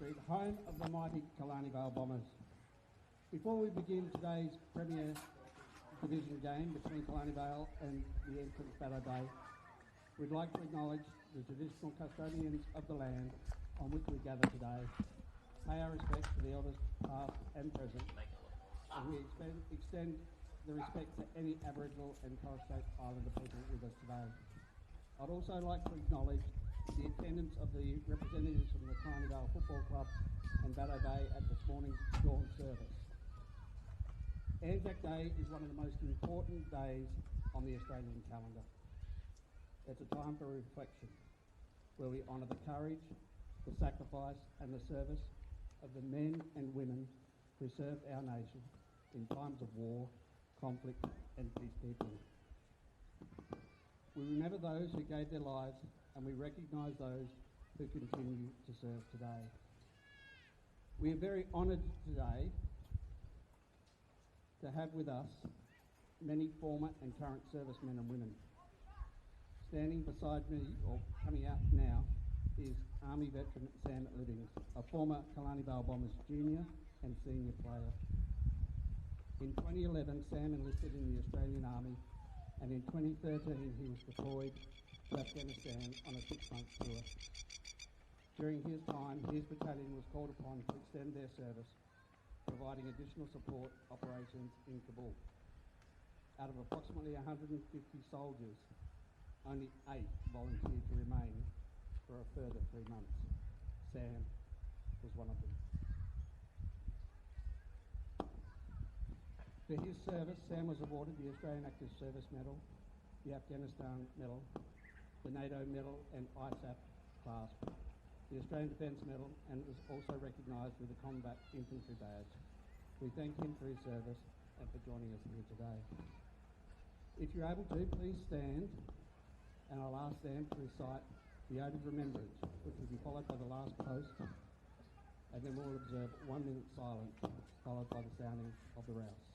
Street, home of the mighty Killarney Vale Bombers. Before we begin today's Premier Division game between Killarney Vale and the entrance Bateau, we'd like to acknowledge the traditional custodians of the land on which we gather today, pay our respects to the elders past and present, and we extend the respect to any Aboriginal and Torres Strait Islander people with us today. I'd also like to acknowledge the attendance of the representatives from the Killarney Vale Football Club and Bateau Bay at this morning's dawn service. Anzac Day is one of the most important days on the Australian calendar. It's a time for reflection, where we honour the courage, the sacrifice and the service of the men and women who served our nation in times of war, conflict and peacekeeping. We remember those who gave their lives and we recognise those who continue to serve today. We are very honoured today to have with us many former and current servicemen and women. Standing beside me, or coming out now, is Army veteran Sam Livings, a former Killarney Vale Bombers junior and senior player. In 2011, Sam enlisted in the Australian Army, and in 2013 he was deployed to Afghanistan on a 6-month tour. During his time, his battalion was called upon to extend their service, providing additional support operations in Kabul. Out of approximately 150 soldiers, only 8 volunteered to remain for a further 3 months. Sam was one of them. For his service, Sam was awarded the Australian Active Service Medal, the Afghanistan Medal, the NATO Medal and ISAF clasp, the Australian Defence Medal, and was also recognised with the Combat Infantry Badge. We thank him for his service and for joining us here today. If you're able to, please stand, and I'll ask Sam to recite the Oath of Remembrance, which will be followed by the last toast, and then we'll observe 1 minute silence, followed by the sounding of the rouse.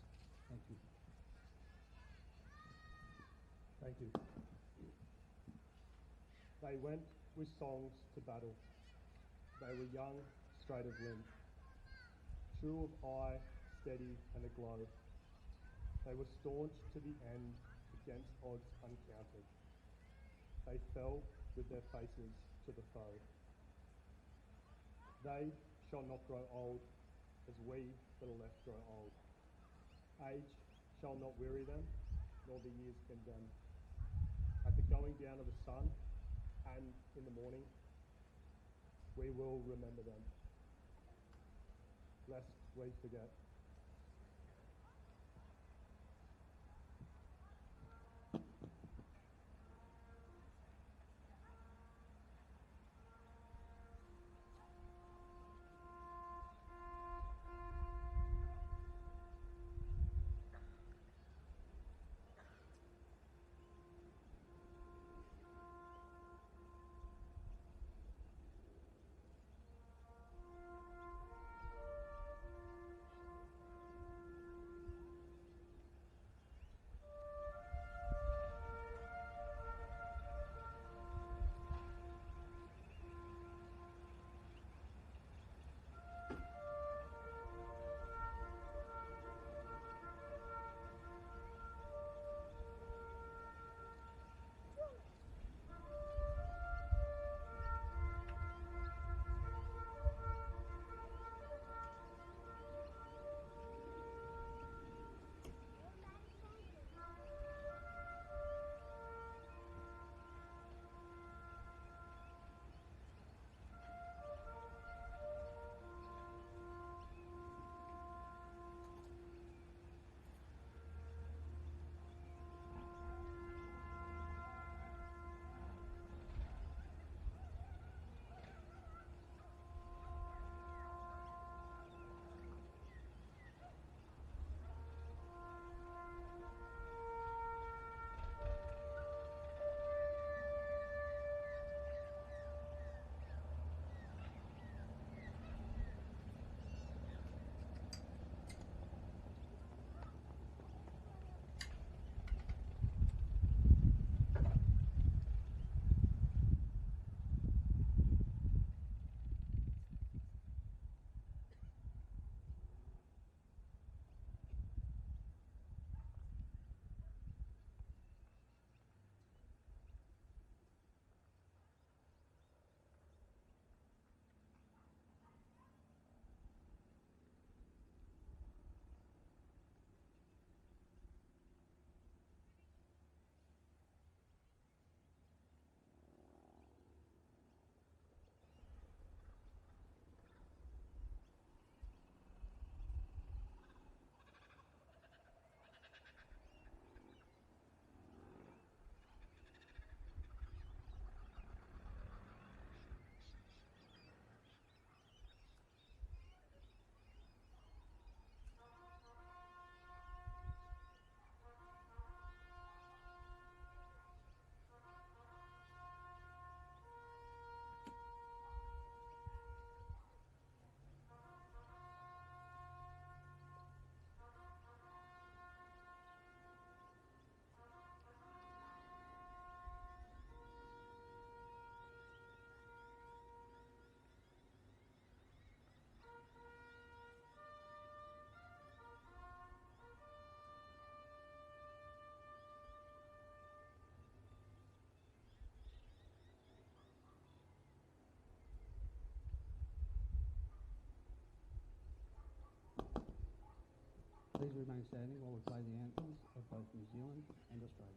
Thank you. Thank you. They went with songs to battle. They were young, straight of limb, true of eye, steady and aglow. They were staunch to the end against odds uncounted. They fell with their faces to the foe. They shall not grow old as we that are left grow old. Age shall not weary them, nor the years condemn. At the going down of the sun and in the morning, we will remember them, lest we forget. Please remain standing while we play the anthems of both New Zealand and Australia.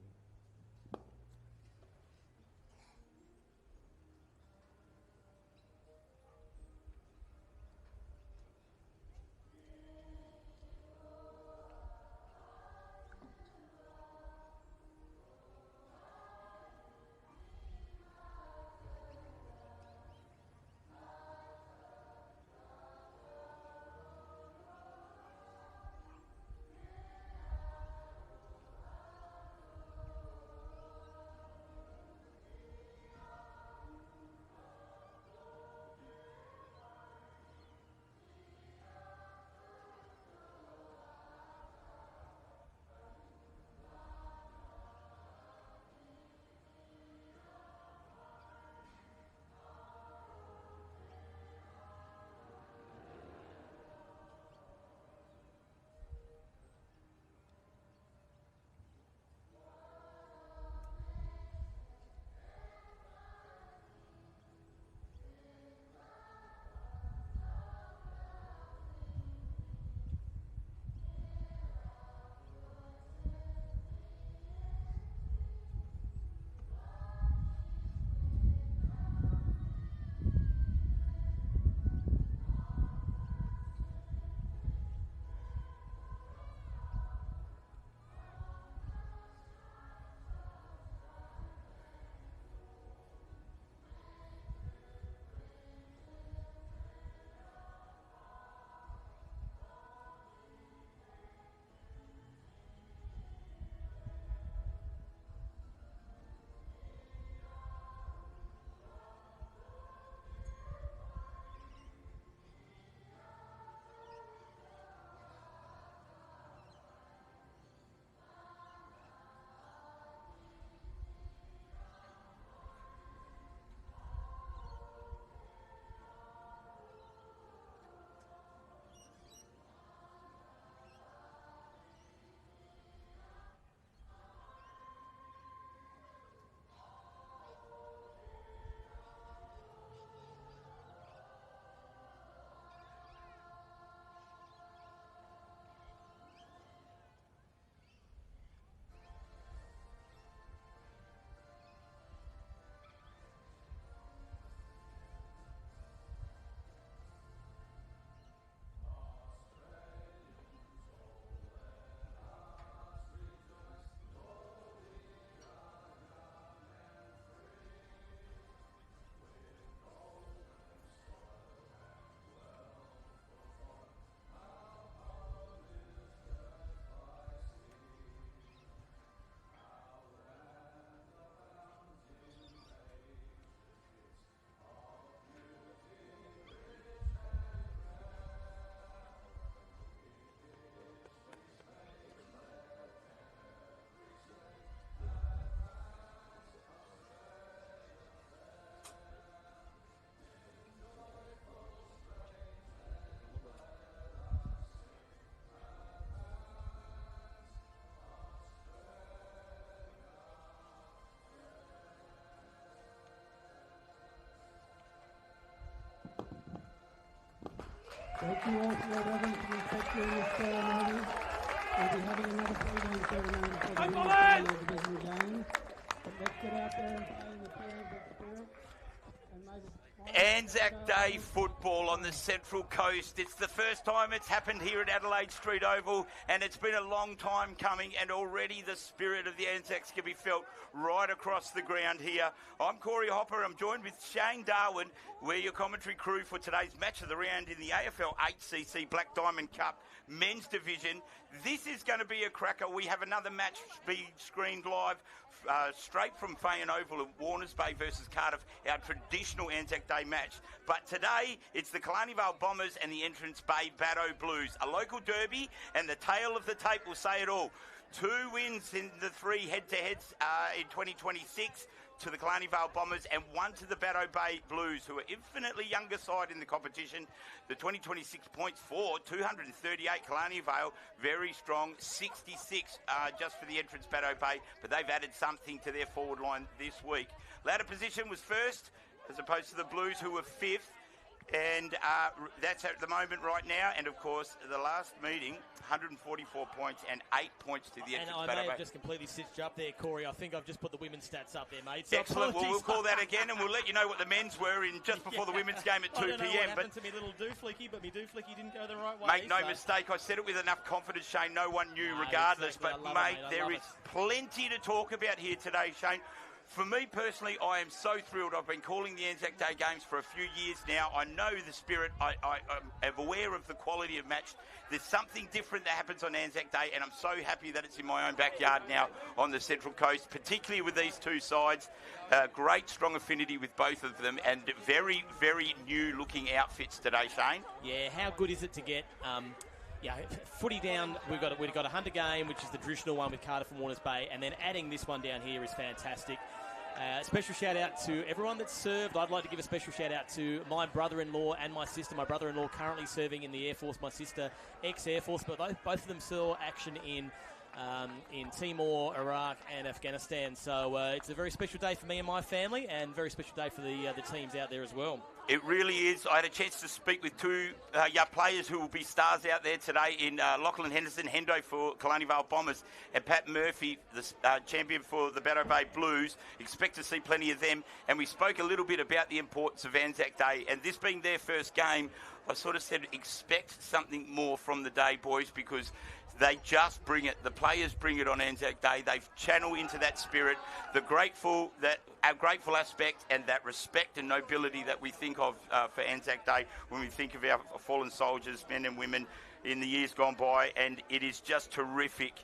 Thank you all for your reverence and respect during this ceremony. We'll be having another three-day ceremony for the Women's Division Games. But let's get out there and play in the prayers of spirit. And may the Anzac Day football on the Central Coast. It's the first time it's happened here at Adelaide Street Oval, and it's been a long time coming, and already the spirit of the Anzacs can be felt right across the ground here. I'm Corey Hopper. I'm joined with Shane Darwin. We're your commentary crew for today's match of the round in the AFL 8cc Black Diamond Cup Men's Division. This is going to be a cracker. We have another match being screened live straight from Fayon Oval at Warners Bay versus Cardiff, our traditional Anzac Day match. But today, it's the Killarney Vale Bombers and the Entrance Bay Bateau Blues. A local derby, and the tail of the tape will say it all. 2 wins in the 3 head-to-heads in 2026 to the Killarney Vale Bombers and 1 to the Bateau Bay Blues, who are infinitely younger side in the competition. The 2026 points for 238 Killarney Vale, very strong, 66 just for the Entrance Bateau Bay, but they've added something to their forward line this week. Ladder position was first, as opposed to the Blues, who were 5th. And that's at the moment right now. And, of course, the last meeting, 144 points and 8 points to the entrance. And I may have just completely stitched up there, Corey. I think I've just put the women's stats up there, mate. So excellent. Well, we'll call that again, and we'll let you know what the men's were in just before the women's game at 2 I don't know p.m. What happened to me little dooflicky, but me dooflicky didn't go the right way. Make no mistake, I said it with enough confidence, Shane. No one knew regardless. Exactly. But, mate, there is plenty to talk about here today, Shane. For me personally, I am so thrilled. I've been calling the Anzac Day games for a few years now. I know the spirit. I'm aware of the quality of match. There's something different that happens on Anzac Day, and I'm so happy that it's in my own backyard now on the Central Coast, particularly with these two sides. Great, strong affinity with both of them, and very, very new-looking outfits today, Shane. Yeah, how good is it to get... footy down, we've got a Hunter game, which is the traditional one with Carter from Warners Bay, and then adding this one down here is fantastic. Special shout out to everyone that's served. I'd like to give a special shout out to my brother-in-law and my sister. My brother-in-law currently serving in the Air Force, my sister ex-Air Force, but both of them saw action in Timor, Iraq and Afghanistan. So it's a very special day for me and my family, and very special day for the teams out there as well. It really is. I had a chance to speak with two young players who will be stars out there today in Lachlan Henderson, Hendo for Killarney Vale Bombers, and Pat Murphy, the champion for the Bateau Bay Blues. Expect to see plenty of them. And we spoke a little bit about the importance of Anzac Day, and this being their first game, I sort of said expect something more from the day, boys, because they just bring it. The players bring it on Anzac Day. They channel into that spirit, our grateful aspect, and that respect and nobility that we think of for Anzac Day when we think of our fallen soldiers, men and women, in the years gone by. And it is just terrific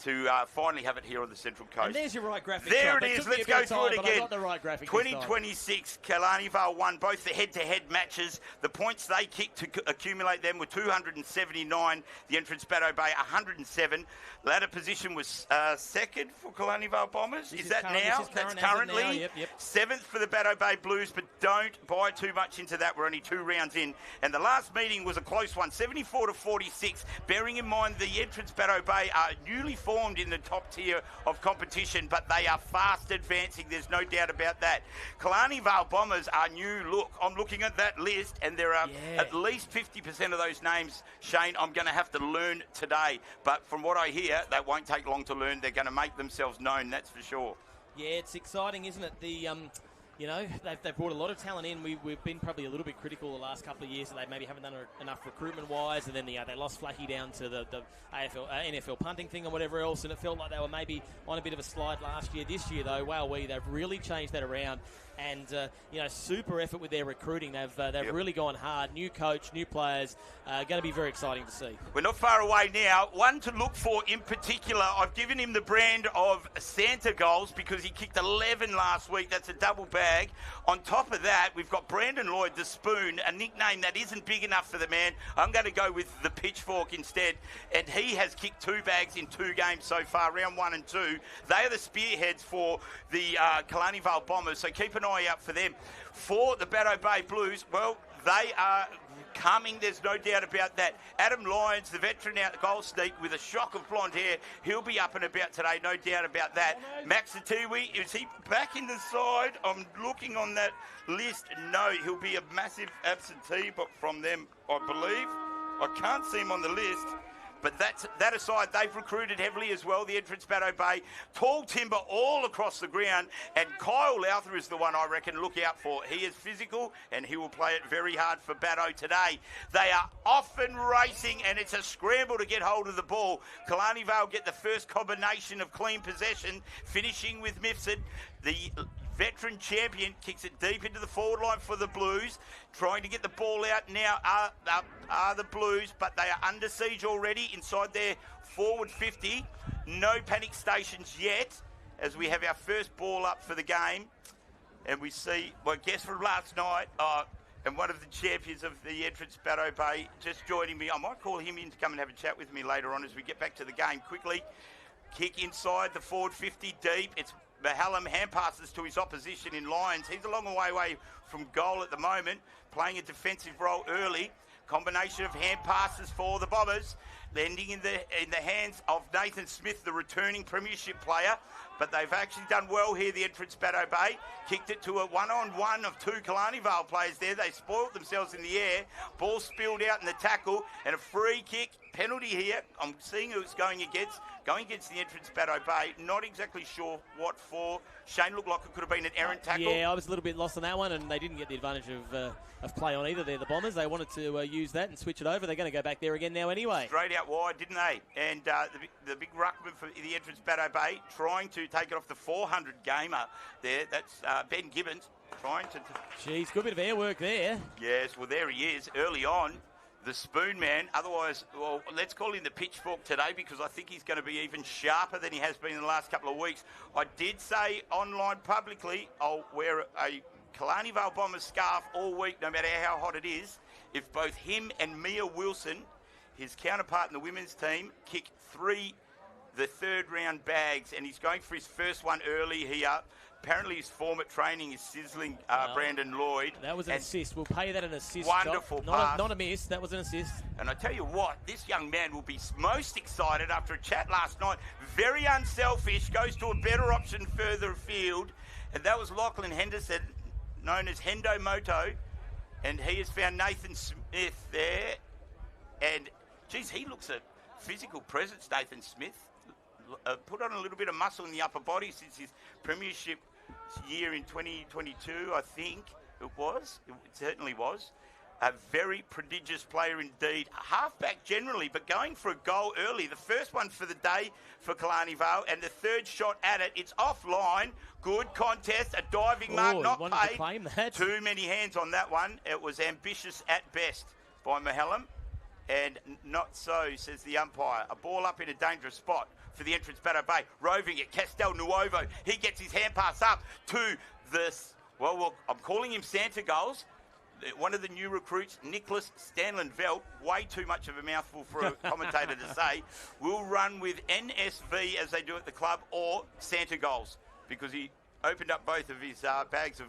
to finally have it here on the Central Coast. And there's your right graphic. There it is. Let's go through it again. I got the right graphic 2026, Killarney Vale won both the head-to-head matches. The points they kicked to accumulate them were 279. The entrance Bateau Bay, 107. Ladder position was second for Killarney Vale Bombers. Is that now? That's currently. Yep. Seventh for the Bateau Bay Blues, but don't buy too much into that. We're only 2 rounds in. And the last meeting was a close one, 74-46. Bearing in mind the entrance Bateau Bay are newly formed in the top tier of competition, but they are fast advancing. There's no doubt about that. Killarney Vale Bombers are new look. I'm looking at that list, and there are at least 50% of those names, Shane, I'm going to have to learn today. But from what I hear, that won't take long to learn. They're going to make themselves known, that's for sure. Yeah, it's exciting, isn't it? They've brought a lot of talent in. We've been probably a little bit critical the last couple of years that they maybe haven't done enough recruitment-wise, and then they lost Flacky down to the NFL punting thing or whatever else, and it felt like they were maybe on a bit of a slide last year. This year, though, they've really changed that around, and super effort with their recruiting. They've really gone hard. New coach, new players. Going to be very exciting to see. We're not far away now. One to look for in particular, I've given him the brand of Santa goals because he kicked 11 last week. That's a double bag. On top of that, we've got Brandon Lloyd, the Spoon, a nickname that isn't big enough for the man. I'm going to go with the Pitchfork instead. And he has kicked 2 bags in 2 games so far, round 1 and 2. They are the spearheads for the Killarney Vale Bombers, so keep an eye out for them. For the Bateau Bay Blues, well, they are coming, there's no doubt about that. Adam Lyons, the veteran out the goal sneak with a shock of blonde hair, he'll be up and about today, no doubt about that. Max Atiwi, is he back in the side? I'm looking on that list. No, he'll be a massive absentee, but from them, I believe. I can't see him on the list. But that aside, they've recruited heavily as well, the entrance Bateau Bay. Tall timber all across the ground, and Kyle Lowther is the one I reckon look out for. He is physical, and he will play it very hard for Bateau today. They are off and racing, and it's a scramble to get hold of the ball. Killarney Vale get the first combination of clean possession, finishing with Mifsud. The veteran champion kicks it deep into the forward line for the Blues, trying to get the ball out now are the Blues, but they are under siege already inside their forward 50. No panic stations yet, as we have our first ball up for the game. And we see, well, guess from last night, and one of the champions of the entrance Bateau Bay just joining me. I might call him in to come and have a chat with me later on as we get back to the game quickly. Kick inside the forward 50 deep. It's Mahallam hand passes to his opposition in Lyons. He's a long way away from goal at the moment, playing a defensive role early. Combination of hand passes for the Bombers, landing in the hands of Nathan Smith, the returning premiership player. but they've actually done well here, the entrance Bateau Bay. Kicked it to a one-on-one of two Killarney Vale players there. They spoilt themselves in the air. Ball spilled out in the tackle, and a free kick. Penalty here. I'm seeing who it's going against. Going against the entrance Bateau Bay. Not exactly sure what for. Shane looked like it could have been an errant tackle. Yeah, I was a little bit lost on that one, and they didn't get the advantage of play on either there, the Bombers. They wanted to use that and switch it over. They're going to go back there again now anyway. Straight out wide, didn't they? And the big ruckman for the entrance Bateau Bay trying to take it off the 400 gamer there. That's Ben Gibbons trying to... Jeez, good bit of air work there. Yes, well, there he is early on. The Spoon Man, otherwise, well, let's call him the Pitchfork today because I think he's going to be even sharper than he has been in the last couple of weeks. I did say online publicly I'll wear a Killarney Vale Bombers scarf all week, no matter how hot it is, if both him and Mia Wilson, his counterpart in the women's team, kick the third round bags, and he's going for his first one early here. Apparently his form at training is sizzling Brandon Lloyd. That was an assist. We'll pay that an assist. Wonderful pass. Not a miss. That was an assist. And I tell you what, this young man will be most excited after a chat last night. Very unselfish, goes to a better option further afield. And that was Lachlan Henderson, known as Hendo Moto. And he has found Nathan Smith there. And, geez, he looks a physical presence, Nathan Smith. Put on a little bit of muscle in the upper body since his premiership year in 2022, I think it was. It certainly was. A very prodigious player indeed. Halfback generally, but going for a goal early. The first one for the day for Killarney Vale, and the third shot at it. It's offline. Good contest. A diving mark, not paid. To claim that. Too many hands on that one. It was ambitious at best by Mahallam. And not so, says the umpire. A ball up in a dangerous spot for the entrance Bateau Bay. Roving it, Castel Nuovo. He gets his hand pass up to this, well, I'm calling him Santa Goals. One of the new recruits, Nicholas Stanlin-Velt, way too much of a mouthful for a commentator to say, will run with NSV as they do at the club or Santa Goals because he opened up both of his bags of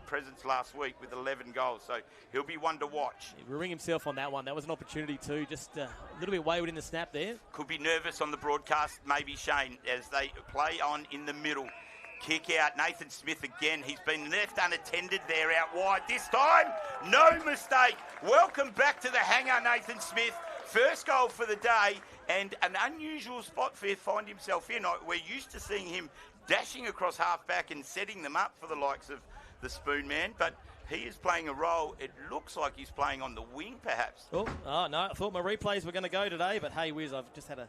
presents last week with 11 goals. So he'll be one to watch. He will ring himself on that one. That was an opportunity too. Just a little bit wayward in the snap there. Could be nervous on the broadcast, maybe Shane, as they play on in the middle. Kick out, Nathan Smith again. He's been left unattended there out wide. This time, no mistake. Welcome back to the hangar, Nathan Smith. First goal for the day and an unusual spot for him to find himself in. We're used to seeing him dashing across half-back and setting them up for the likes of the Spoon Man, but he is playing a role. It looks like he's playing on the wing, perhaps. Oh no, I thought my replays were going to go today, but hey whiz, I've just had a...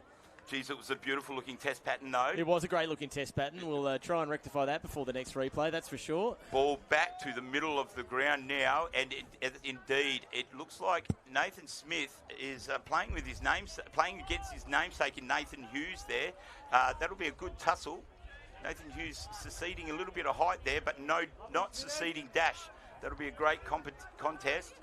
Geez, it was a beautiful-looking test pattern, though. It was a great-looking test pattern. We'll try and rectify that before the next replay, that's for sure. Ball back to the middle of the ground now, and indeed, it looks like Nathan Smith is playing against his namesake in Nathan Hughes there. That'll be a good tussle. Nathan Hughes seceding a little bit of height there, but not seceding dash. That'll be a great contest.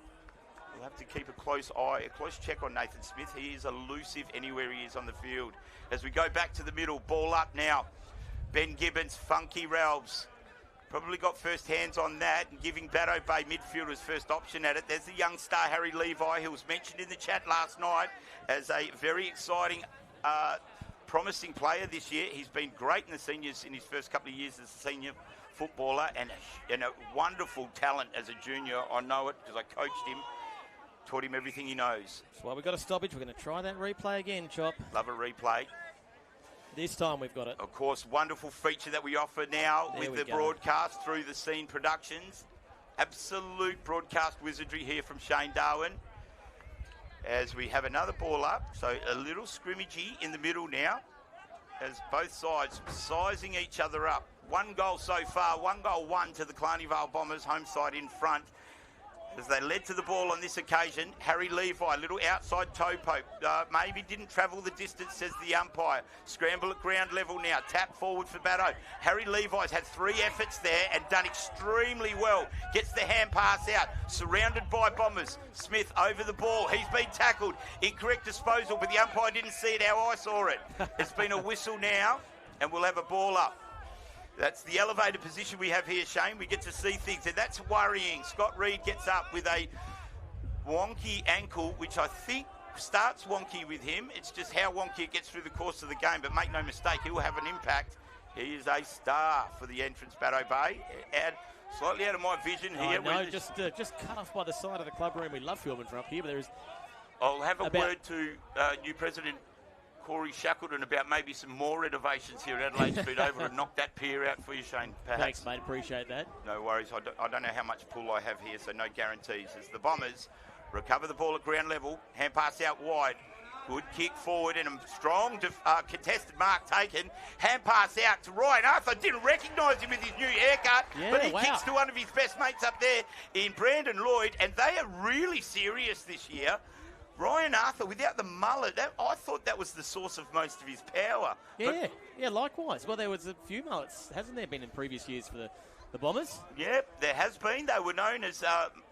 We'll have to keep a close eye, a close check on Nathan Smith. He is elusive anywhere he is on the field. As we go back to the middle, ball up now. Ben Gibbons, funky Ralphs. Probably got first hands on that and giving Bateau Bay midfielders first option at it. There's the young star, Harry Levi, who was mentioned in the chat last night as a very exciting, promising player this year. He's been great in the seniors in his first couple of years as a senior footballer and a wonderful talent as a junior. I know it because I coached him. Taught him everything he knows. That's why we've got a stoppage. We're going to try that replay again, Chop. Love a replay. This time we've got it. Of course, wonderful feature that we offer now there with the broadcast through the Scene Productions. Absolute broadcast wizardry here from Shane Darwin. As we have another ball up. So a little scrimmagey in the middle now. As both sides sizing each other up. One goal so far. 1-1 to the Killarney Vale Bombers. Home side in front. As they led to the ball on this occasion, Harry Levi, little outside toe poke. Maybe didn't travel the distance, says the umpire. Scramble at ground level now. Tap forward for Bateau. Harry Levi's had 3 efforts there and done extremely well. Gets the hand pass out. Surrounded by Bombers. Smith over the ball. He's been tackled. Incorrect disposal, but the umpire didn't see it how I saw it. It's been a whistle now, and we'll have a ball up. That's the elevated position we have here, Shane. We get to see things, and that's worrying. Scott Reed gets up with a wonky ankle, which I think starts wonky with him. It's just how wonky it gets through the course of the game, but make no mistake, he will have an impact. He is a star for the entrance, Bateau Bay. And slightly out of my vision here. No, just cut off by the side of the club room. We love filming from up here, but there is... I'll have a word to new President Corey Shackleton about maybe some more renovations here at Adelaide Street Oval to knock that pier out for you, Shane, perhaps. Thanks, mate. Appreciate that. No worries. I don't know how much pull I have here, so no guarantees. As the Bombers recover the ball at ground level, hand pass out wide. Good kick forward and a strong contested mark taken. Hand pass out to Ryan Arthur. Didn't recognise him with his new haircut, but he kicks to one of his best mates up there in Brandon Lloyd, and they are really serious this year. Ryan Arthur, without the mullet, I thought that was the source of most of his power. Yeah, likewise. Well, there was a few mullets, hasn't there been in previous years for the Bombers? Yep, there has been. They were known as...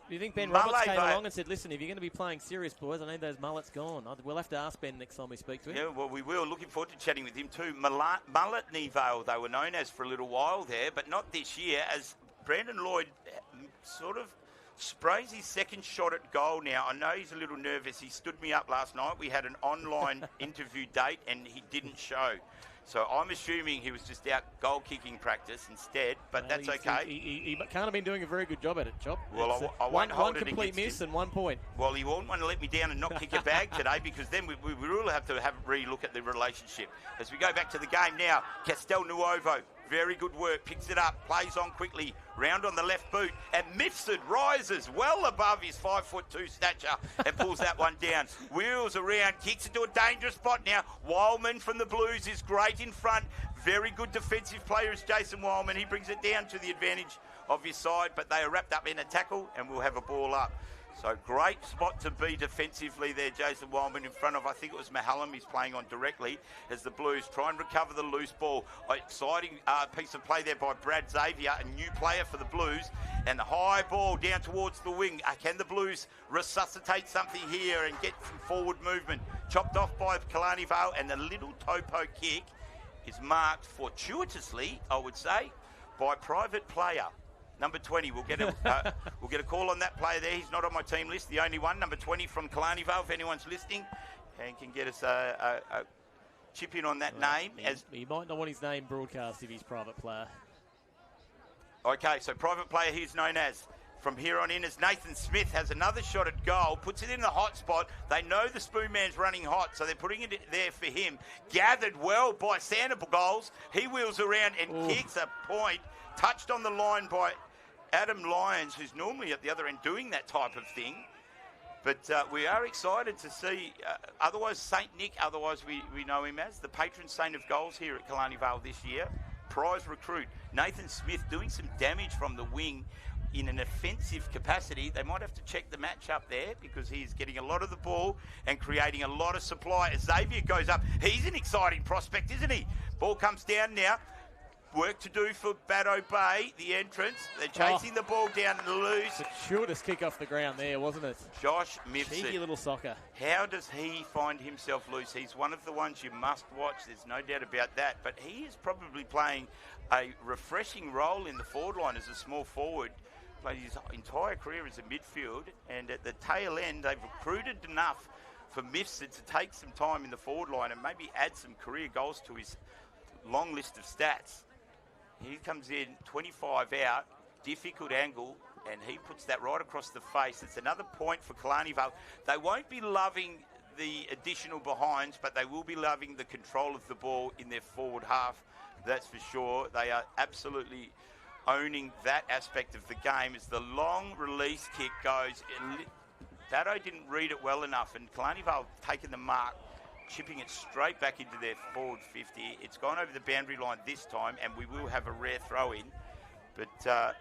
Do you think Ben Roberts came along and said, listen, if you're going to be playing serious, boys, I need those mullets gone? We'll have to ask Ben next time we speak to him. Yeah, well, we will. Looking forward to chatting with him too. Mulletney Vale, they were known as for a little while there, but not this year, as Brandon Lloyd sort of sprays his second shot at goal now. I know he's a little nervous. He stood me up last night. We had an online interview date and he didn't show. So I'm assuming he was just out goal-kicking practice instead, but that's okay. He can't have been doing a very good job at it, Chop. Well, I won't hold it against him. One complete miss and 1 point. Well, he won't want to let me down and not kick a bag today, because then we will have to have a re-look at the relationship. As we go back to the game now, Castel Nuovo, very good work, picks it up, plays on quickly, round on the left boot, and Mifsud rises well above his 5'2" stature and pulls that one down. Wheels around, kicks it to a dangerous spot now. Wildman from the Blues is great in front. Very good defensive player is Jason Wildman. He brings it down to the advantage of his side, but they are wrapped up in a tackle and we'll have a ball up. So great spot to be defensively there, Jason Wildman in front of, I think it was Mahallam he's playing on directly, as the Blues try and recover the loose ball. Exciting piece of play there by Brad Xavier, a new player for the Blues, and the high ball down towards the wing. Can the Blues resuscitate something here and get some forward movement? Chopped off by Killarney Vale, and the little topo kick is marked fortuitously, I would say, by private player. Number 20, we'll get a call on that player there. He's not on my team list, the only one. Number 20 from Killarney Vale, if anyone's listening, and can get us a chip in on that name. He might not want his name broadcast if he's private player. Okay, so private player he's known as. From here on in, as Nathan Smith has another shot at goal, puts it in the hot spot. They know the Spoon Man's running hot, so they're putting it there for him. Gathered well by Santa Goals. He wheels around and kicks a point. Touched on the line by Adam Lyons, who's normally at the other end doing that type of thing. But we are excited to see, otherwise St. Nick, otherwise we know him as, the patron saint of goals here at Killarney Vale this year. Prize recruit. Nathan Smith doing some damage from the wing in an offensive capacity. They might have to check the match up there because he's getting a lot of the ball and creating a lot of supply. As Xavier goes up, he's an exciting prospect, isn't he? Ball comes down now. Work to do for Bateau Bay, the entrance. They're chasing the ball down and loose. The shortest kick off the ground there, wasn't it? Josh Mifsud. Cheeky little soccer. How does he find himself loose? He's one of the ones you must watch. There's no doubt about that. But he is probably playing a refreshing role in the forward line as a small forward. Played his entire career as a midfield. And at the tail end, they've recruited enough for Mifsud to take some time in the forward line and maybe add some career goals to his long list of stats. He comes in 25 out, difficult angle, and he puts that right across the face. It's another point for Killarney Vale. They won't be loving the additional behinds, but they will be loving the control of the ball in their forward half. That's for sure. They are absolutely owning that aspect of the game as the long release kick goes. Bateau didn't read it well enough, and Killarney Vale taken the mark, chipping it straight back into their forward 50. It's gone over the boundary line this time, and we will have a rare throw-in. But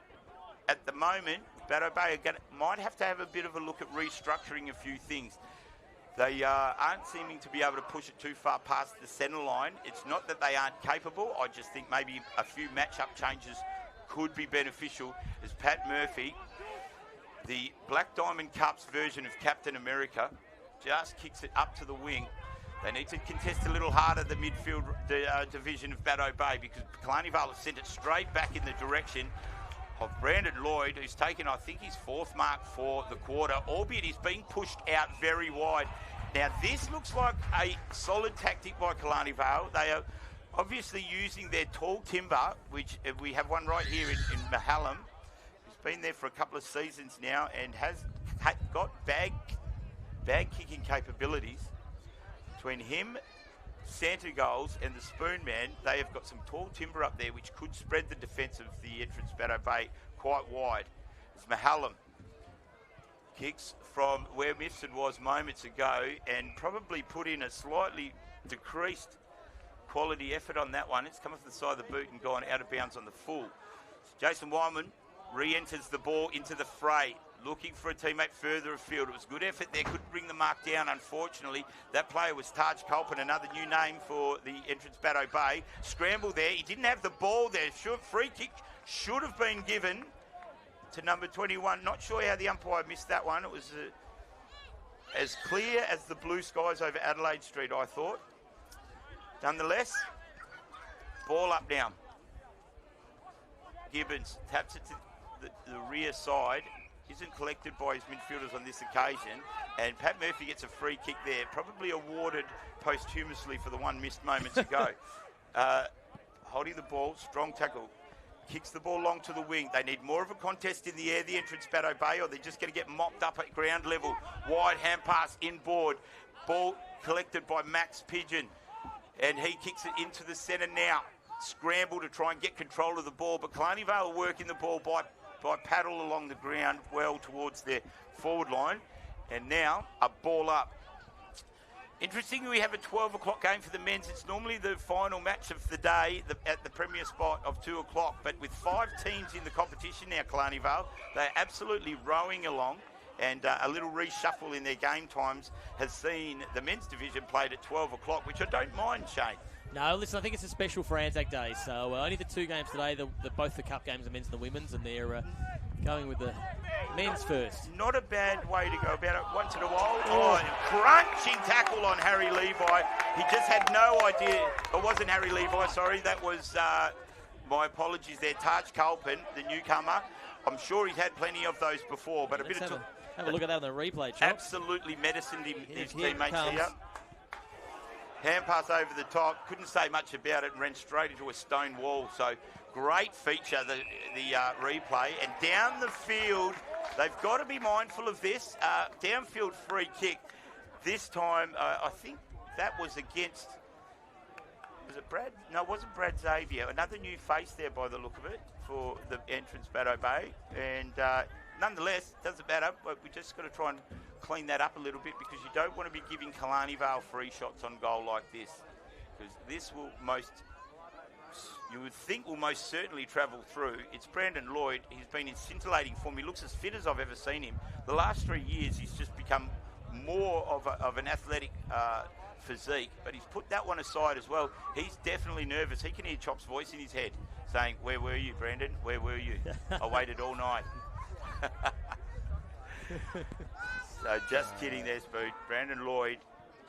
at the moment, Bateau Bay might have to have a bit of a look at restructuring a few things. They aren't seeming to be able to push it too far past the centre line. It's not that they aren't capable. I just think maybe a few match-up changes could be beneficial, as Pat Murphy, the Black Diamond Cup's version of Captain America, just kicks it up to the wing. They need to contest a little harder the midfield division of Bateau Bay, because Killarney Vale have sent it straight back in the direction of Brandon Lloyd, who's taken, I think, his fourth mark for the quarter, albeit he's being pushed out very wide. Now, this looks like a solid tactic by Killarney Vale. They are obviously using their tall timber, which we have one right here in Mahallum. He's been there for a couple of seasons now and has got bag kicking capabilities. Between him, Santa Goals and the Spoon Man, they have got some tall timber up there which could spread the defence of the entrance Bateau Bay quite wide. As Mahallum kicks from where Mifsud was moments ago and probably put in a slightly decreased quality effort on that one. It's come off the side of the boot and gone out of bounds on the full. Jason Wyman re-enters the ball into the fray, looking for a teammate further afield. It was good effort there, couldn't bring the mark down, unfortunately. That player was Taj Culpin, another new name for the entrance Bateau Bay. Scramble there, he didn't have the ball there. Free kick should have been given to number 21. Not sure how the umpire missed that one. It was as clear as the blue skies over Adelaide Street, I thought. Nonetheless, ball up now. Gibbons taps it to the rear side. Isn't collected by his midfielders on this occasion. And Pat Murphy gets a free kick there, probably awarded posthumously for the one missed moments ago. Holding the ball, strong tackle. Kicks the ball long to the wing. They need more of a contest in the air, the entrance Bateau Bay, or they're just going to get mopped up at ground level. Wide hand pass inboard. Ball collected by Max Pigeon. And he kicks it into the centre now. Scramble to try and get control of the ball, but Killarney Vale are working the ball by paddle along the ground well towards their forward line. And now a ball up. Interestingly, we have a 12 o'clock game for the men's. It's normally the final match of the day at the premier spot of 2 o'clock. But with 5 teams in the competition now, Killarney Vale, they're absolutely rowing along. And a little reshuffle in their game times has seen the men's division played at 12 o'clock, which I don't mind, Shane. No, listen, I think it's a special for Anzac Day. So only the 2 games today, both the cup games, the men's and the women's, and they're going with the men's first. Not a bad way to go about it once in a while. Oh, crunching tackle on Harry Levi. He just had no idea. It wasn't Harry Levi, sorry. That was, my apologies there, Taj Culpin, the newcomer. I'm sure he's had plenty of those before, but have a look at that on the replay, Chop. Absolutely medicined his teammates here. Hand pass over the top. Couldn't say much about it and ran straight into a stone wall. So great feature, the replay. And down the field, they've got to be mindful of this. Downfield free kick. This time, I think that was against... Was it Brad? No, it wasn't Brad Xavier. Another new face there by the look of it for the entrance Bateau Bay. And nonetheless, it doesn't matter. But we just got to try and clean that up a little bit because you don't want to be giving Killarney Vale free shots on goal like this. Because this will you would think will most certainly travel through. It's Brandon Lloyd. He's been in scintillating form. He looks as fit as I've ever seen him. The last 3 years, he's just become more of an athletic physique, but he's put that one aside as well. He's definitely nervous. He can hear Chop's voice in his head saying, "Where were you, Brandon? Where were you? I waited all night." So just kidding there, Spoon. Brandon Lloyd,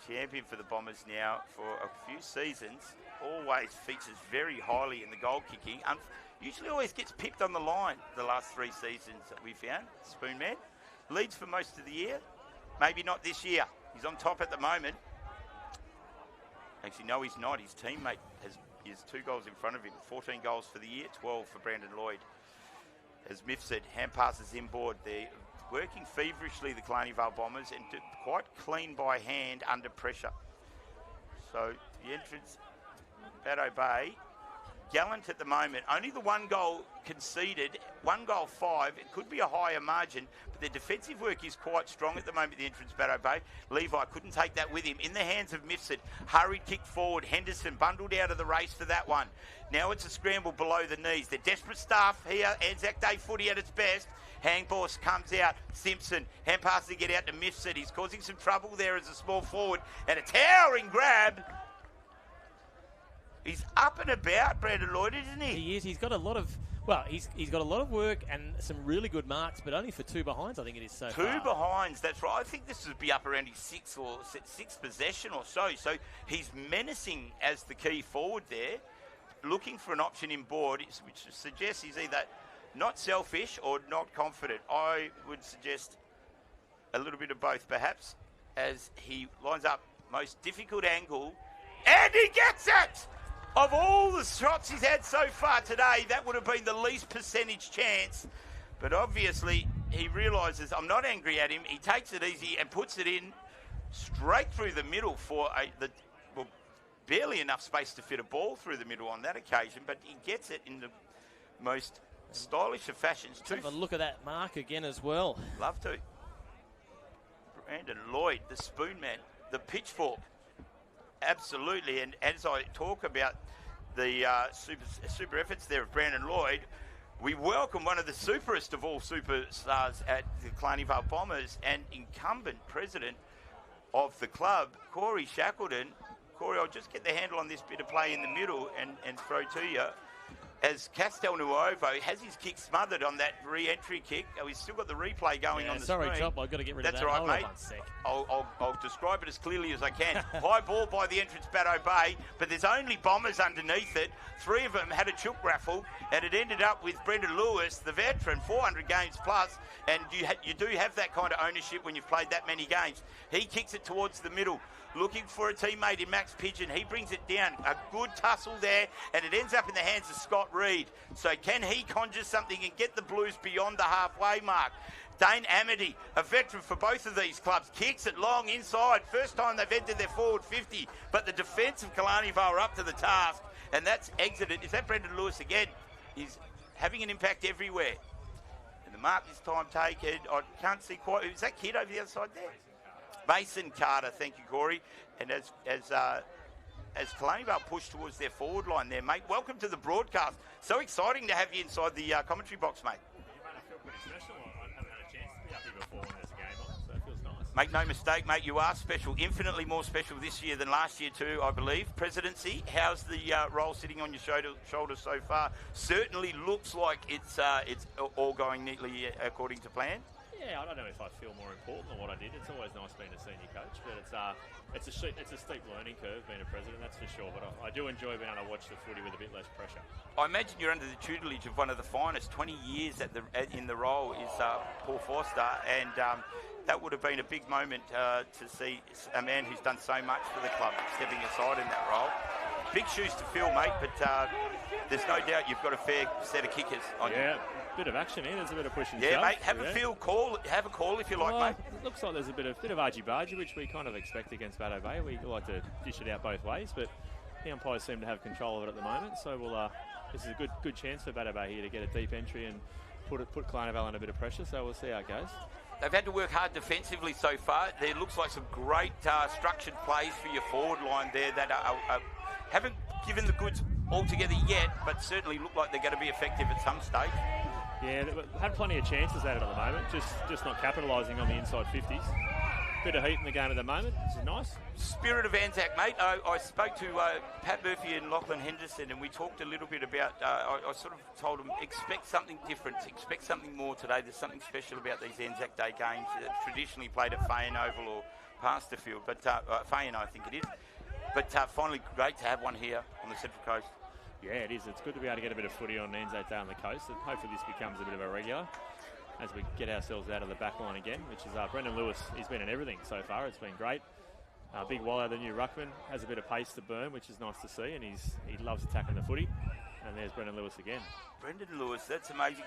champion for the Bombers now for a few seasons, always features very highly in the goal kicking. Usually always gets pipped on the line the last 3 seasons that we found. Spoon Man leads for most of the year. Maybe not this year. He's on top at the moment. Actually, no, he's not. His teammate has 2 goals in front of him. 14 goals for the year, 12 for Brandon Lloyd. As Miff said, hand passes inboard. They're working feverishly, the Killarney Vale Bombers, and quite clean by hand under pressure. So the entrance, Bateau Bay, gallant at the moment. Only the 1 goal conceded, 1 goal 5. It could be a higher margin, but their defensive work is quite strong at the moment, the entrance Bateau Bay. Levi couldn't take that with him. In the hands of Mifsud, hurried kick forward. Henderson bundled out of the race for that one. Now it's a scramble below the knees. They're desperate stuff here. Anzac Day footy at its best. Hangboss comes out. Simpson, hand pass to get out to Mifsud. He's causing some trouble there as a small forward. And a towering grab. He's up and about, Brandon Lloyd, isn't he? He is. He's got a lot of... Well, he's got a lot of work and some really good marks, but only for 2 behinds, I think it is so far. 2 behinds, that's right. I think this would be up around his 6th possession or so. So he's menacing as the key forward there, looking for an option in board, which suggests he's either not selfish or not confident. I would suggest a little bit of both, perhaps, as he lines up most difficult angle, and he gets it! Of all the shots he's had so far today, that would have been the least percentage chance. But obviously, he realises I'm not angry at him. He takes it easy and puts it in straight through the middle for barely enough space to fit a ball through the middle on that occasion, but he gets it in the most stylish of fashions. Have a look at that mark again as well. Love to. Brandon Lloyd, the spoon man, the pitchfork. Absolutely, and as I talk about the super efforts there of Brandon Lloyd, we welcome one of the superest of all superstars at the Killarney Vale Bombers and incumbent president of the club, Corey Shackleton. Corey, I'll just get the handle on this bit of play in the middle and throw to you. As Castelnuovo has his kick smothered on that re-entry kick. Oh, he's still got the replay going on the screen. Sorry, Chop, I've got to get rid of that. That's all right, Hold mate. on 1 sec. I'll describe it as clearly as I can. High ball by the entrance, Bateau Bay, but there's only Bombers underneath it. 3 of them had a chook raffle, and it ended up with Brendan Lewis, the veteran, 400 games plus, and you do have that kind of ownership when you've played that many games. He kicks it towards the middle, looking for a teammate in Max Pigeon. He brings it down. A good tussle there, and it ends up in the hands of Scott Reed. So can he conjure something and get the Blues beyond the halfway mark? Dane Amity, a veteran for both of these clubs, kicks it long inside. First time they've entered their forward 50, but the defence of Killarney Vale are up to the task, and that's exited. Is that Brendan Lewis again? He's having an impact everywhere. And the mark this time taken. I can't see quite. Is that kid over the other side there? Mason Carter, thank you, Corey. And as Killarney Vale push towards their forward line there, mate, welcome to the broadcast. So exciting to have you inside the commentary box, mate. I feel pretty special. I haven't had a chance to be up here before when there's a game on, so it feels nice. Make no mistake, mate, you are special, infinitely more special this year than last year too, I believe. Presidency, how's the role sitting on your shoulders so far? Certainly looks like it's all going neatly according to plan. Yeah, I don't know if I feel more important than what I did. It's always nice being a senior coach, but it's a steep learning curve being a president, that's for sure. But I do enjoy being able to watch the footy with a bit less pressure. I imagine you're under the tutelage of one of the finest. 20 years in the role is Paul Forster, and that would have been a big moment to see a man who's done so much for the club stepping aside in that role. Big shoes to fill, mate, but there's no doubt you've got a fair set of kickers on you. Yeah, bit of action here. There's a bit of push and shove. shove. Mate, have a call if you like, mate. It looks like there's a bit of argy-bargy, which we kind of expect against Bateau Bay. We like to dish it out both ways, but the umpires seem to have control of it at the moment. So this is a good chance for Bateau Bay here to get a deep entry and put Killarney Vale under a bit of pressure. So we'll see how it goes. They've had to work hard defensively so far. There looks like some great structured plays for your forward line there that haven't given the goods altogether yet, but certainly look like they're going to be effective at some stage. Yeah, they've had plenty of chances at it at the moment, just not capitalising on the inside 50s. Bit of heat in the game at the moment, which is nice. Spirit of Anzac, mate. I spoke to Pat Murphy and Lachlan Henderson, and we talked a little bit about, I sort of told them, expect something different, expect something more today. There's something special about these Anzac Day games that traditionally played at Fayen Oval or Pasterfield, but Fayen, I think it is. But finally, great to have one here on the Central Coast. Yeah, it is. It's good to be able to get a bit of footy on Anzac Day on the coast, and hopefully this becomes a bit of a regular as we get ourselves out of the back line again, which is Brendan Lewis. He's been in everything so far. It's been great. Big Wallow, the new ruckman, has a bit of pace to burn, which is nice to see, and he loves attacking the footy. And there's Brendan Lewis again. Brendan Lewis, that's amazing.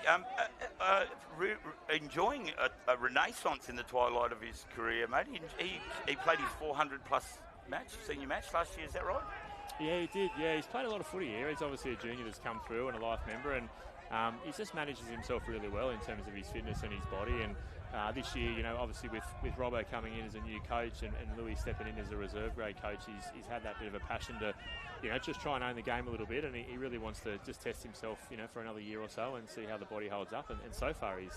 Enjoying a renaissance in the twilight of his career, mate. He played his 400-plus senior match last year, is that right? Yeah, he did. Yeah, he's played a lot of footy here. He's obviously a junior that's come through and a life member, and he just manages himself really well in terms of his fitness and his body. And this year, obviously with Robbo coming in as a new coach and Louis stepping in as a reserve grade coach, he's had that bit of a passion to, just try and own the game a little bit, and he really wants to just test himself, for another year or so and see how the body holds up. And so far, he's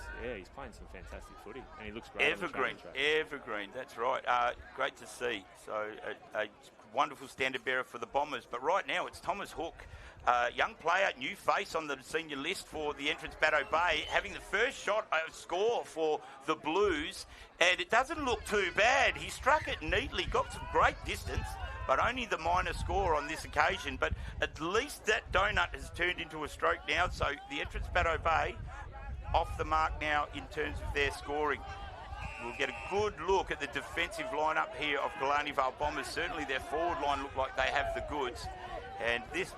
playing some fantastic footy, and he looks great. Evergreen, that's right. Great to see. So a wonderful standard bearer for the Bombers. But right now, it's Thomas Hook, young player, new face on the senior list for the entrance Bateau Bay, having the first shot score for the Blues, and it doesn't look too bad. He struck it neatly, got some great distance, but only the minor score on this occasion. But at least that donut has turned into a stroke now, so the entrance Bateau Bay off the mark now in terms of their scoring. We'll get a good look at the defensive lineup here of Killarney Vale Bombers. Certainly their forward line look like they have the goods. And this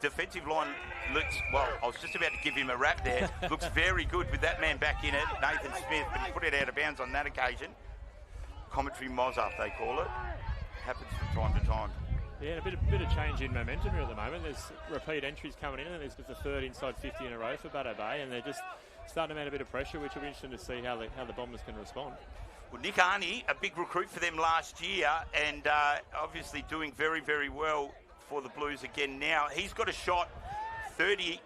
defensive line looks, well, I was just about to give him a rap there. Looks very good with that man back in it, Nathan Smith, but he put it out of bounds on that occasion. Commentary Mozza, they call it. Happens from time to time. Yeah, a bit of change in momentum here at the moment. There's repeat entries coming in, and there's the third inside 50 in a row for Bateau Bay, and they're just starting to mount a bit of pressure, which will be interesting to see how the Bombers can respond. Well, Nick Arney, a big recruit for them last year, and obviously doing very, very well for the Blues again now. He's got a shot 30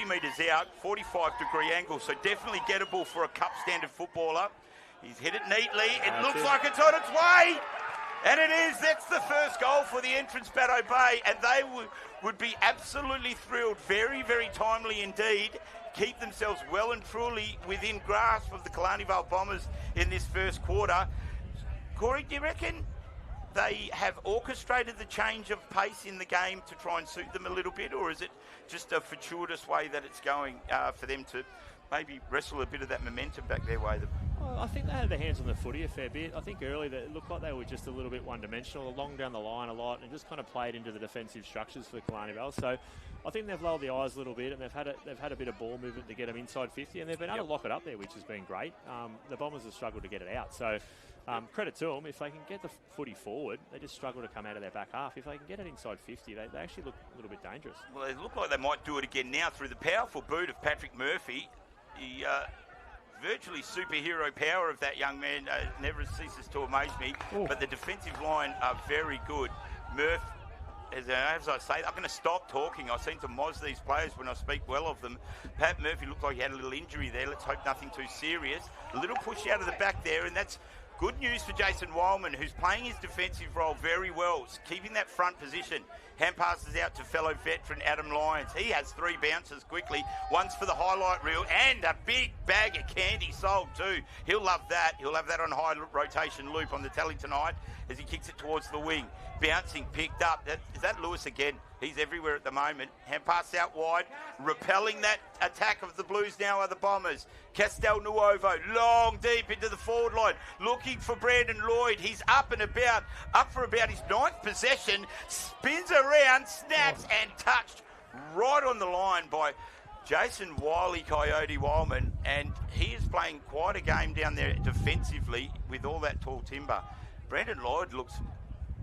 metres out, 45-degree angle, so definitely gettable for a cup standard footballer. He's hit it neatly. It looks like it's on its way. And it is. That's the first goal for the entrance Bateau Bay, and they would be absolutely thrilled. Very, very timely indeed. Keep themselves well and truly within grasp of the Killarney Vale Bombers in this first quarter. Corey, do you reckon they have orchestrated the change of pace in the game to try and suit them a little bit, or is it just a fortuitous way that it's going for them to maybe wrestle a bit of that momentum back their way? Well, I think they had their hands on the footy a fair bit. I think early it looked like they were just a little bit one-dimensional, along down the line a lot, and just kind of played into the defensive structures for Killarney Vale. So I think they've lowered the eyes a little bit, and they've had a bit of ball movement to get them inside 50, and they've been able to lock it up there, which has been great. The Bombers have struggled to get it out. So credit to them. If they can get the footy forward, they just struggle to come out of their back half. If they can get it inside 50, they actually look a little bit dangerous. Well, they look like they might do it again now through the powerful boot of Patrick Murphy. He virtually superhero power of that young man never ceases to amaze me. Ooh. But the defensive line are very good. Murph, as I say, I'm going to stop talking. I seem to moz these players when I speak well of them. Pat Murphy looked like he had a little injury there. Let's hope nothing too serious. A little push out of the back there, and that's good news for Jason Wildman, who's playing his defensive role very well, keeping that front position. Hand passes out to fellow veteran Adam Lyons. He has 3 bounces quickly. One's for the highlight reel, and a big bag of candy sold too. He'll love that. He'll have that on high rotation loop on the telly tonight as he kicks it towards the wing. Bouncing, picked up. Is that Lewis again? He's everywhere at the moment. Hand pass out wide. Repelling that attack of the Blues now are the Bombers. Castel Nuovo, long deep into the forward line. Looking for Brandon Lloyd. He's up and about. Up for about his 9th possession. Spins around, snaps, and touched right on the line by Jason Wiley Coyote Wildman. And he is playing quite a game down there defensively with all that tall timber. Brandon Lloyd looks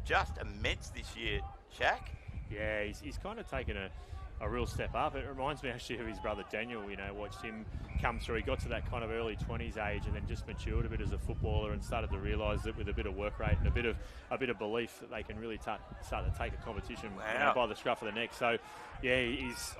just immense this year, Shaq. Yeah, he's kind of taken a real step up. It reminds me actually of his brother Daniel. Watched him come through. He got to that kind of early 20s age and then just matured a bit as a footballer and started to realise that with a bit of work rate and a bit of belief that they can really start to take a competition by the scruff of the neck. So yeah,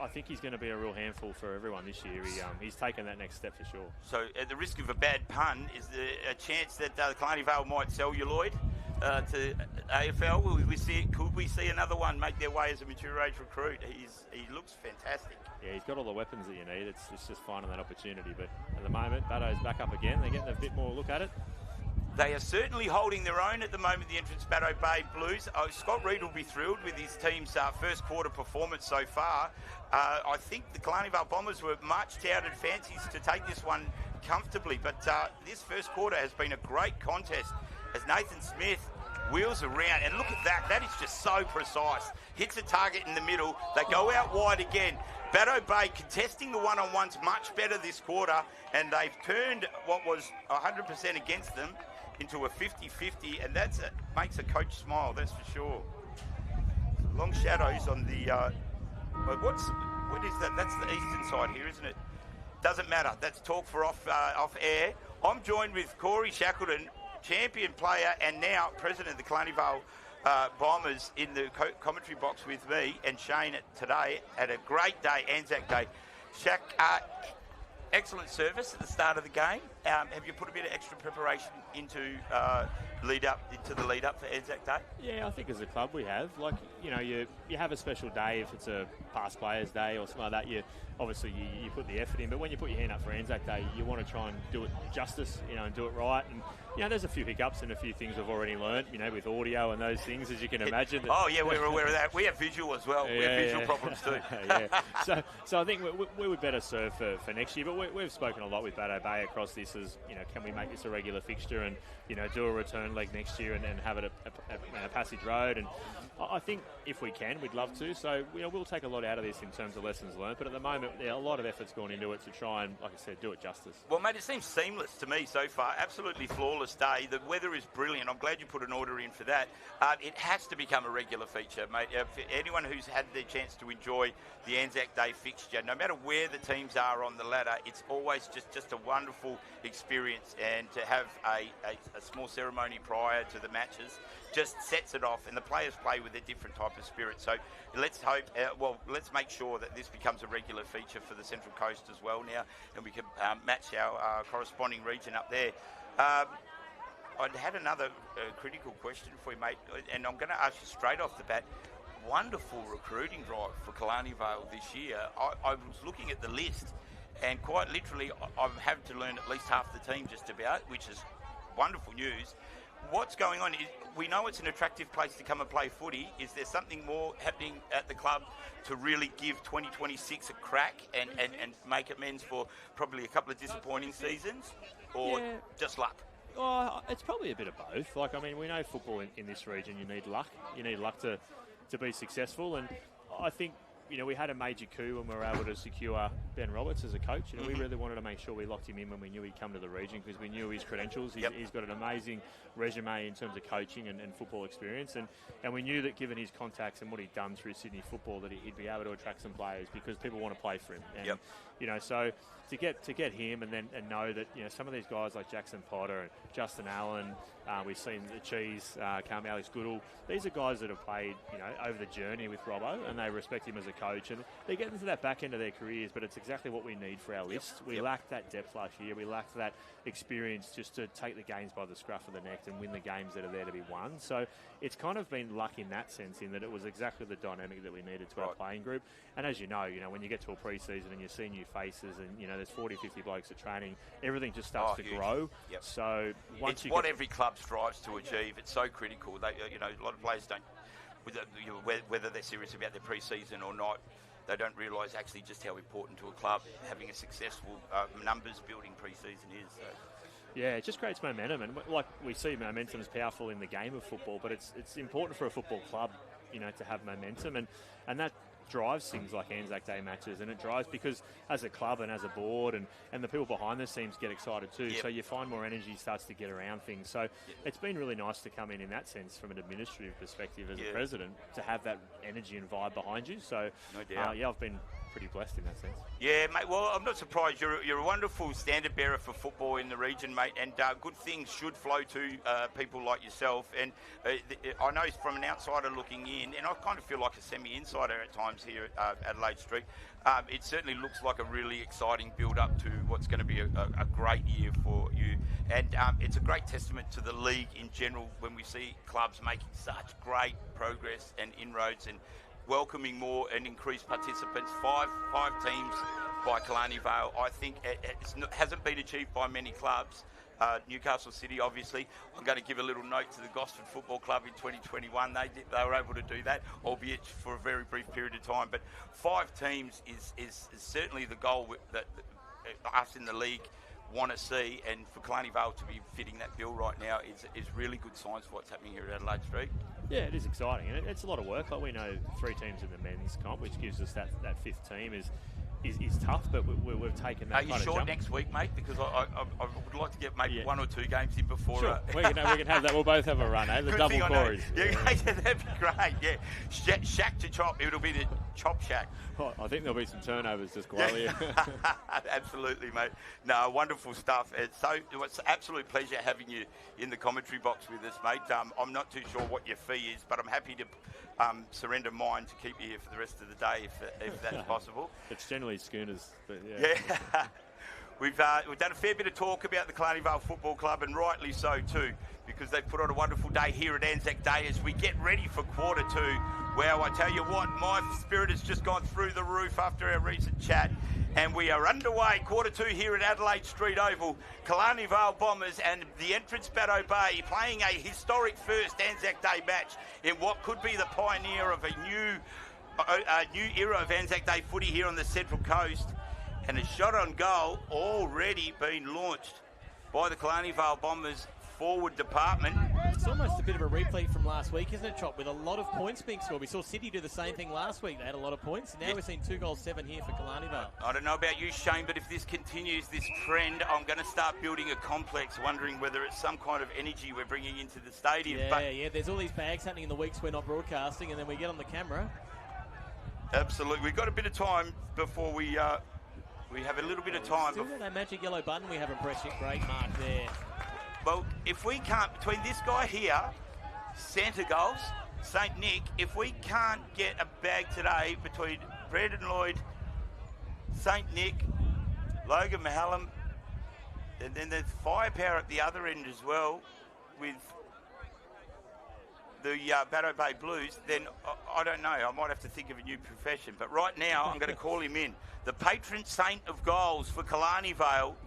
I think he's going to be a real handful for everyone this year. He's taken that next step for sure. So at the risk of a bad pun, is there a chance that Killarney Vale might sell you, Lloyd, to AFL? Could we see another one make their way as a mature age recruit? He looks fantastic. Yeah, he's got all the weapons that you need. It's just finding that opportunity. But at the moment, Batteau's back up again. They're getting a bit more look at it. They are certainly holding their own at the moment, the entrance Bateau Bay Blues. Scott Reid will be thrilled with his team's first quarter performance so far. I think the Killarney Vale Bombers were much touted fancies to take this one comfortably, but this first quarter has been a great contest as Nathan Smith wheels around, and look at that. That is just so precise. Hits a target in the middle. They go out wide again. Bateau Bay contesting the one-on-ones much better this quarter, and they've turned what was 100% against them into a 50-50, and makes a coach smile, that's for sure. Long shadows on the... what is that? That's the eastern side here, isn't it? Doesn't matter. That's talk for off air. I'm joined with Corey Shackleton, champion player and now president of the Killarney Vale Bombers, in the commentary box with me and Shane today at a great day, Anzac Day. Shaq, excellent service at the start of the game. Have you put a bit of extra preparation into the lead up for Anzac Day? Yeah, I think as a club we have. You have a special day if it's a past players day or something like that. You put the effort in, but when you put your hand up for Anzac Day, you want to try and do it justice, and do it right. And there's a few hiccups and a few things we've already learned, with audio and those things, as you can imagine. Oh yeah, we're aware of that. We have visual as well. We have visual problems too. Yeah. So I think we would better serve for next year. But we've spoken a lot with Bateau Bay across this as, can we make this a regular fixture and, do a return leg next year and have it a passage road. And I think if we can, we'd love to. So, we'll take a lot out of this in terms of lessons learned. But at the moment, a lot of effort's gone into it to try and, like I said, do it justice. Well, mate, it seems seamless to me so far. Absolutely flawless day. The weather is brilliant. I'm glad you put an order in for that. It has to become a regular feature, mate. For anyone who's had the chance to enjoy the Anzac Day fixture, no matter where the teams are on the ladder, it's always just a wonderful experience. And to have a small ceremony prior to the matches just sets it off, and the players play with a different type of spirit. So let's hope, let's make sure that this becomes a regular feature for the Central Coast as well now, and we can match our corresponding region up there. I'd had another critical question for you, mate, and I'm going to ask you straight off the bat. Wonderful recruiting drive for Killarney Vale this year. I was looking at the list, and quite literally I've had to learn at least half the team just about, which is wonderful news. What's going on? We know it's an attractive place to come and play footy. Is there something more happening at the club to really give 2026 a crack and make amends for probably a couple of disappointing seasons, or just luck? Oh, it's probably a bit of both. We know football in this region, you need luck. You need luck to be successful, and I think we had a major coup when we were able to secure Ben Roberts as a coach. We really wanted to make sure we locked him in when we knew he'd come to the region, because we knew his credentials. He's got an amazing resume in terms of coaching and football experience, and we knew that given his contacts and what he'd done through Sydney football, that he'd be able to attract some players because people want to play for him. And, so to get him and know that some of these guys like Jackson Potter and Justin Allen, we've seen the Cheese, Alex Goodall. These are guys that have played over the journey with Robbo, and they respect him as a coach, and they're getting to that back end of their careers. But it's exactly what we need for our list. We lacked that depth last year. We lacked that experience just to take the games by the scruff of the neck and win the games that are there to be won. So it's kind of been luck in that sense, in that it was exactly the dynamic that we needed to our playing group. And as you know, when you get to a pre-season and you see new faces and there's 40, 50 blokes at training, everything just starts to grow. So once it's every club strives to achieve. It's so critical. They, a lot of players don't, whether they're serious about their pre-season or not, they don't realise actually just how important to a club having a successful numbers building pre-season is. So. Yeah, it just creates momentum, and like we see, momentum is powerful in the game of football, but it's important for a football club, to have momentum, and that drives things like Anzac Day matches, and it drives because as a club and as a board and the people behind the scenes get excited too, so you find more energy starts to get around things. So it's been really nice to come in that sense from an administrative perspective as a president, to have that energy and vibe behind you. So no doubt. I've been pretty blessed in that sense. Yeah, mate. Well, I'm not surprised. You're a wonderful standard bearer for football in the region, mate, and good things should flow to people like yourself. And I know from an outsider looking in, and I kind of feel like a semi-insider at times here at Adelaide Street, it certainly looks like a really exciting build-up to what's going to be a great year for you. And it's a great testament to the league in general when we see clubs making such great progress and inroads and welcoming more and increased participants. Five teams by Killarney Vale. I think it hasn't been achieved by many clubs. Newcastle City, obviously. I'm going to give a little note to the Gosford Football Club in 2021. They were able to do that, albeit for a very brief period of time. But 5 teams is certainly the goal that us in the league want to see, and for Killarney Vale to be fitting that bill right now is really good signs for what's happening here at Adelaide Street. Yeah, it is exciting, and it's a lot of work. Like, we know 3 teams in the men's comp, which gives us that 5th team is tough, but we've taken that. Are you short next week, mate? Because I would like to get maybe 1 or 2 games in before. Sure. we can have that. We'll both have a run, eh? The Good double Corys. Yeah, that'd be great. Yeah, shack to chop. It'll be the chop shack. Oh, I think there'll be some turnovers just quietly. Absolutely, mate. No, wonderful stuff. It's an absolute pleasure having you in the commentary box with us, mate. I'm not too sure what your fee is, but I'm happy to surrender mine to keep you here for the rest of the day, if that's possible. It's generally schooners, but yeah. We've done a fair bit of talk about the Killarney Vale Football Club, and rightly so too, because they've put on a wonderful day here at Anzac Day as we get ready for quarter 2. Wow, I tell you what, my spirit has just gone through the roof after our recent chat, and we are underway. Quarter 2 here at Adelaide Street Oval. Killarney Vale Bombers and the entrance Bateau Bay playing a historic first Anzac Day match in what could be the pioneer of a new era of Anzac Day footy here on the Central Coast. And a shot on goal already been launched by the Killarney Vale Bombers forward department. It's almost a bit of a replay from last week, isn't it, Chop? With a lot of points being scored. We saw City do the same thing last week. They had a lot of points. And now we're seeing 2 goals, 7 here for Killarney Vale. I don't know about you, Shane, but if this continues, this trend, I'm going to start building a complex, wondering whether it's some kind of energy we're bringing into the stadium. Yeah. There's all these bags happening in the weeks we're not broadcasting, and then we get on the camera. Absolutely. We've got a bit of time before we have a little bit of time. Still got that magic yellow button we haven't pressed yet. Great mark there. Well, if we can't, between this guy here, Santa Goals, St. Nick, if we can't get a bag today between Brandon Lloyd, St. Nick, Logan Mahallam, and then there's firepower at the other end as well with the Bateau Bay Blues, then I don't know. I might have to think of a new profession. But right now, I'm going to call him in. The patron saint of goals for Killarney Vale,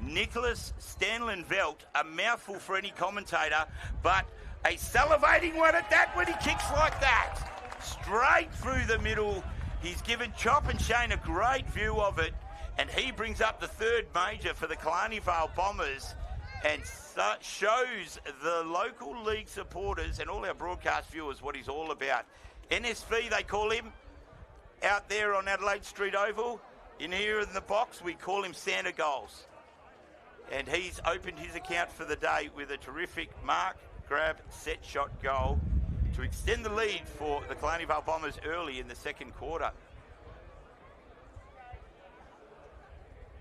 Nicholas Stanlin-Velt, a mouthful for any commentator, but a salivating one at that when he kicks like that. Straight through the middle. He's given Chop and Shane a great view of it, and he brings up the third major for the Killarney Vale Bombers and shows the local league supporters and all our broadcast viewers what he's all about. NSV, they call him, out there on Adelaide Street Oval. In here in the box, we call him Santa Goals. And he's opened his account for the day with a terrific mark, grab, set shot goal to extend the lead for the Killarney Vale Bombers early in the second quarter.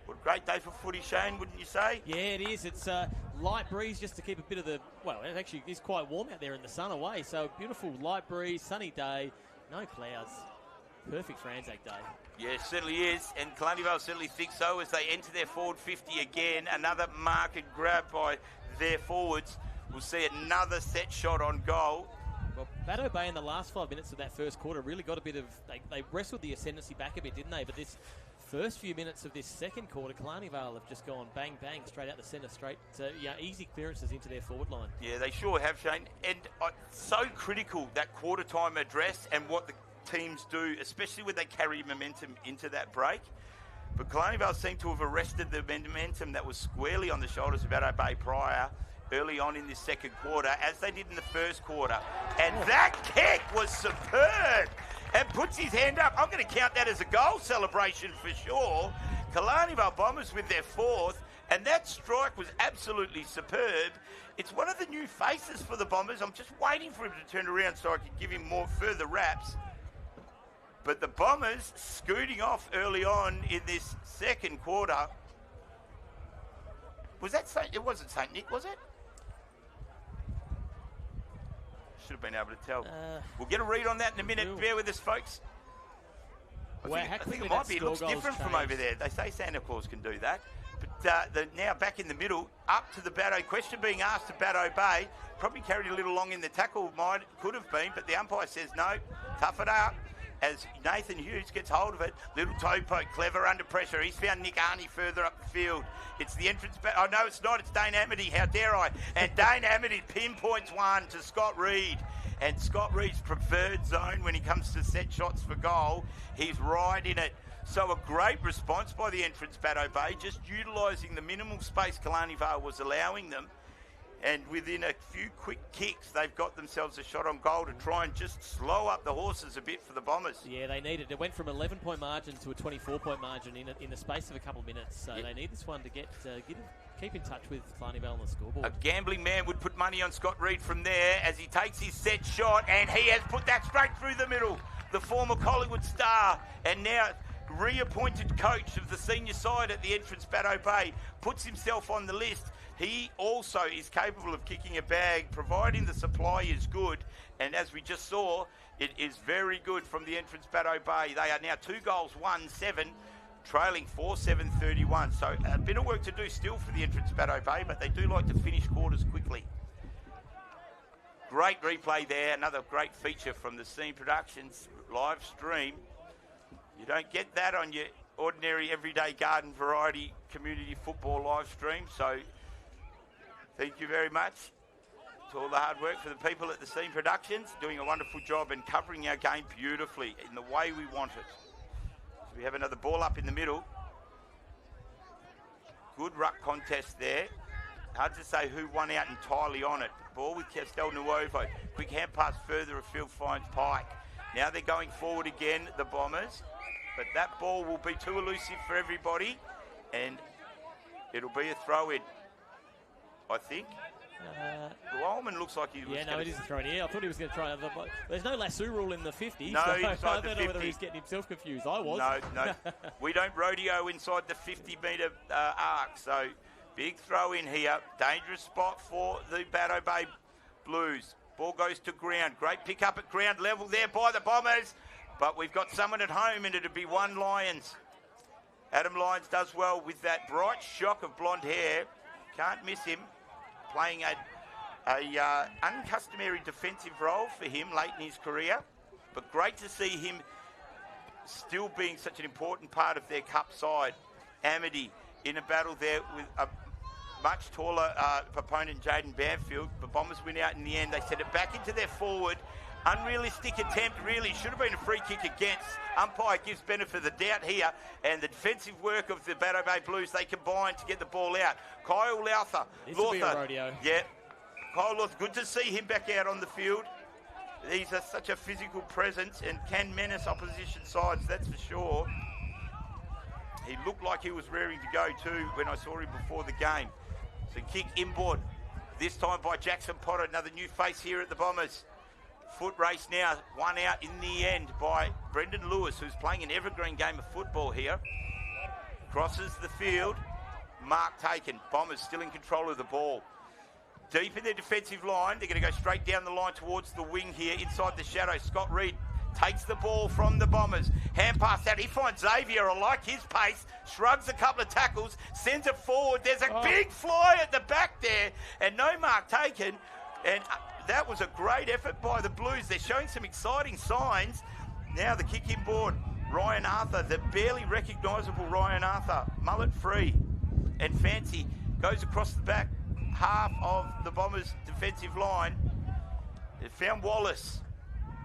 What a great day for footy, Shane, wouldn't you say? Yeah, it is. It's light breeze just to keep a bit of the... Well, it actually is quite warm out there in the sun away. So beautiful light breeze, sunny day, no clouds. Perfect for Anzac Day. Yeah, certainly is. And Killarney Vale certainly think so as they enter their forward 50 again. Another mark and grab by their forwards. We'll see another set shot on goal. Well, Bateau Bay in the last 5 minutes of that first quarter really got a bit of... They wrestled the ascendancy back a bit, didn't they? But this first few minutes of this second quarter, Killarney Vale have just gone bang, bang, straight out the centre, straight to easy clearances into their forward line. Yeah, they sure have, Shane. And so critical, that quarter time address and what the teams do, especially when they carry momentum into that break. But Killarney Vale seem to have arrested the momentum that was squarely on the shoulders of Bateau Bay prior early on in this second quarter, as they did in the first quarter. And that kick was superb and puts his hand up. I'm going to count that as a goal celebration for sure. Killarney Vale Bombers with their fourth, and that strike was absolutely superb. It's one of the new faces for the Bombers. I'm just waiting for him to turn around so I can give him more further raps. But the Bombers scooting off early on in this second quarter. Was that it wasn't St. Nick, was it? Should have been able to tell. We'll get a read on that in a minute. Bear with us, folks. I think it might be. It looks different from over there. They say Santa Claus can do that. But they're now back in the middle, up to the Bateau. Question being asked to Bateau Bay. Probably carried a little long in the tackle. Could have been, but the umpire says no. Tough it up. As Nathan Hughes gets hold of it, little toe poke, clever under pressure. He's found Nick Arney further up the field. It's the entrance back. Oh, no, it's not. It's Dane Amity. How dare I? And Dane Amity pinpoints one to Scott Reed. And Scott Reed's preferred zone when he comes to set shots for goal. He's right in it. So a great response by the entrance Bateau Bay, just utilising the minimal space Killarney Vale was allowing them. And within a few quick kicks, they've got themselves a shot on goal to try and just slow up the horses a bit for the Bombers. Yeah, they need it. It went from 11-point margin to a 24-point margin in the space of a couple of minutes. So they need this one to keep in touch with Killarney Vale on the scoreboard. A gambling man would put money on Scott Reed from there as he takes his set shot, and he has put that straight through the middle. The former Collingwood star, and now reappointed coach of the senior side at the entrance Bateau Bay, puts himself on the list. He also is capable of kicking a bag, providing the supply is good. And as we just saw, it is very good from the entrance Bateau Bay. They are now 2 goals, 1-7, trailing 4-7-31. So a bit of work to do still for the entrance Bateau Bay, but they do like to finish quarters quickly. Great replay there. Another great feature from the Scene Productions live stream. You don't get that on your ordinary, everyday garden variety community football live stream. So thank you very much to all the hard work for the people at the Scene Productions, doing a wonderful job and covering our game beautifully in the way we want it. So we have another ball up in the middle. Good ruck contest there. Hard to say who won out entirely on it. Ball with Castel Nuovo. Quick hand pass further afield finds Pike. Now they're going forward again, the Bombers. But that ball will be too elusive for everybody. And it'll be a throw-in, I think. Wildman looks like he was Yeah, no, it isn't throwing. Yeah, I thought he was going to try another. There's no lasso rule in the 50. No, so inside I the don't know whether 50. he's getting himself confused. I was. No. We don't rodeo inside the 50-metre arc. So big throw in here. Dangerous spot for the Bateau Bay Blues. Ball goes to ground. Great pick up at ground level there by the Bombers. But we've got someone at home and it'll be one Lyons. Adam Lyons does well with that bright shock of blonde hair. Can't miss him. Playing a uncustomary defensive role for him late in his career. But great to see him still being such an important part of their cup side. Amity in a battle there with a much taller opponent, Jaden Banfield. The Bombers win out in the end. They send it back into their forward. Unrealistic attempt, really. Should have been a free kick against. Umpire gives benefit of the doubt here. And the defensive work of the Bateau Bay Blues, they combine to get the ball out. Kyle Lowther. This will be a rodeo. Yeah. Kyle Lowther, good to see him back out on the field. He's such a physical presence and can menace opposition sides, that's for sure. He looked like he was raring to go too when I saw him before the game. So kick inboard, this time by Jackson Potter, another new face here at the Bombers. Foot race now, one out in the end by Brendan Lewis, who's playing an evergreen game of football here. Crosses the field, mark taken. Bombers still in control of the ball. Deep in their defensive line, they're going to go straight down the line towards the wing here, inside the shadow. Scott Reed takes the ball from the Bombers. Hand pass out, he finds Xavier, I like his pace, shrugs a couple of tackles, sends it forward. There's a big fly at the back there, and no mark taken. And that was a great effort by the Blues. They're showing some exciting signs. Now the kick inboard, Ryan Arthur, the barely recognisable Ryan Arthur, mullet free. And Fancy goes across the back half of the Bombers' defensive line. They found Wallace.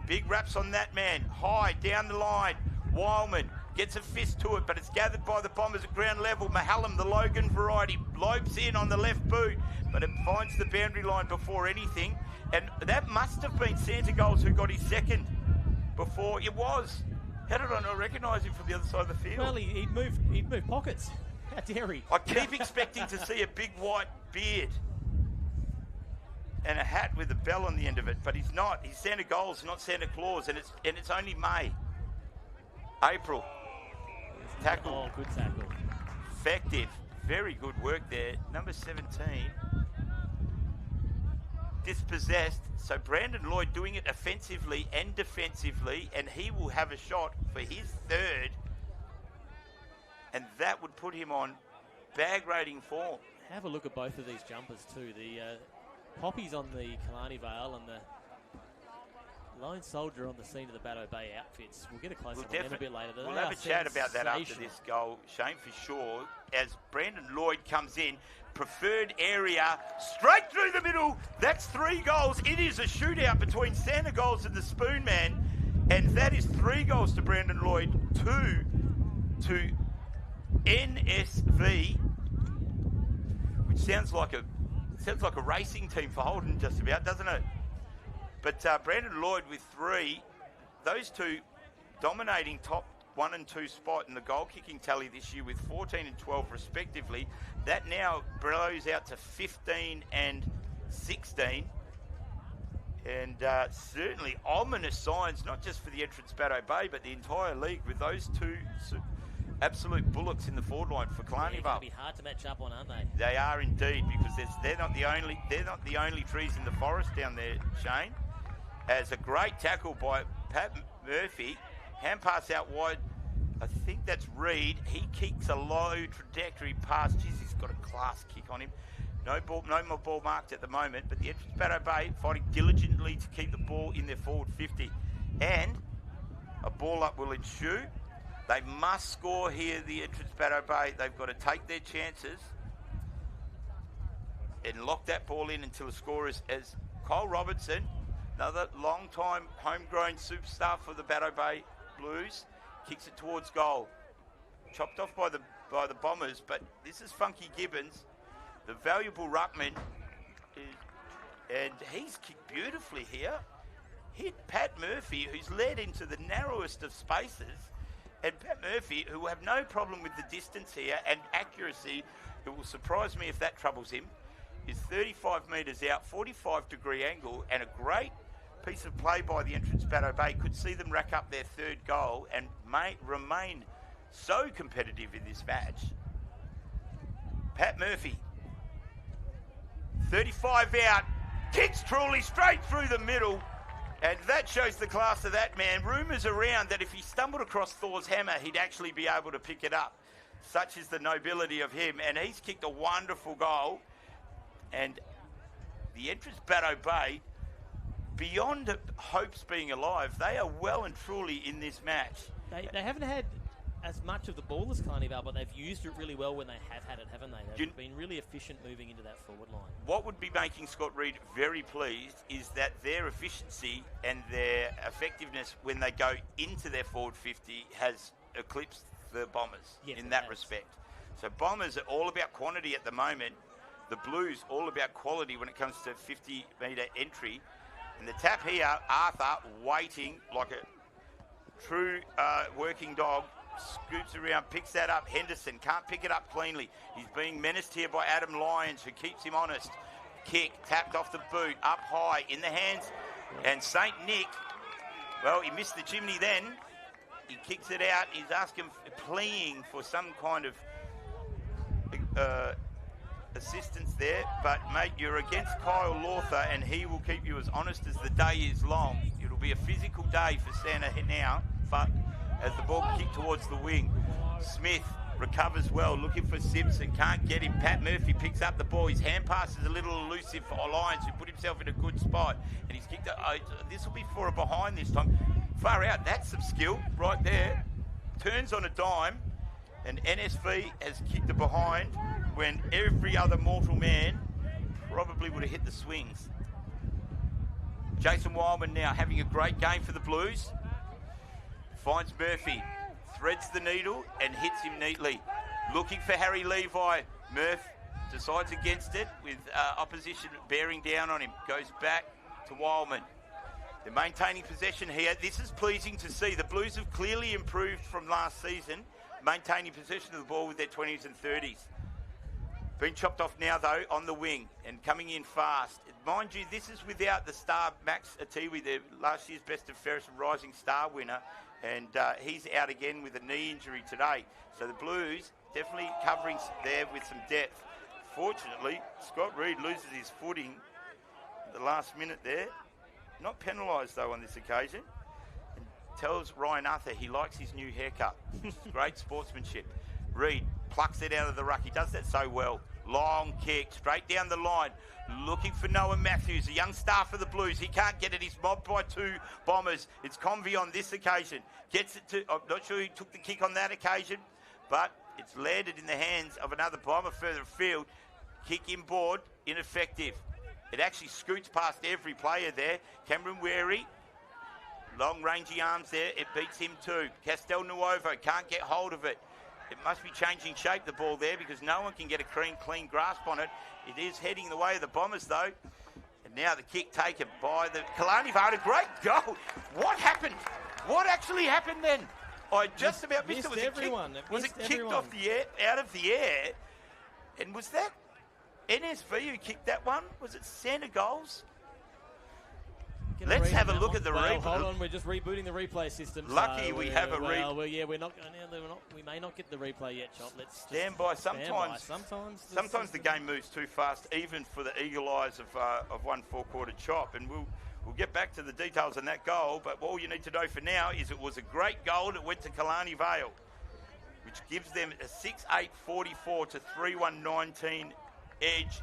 Big raps on that man. High down the line. Wildman gets a fist to it, but it's gathered by the Bombers at ground level. Mahallam, the Logan variety, lopes in on the left boot, but it finds the boundary line before anything. And that must have been Santa Goals who got his second before. It was. How did I not recognise him from the other side of the field? Well, he'd moved pockets. How dare he? I keep expecting to see a big white beard and a hat with a bell on the end of it, but he's not. He's Santa Goals, not Santa Claus, and it's only May. April. Tackle. Oh, good tackle. Effective. Very good work there. Number 17. Dispossessed. So Brandon Lloyd doing it offensively and defensively, and he will have a shot for his third. And that would put him on bag rating form. Have a look at both of these jumpers too. The poppies on the Killarney Vale and the lone soldier on the scene of the Bateau Bay outfits. We'll get a close up on them a bit later. We'll have a chat about that after this goal, Shane, for sure. As Brandon Lloyd comes in, preferred area, straight through the middle. That's 3 goals. It is a shootout between Santa Goals and the Spoon Man. And that is 3 goals to Brandon Lloyd, 2 to NSV, which sounds like a racing team for Holden just about, doesn't it? But Brandon Lloyd with 3, those two dominating top 1 and 2 spot in the goal kicking tally this year with 14 and 12 respectively. That now blows out to 15 and 16. And certainly ominous signs, not just for the entrance Bateau Bay, but the entire league with those two absolute bullocks in the forward line for Killarney Vale. It'll be hard to match up on, aren't they? They are indeed, because they're not the only trees in the forest down there, Shane. As a great tackle by Pat Murphy, hand pass out wide. I think that's Reed. He kicks a low trajectory pass. Jeez, he's got a class kick on him. No more ball marked at the moment, but the entrance Bateau Bay fighting diligently to keep the ball in their forward 50. And a ball up will ensue. They must score here, the entrance Bateau Bay. They've got to take their chances and lock that ball in until the score is as Kyle Robertson, another long-time homegrown superstar for the Bateau Bay Blues, kicks it towards goal. Chopped off by the Bombers, but this is Funky Gibbons, the valuable ruckman, and he's kicked beautifully here. Hit Pat Murphy, who's led into the narrowest of spaces. And Pat Murphy, who will have no problem with the distance here and accuracy, it will surprise me if that troubles him, is 35 metres out, 45-degree angle, and a great piece of play by the entrance Bateau Bay. Could see them rack up their third goal and may remain so competitive in this match. Pat Murphy, 35 out, kicks Truly straight through the middle. And that shows the class of that man. Rumours around that if he stumbled across Thor's hammer, he'd actually be able to pick it up. Such is the nobility of him. And he's kicked a wonderful goal. And the entrance Bateau Bay, beyond hopes being alive, they are well and truly in this match. They haven't had as much of the ball as Killarney Vale, but they've used it really well when they have had it, haven't they? They've been really efficient moving into that forward line. What would be making Scott Reid very pleased is that their efficiency and their effectiveness when they go into their forward 50 has eclipsed the Bombers in that respect. So Bombers are all about quantity at the moment. The Blues all about quality when it comes to 50-metre entry. And the tap here, Arthur waiting like a true working dog. Scoops around, picks that up. Henderson can't pick it up cleanly. He's being menaced here by Adam Lyons, who keeps him honest. Kick, tapped off the boot, up high, in the hands. And St. Nick, well, he missed the chimney then. He kicks it out. He's asking, pleading for some kind of assistance there. But, mate, you're against Kyle Lawther, and he will keep you as honest as the day is long. It'll be a physical day for Santa now, but as the ball kicked towards the wing. Smith recovers well, looking for Simpson, can't get him. Pat Murphy picks up the ball. His hand pass is a little elusive for Lyons, who put himself in a good spot. And he's kicked it. This will be for a behind this time. Far out, that's some skill right there. Turns on a dime, and NSV has kicked a behind when every other mortal man probably would have hit the swings. Jason Wildman now having a great game for the Blues. Finds Murphy, threads the needle and hits him neatly. Looking for Harry Levi. Murph decides against it with opposition bearing down on him. Goes back to Wildman. They're maintaining possession here. This is pleasing to see. The Blues have clearly improved from last season, maintaining possession of the ball with their 20s and 30s. Been chopped off now, though, on the wing and coming in fast. Mind you, this is without the star Max Atiwi, the last year's Best of Fairest and Rising Star winner. And he's out again with a knee injury today. So the Blues definitely covering there with some depth. Fortunately, Scott Reid loses his footing at the last minute there. Not penalised, though, on this occasion. And tells Ryan Arthur he likes his new haircut. Great sportsmanship. Reid plucks it out of the ruck. He does that so well. Long kick, straight down the line. Looking for Noah Matthews, a young star for the Blues. He can't get it. He's mobbed by two Bombers. It's Convey on this occasion. Gets it to... I'm not sure he took the kick on that occasion, but it's landed in the hands of another Bomber further afield. Kick inboard, ineffective. It actually scoots past every player there. Cameron Wary, long rangy arms there. It beats him too. Castel Nuovo can't get hold of it. It must be changing shape, the ball there, because no one can get a clean grasp on it. It is heading the way of the Bombers, though. And now the kick taken by the Killarney Vale. Great goal. What happened? What actually happened then? I just about missed it. Was it kicked off the air, out of the air? And was that NSV who kicked that one? Was it Santa Goals? Let's have a look at the replay. Hold on, we're just rebooting the replay system. Lucky we have a replay. Well, yeah, we're not. We may not get the replay yet, Chop. Let's stand by. Sometimes the game moves too fast, even for the eagle eyes of one four-quarter Chop. And we'll get back to the details on that goal. But all you need to know for now is it was a great goal that went to Killarney Vale, which gives them a 6-8-44 to 3-1-19 edge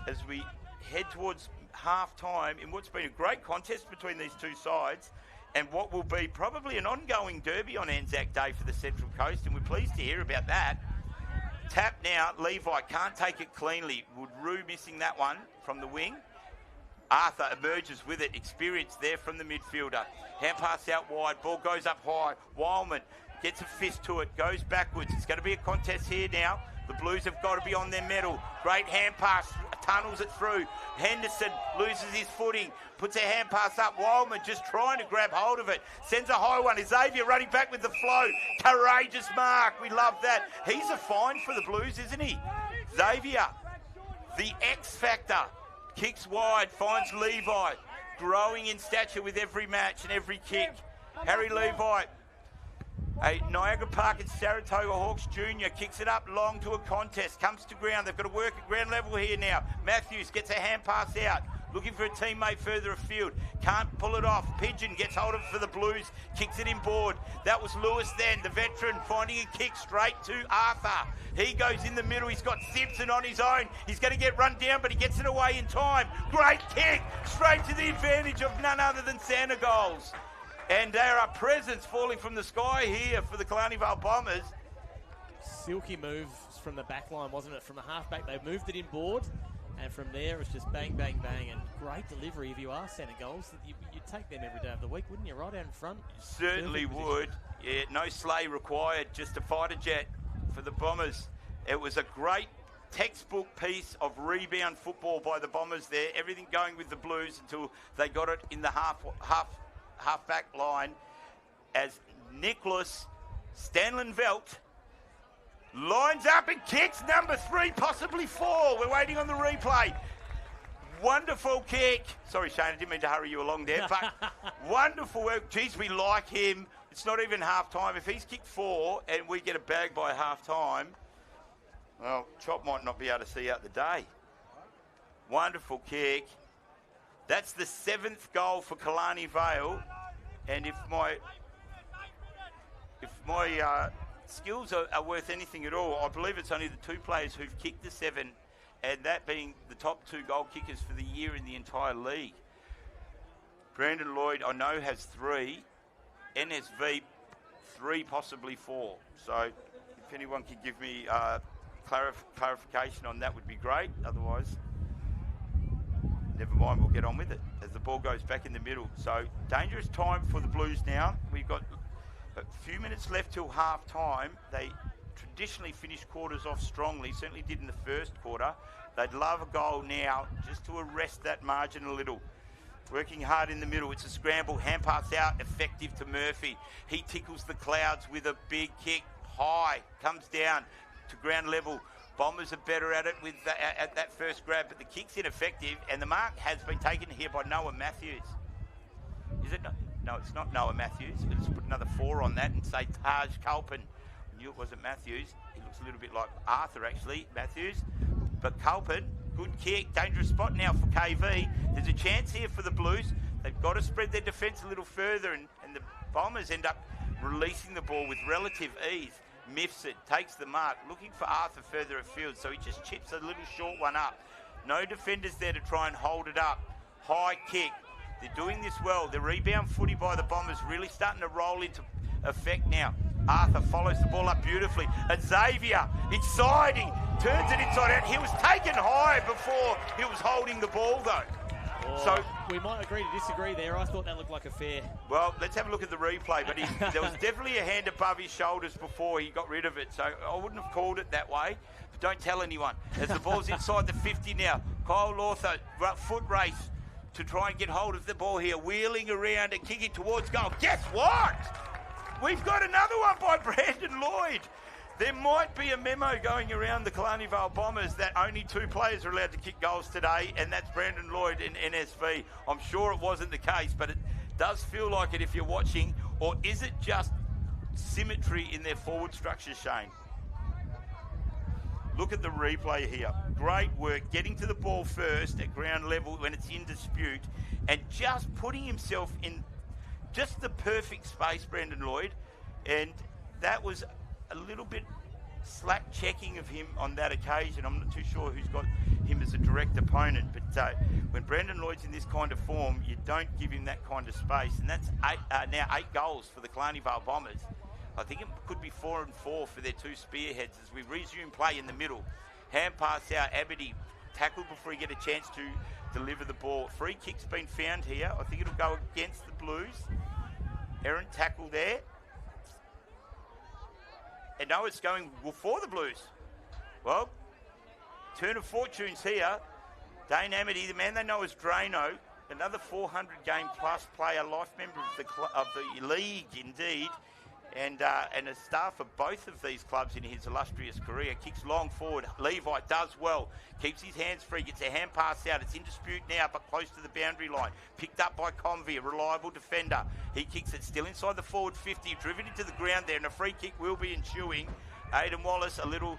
as we head towards half-time in what's been a great contest between these two sides and what will be probably an ongoing derby on Anzac Day for the Central Coast, and we're pleased to hear about that. Tap now, Levi can't take it cleanly. Woodroo missing that one from the wing. Arthur emerges with it, experience there from the midfielder. Hand pass out wide, ball goes up high. Wildman gets a fist to it, goes backwards. It's going to be a contest here now. The Blues have got to be on their mettle. Great hand pass, tunnels it through. Henderson loses his footing, puts a hand pass up. Wildman just trying to grab hold of it. Sends a high one. Xavier running back with the flow. Courageous mark. We love that. He's a find for the Blues, isn't he? Xavier, the X factor, kicks wide, finds Levi. Growing in stature with every match and every kick. Harry Levi, a Niagara Park and Saratoga Hawks Junior, kicks it up long to a contest, comes to ground. They've got to work at ground level here now. Matthews gets a hand pass out, looking for a teammate further afield. Can't pull it off. Pigeon gets hold of it for the Blues, kicks it inboard. That was Lewis then, the veteran, finding a kick straight to Arthur. He goes in the middle. He's got Simpson on his own. He's going to get run down, but he gets it away in time. Great kick, straight to the advantage of none other than Santa Goals. And there are presents falling from the sky here for the Killarney Vale Bombers. Silky moves from the back line, wasn't it? From the halfback, they moved it inboard, and from there it was just bang, bang, bang, and great delivery. If you are Santa Goals, you'd take them every day of the week, wouldn't you? Right out in front. Certainly would. Yeah, no sleigh required, just a fighter jet for the Bombers. It was a great textbook piece of rebound football by the Bombers there. Everything going with the Blues until they got it in the half-back line as Nicholas Stanlin-Velt lines up and kicks number 3, possibly 4. We're waiting on the replay. Wonderful kick. Sorry, Shane, I didn't mean to hurry you along there, but wonderful work. Geez, we like him. It's not even half-time. If he's kicked 4 and we get a bag by half-time, well, Chop might not be able to see out the day. Wonderful kick. That's the 7th goal for Killarney Vale. And if my skills are worth anything at all, I believe it's only the 2 players who've kicked the 7, and that being the top 2 goal kickers for the year in the entire league. Brandon Lloyd, I know, has 3. NSV, 3, possibly 4. So if anyone could give me clarification on that would be great. Otherwise, never mind, we'll get on with it as the ball goes back in the middle. So dangerous time for the Blues now. We've got a few minutes left till half time. They traditionally finish quarters off strongly, certainly did in the first quarter. They'd love a goal now just to arrest that margin a little. Working hard in the middle. It's a scramble. Hand pass out, effective to Murphy. He tickles the clouds with a big kick. High, comes down to ground level. Bombers are better at it with at that first grab, but the kick's ineffective, and the mark has been taken here by Noah Matthews. Is it? No, it's not Noah Matthews. Let's put another 4 on that and say Taj Culpin. I knew it wasn't Matthews. He looks a little bit like Arthur, actually, Matthews. But Culpin, good kick, dangerous spot now for KV. There's a chance here for the Blues. They've got to spread their defence a little further, and the Bombers end up releasing the ball with relative ease. Miffs it, takes the mark, looking for Arthur further afield, so he just chips a little short one up. No defenders there to try and hold it up. High kick. They're doing this well. The rebound footy by the Bombers really starting to roll into effect now. Arthur follows the ball up beautifully. Xavier, exciting, turns it inside out. He was taken high before he was holding the ball, though. So we might agree to disagree there. I thought that looked like a fair. Well, let's have a look at the replay. But there was definitely a hand above his shoulders before he got rid of it. So I wouldn't have called it that way. But don't tell anyone. As the ball's inside the 50 now, Kyle Lawther, foot race to try and get hold of the ball here, wheeling around and kicking towards goal. Guess what? We've got another one by Brandon Lloyd. There might be a memo going around the Killarney Vale Bombers that only 2 players are allowed to kick goals today, and that's Brandon Lloyd and NSV. I'm sure it wasn't the case, but it does feel like it if you're watching. Or is it just symmetry in their forward structure, Shane? Look at the replay here. Great work getting to the ball first at ground level when it's in dispute, and just putting himself in just the perfect space, Brandon Lloyd. And that was a little bit slack checking of him on that occasion. I'm not too sure who's got him as a direct opponent, but when Brandon Lloyd's in this kind of form, you don't give him that kind of space. And that's now 8 goals for the Killarney Vale Bombers. I think it could be 4 and 4 for their 2 spearheads as we resume play in the middle. Hand pass out, Abity tackled before he get a chance to deliver the ball. Free kick's been found here. I think it'll go against the Blues. Errant tackle there. And no, it's going for the Blues. Well, turn of fortunes here. Dane Amity, the man they know as Drano, another 400-game-plus player, life member of the league, indeed, and a star for both of these clubs in his illustrious career. Kicks long forward. Levi does well. Keeps his hands free. Gets a hand pass out. It's in dispute now, but close to the boundary line. Picked up by Convey, a reliable defender. He kicks it still inside the forward 50. Driven into the ground there, and a free kick will be ensuing. Aidan Wallace, a little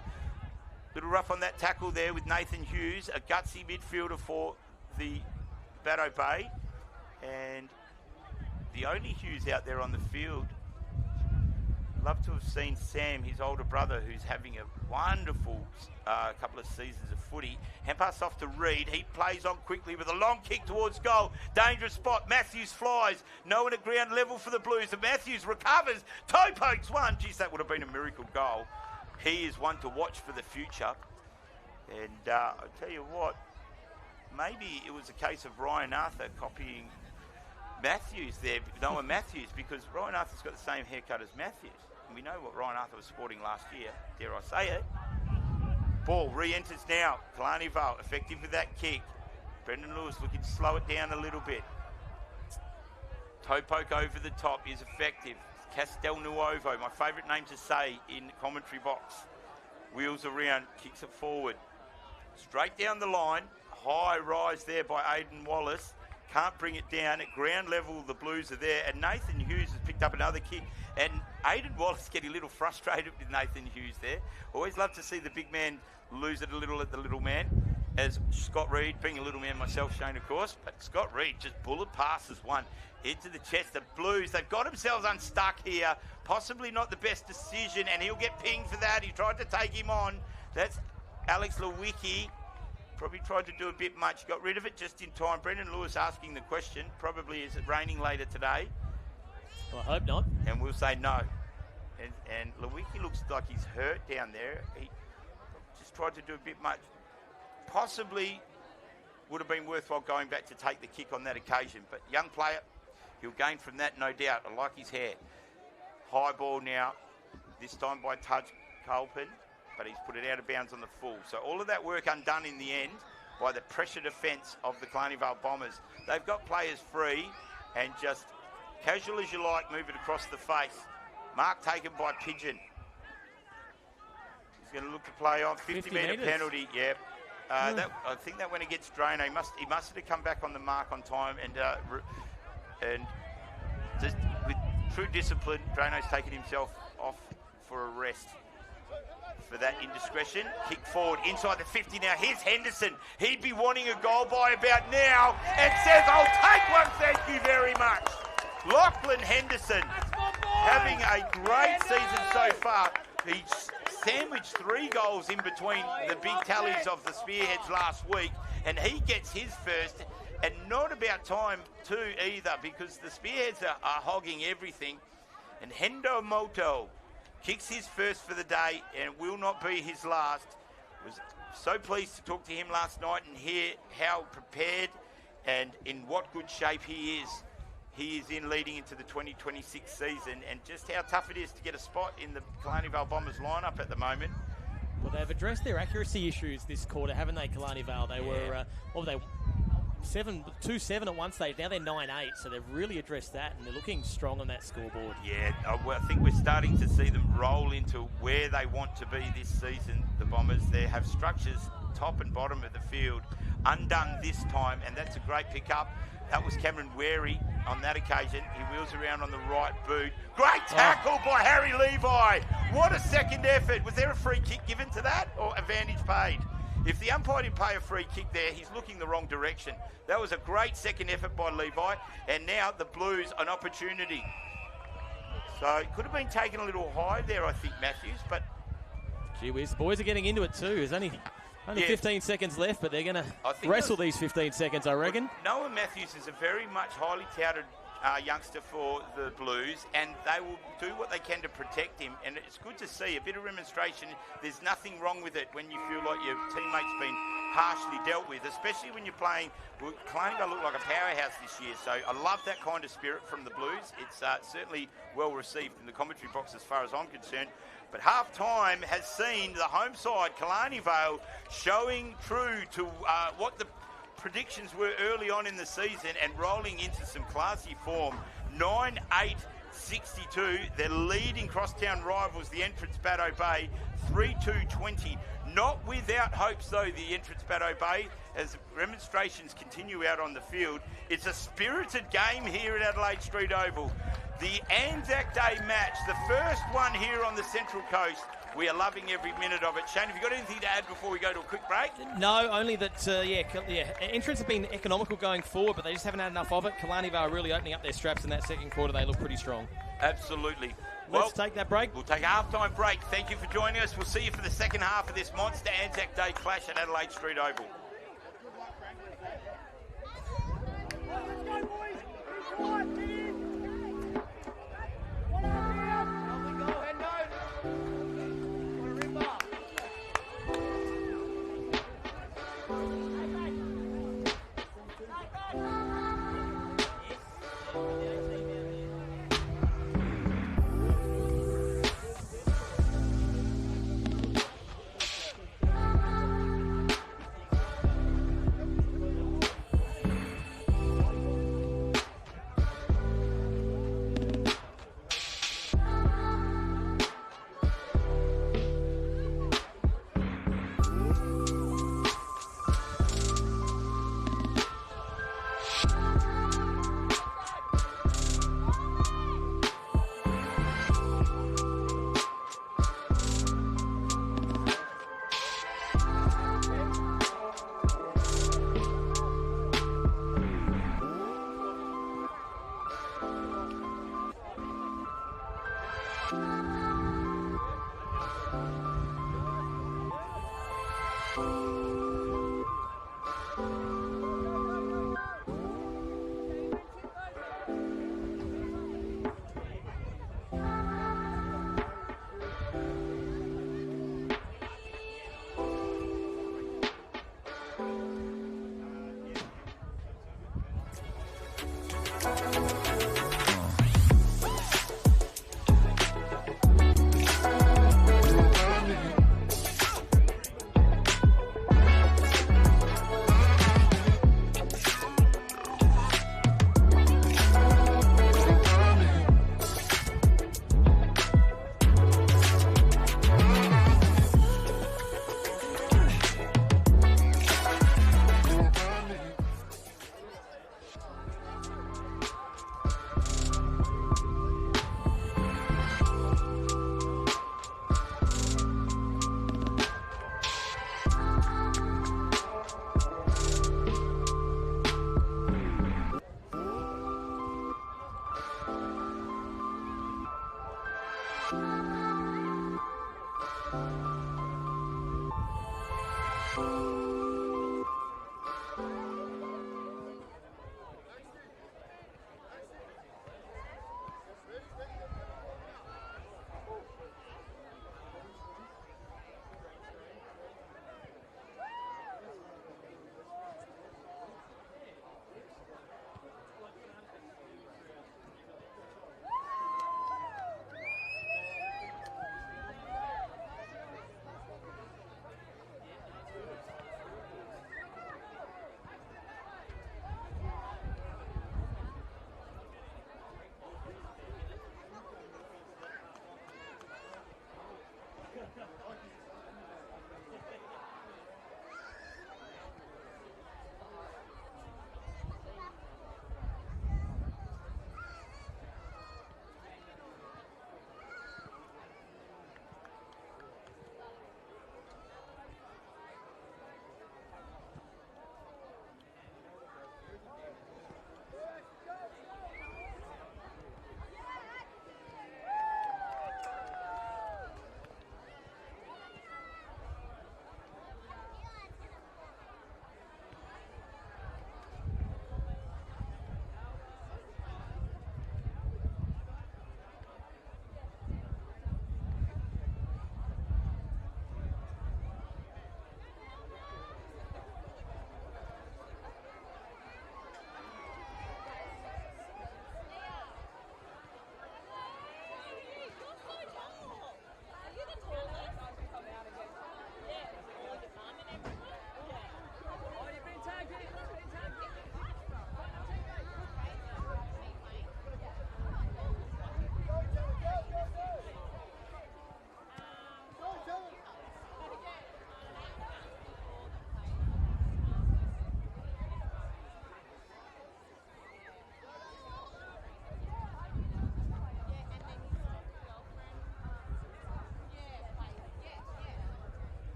rough on that tackle there with Nathan Hughes, a gutsy midfielder for the Bateau Bay, and the only Hughes out there on the field. Love to have seen Sam, his older brother, who's having a wonderful couple of seasons of footy. Hand pass off to Reid. He plays on quickly with a long kick towards goal. Dangerous spot. Matthews flies. No one at ground level for the Blues. And Matthews recovers. Toe pokes one. Geez, that would have been a miracle goal. He is one to watch for the future. And I'll tell you what, maybe it was a case of Ryan Arthur copying Matthews there, Noah Matthews, because Ryan Arthur's got the same haircut as Matthews. And we know what Ryan Arthur was sporting last year, dare I say it. Ball re-enters now. Killarney Vale effective with that kick. Brendan Lewis looking to slow it down a little bit. Toe poke over the top is effective. Castelnuovo, my favourite name to say in the commentary box. Wheels around, kicks it forward. Straight down the line. High rise there by Aidan Wallace. Can't bring it down. At ground level, the Blues are there. And Nathan Hughes has picked up another kick. And Aidan Wallace getting a little frustrated with Nathan Hughes there. Always love to see the big man lose it a little at the little man. As Scott Reid, being a little man myself, Shane, of course. But Scott Reid just bullet passes one. Into the chest. The Blues, they've got themselves unstuck here. Possibly not the best decision. And he'll get pinged for that. He tried to take him on. That's Alex Lewicki. Probably tried to do a bit much. Got rid of it just in time. Brendan Lewis asking the question. Probably, is it raining later today? Well, I hope not. And we'll say no. And Lewicki looks like he's hurt down there. He just tried to do a bit much. Possibly would have been worthwhile going back to take the kick on that occasion. But young player, he'll gain from that, no doubt. I like his hair. High ball now. This time by touch, Colpin. But he's put it out of bounds on the full. So all of that work undone in the end by the pressure defence of the Killarney Vale Bombers. They've got players free and just casual as you like, move it across the face. Mark taken by Pigeon. He's going to look to play on. 50-metre penalty, yep. I think that went against Drano. He must have come back on the mark on time and just with true discipline, Drano's taken himself off for a rest. For that indiscretion, kick forward inside the 50 now. Here's Henderson. He'd be wanting a goal by about now and says, I'll take one, thank you very much. Lachlan Henderson having a great season so far. He sandwiched 3 goals in between the big tallies of the Spearheads last week, and he gets his first, and not about time too either, because the Spearheads are hogging everything. And Hendo Moto kicks his first for the day and will not be his last. Was so pleased to talk to him last night and hear how prepared and in what good shape he is in leading into the 2026 season, and just how tough it is to get a spot in the Killarney Vale Bombers lineup at the moment. Well, they've addressed their accuracy issues this quarter, haven't they, Killarney Vale? They were, 2-7 at one stage. Now they're 9-8, so they've really addressed that, and they're looking strong on that scoreboard. Yeah, I think we're starting to see them roll into where they want to be this season, the Bombers. They have structures top and bottom of the field undone this time, and that's a great pick-up. That was Cameron Wary on that occasion. He wheels around on the right boot. Great tackle by Harry Levi. What a second effort. Was there a free kick given to that, or advantage paid? If the umpire didn't pay a free kick there, he's looking the wrong direction. That was a great second effort by Levi, and now the Blues an opportunity. So it could have been taken a little high there, I think, Matthews, but... Gee whiz, the boys are getting into it too. There's only 15 seconds left, but they're going to wrestle these 15 seconds, I reckon. Noah Matthews is a very much highly touted youngster for the Blues, and they will do what they can to protect him. And it's good to see a bit of remonstration. There's nothing wrong with it when you feel like your teammate's been harshly dealt with, especially when you're playing. Well, Killarney look like a powerhouse this year, so I love that kind of spirit from the Blues. It's certainly well received in the commentary box as far as I'm concerned. But half-time has seen the home side, Killarney Vale, showing true to what the predictions were early on in the season and rolling into some classy form. 9-8-62. They're leading crosstown rivals, the entrance Bateau Bay, 3-2-20. Not without hopes, though, the entrance Bateau Bay, as demonstrations continue out on the field. It's a spirited game here at Adelaide Street Oval. The Anzac Day match, the first one here on the Central Coast. We are loving every minute of it. Shane, have you got anything to add before we go to a quick break? No, only that, entrants have been economical going forward, but they just haven't had enough of it. Killarney Vale really opening up their straps in that second quarter. They look pretty strong. Absolutely. Let's take that break. We'll take a half-time break. Thank you for joining us. We'll see you for the second half of this monster Anzac Day clash at Adelaide Street Oval.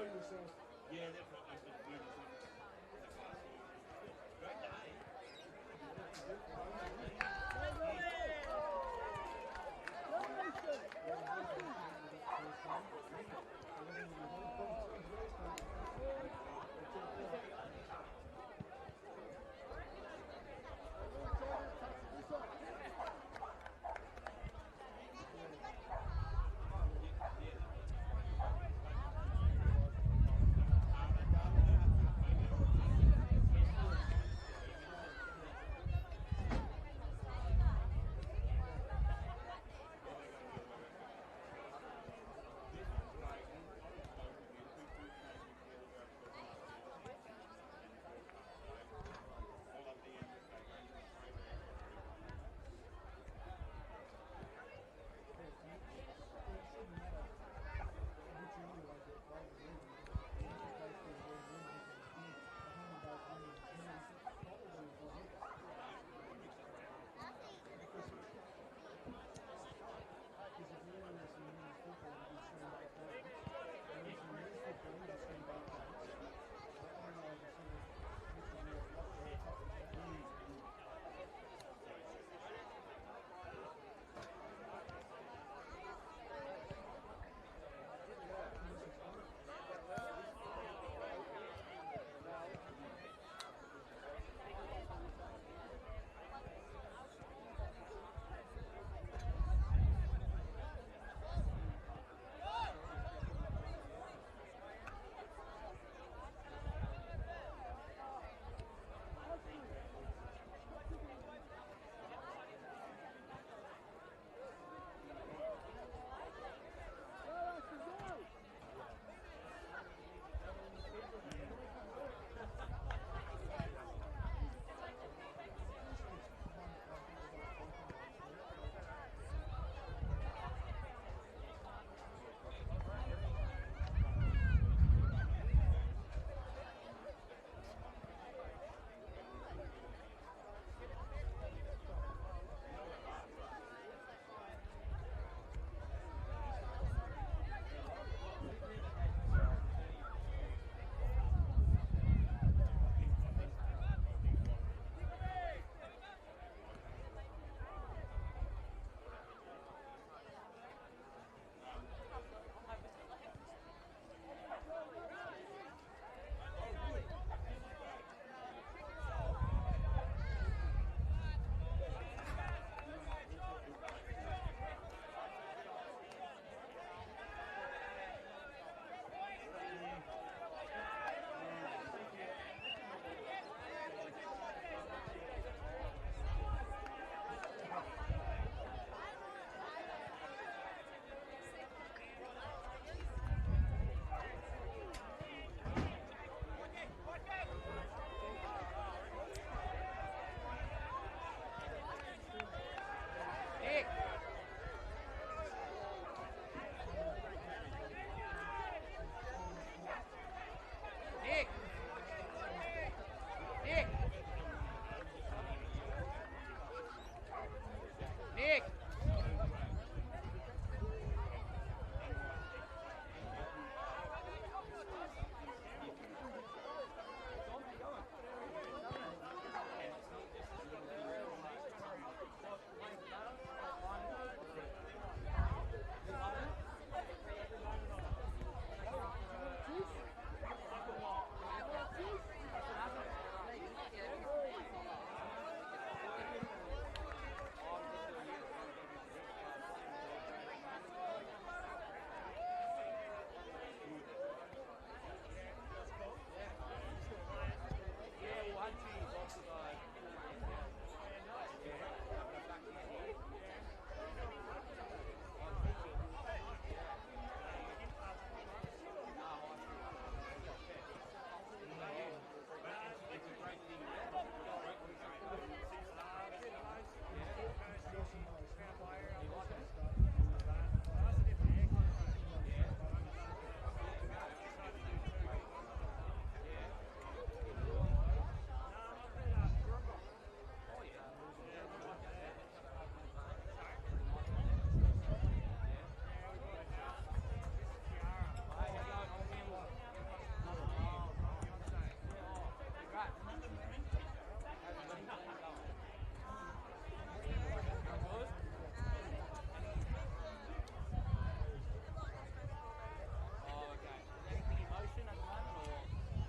Yeah, that's right. Great day.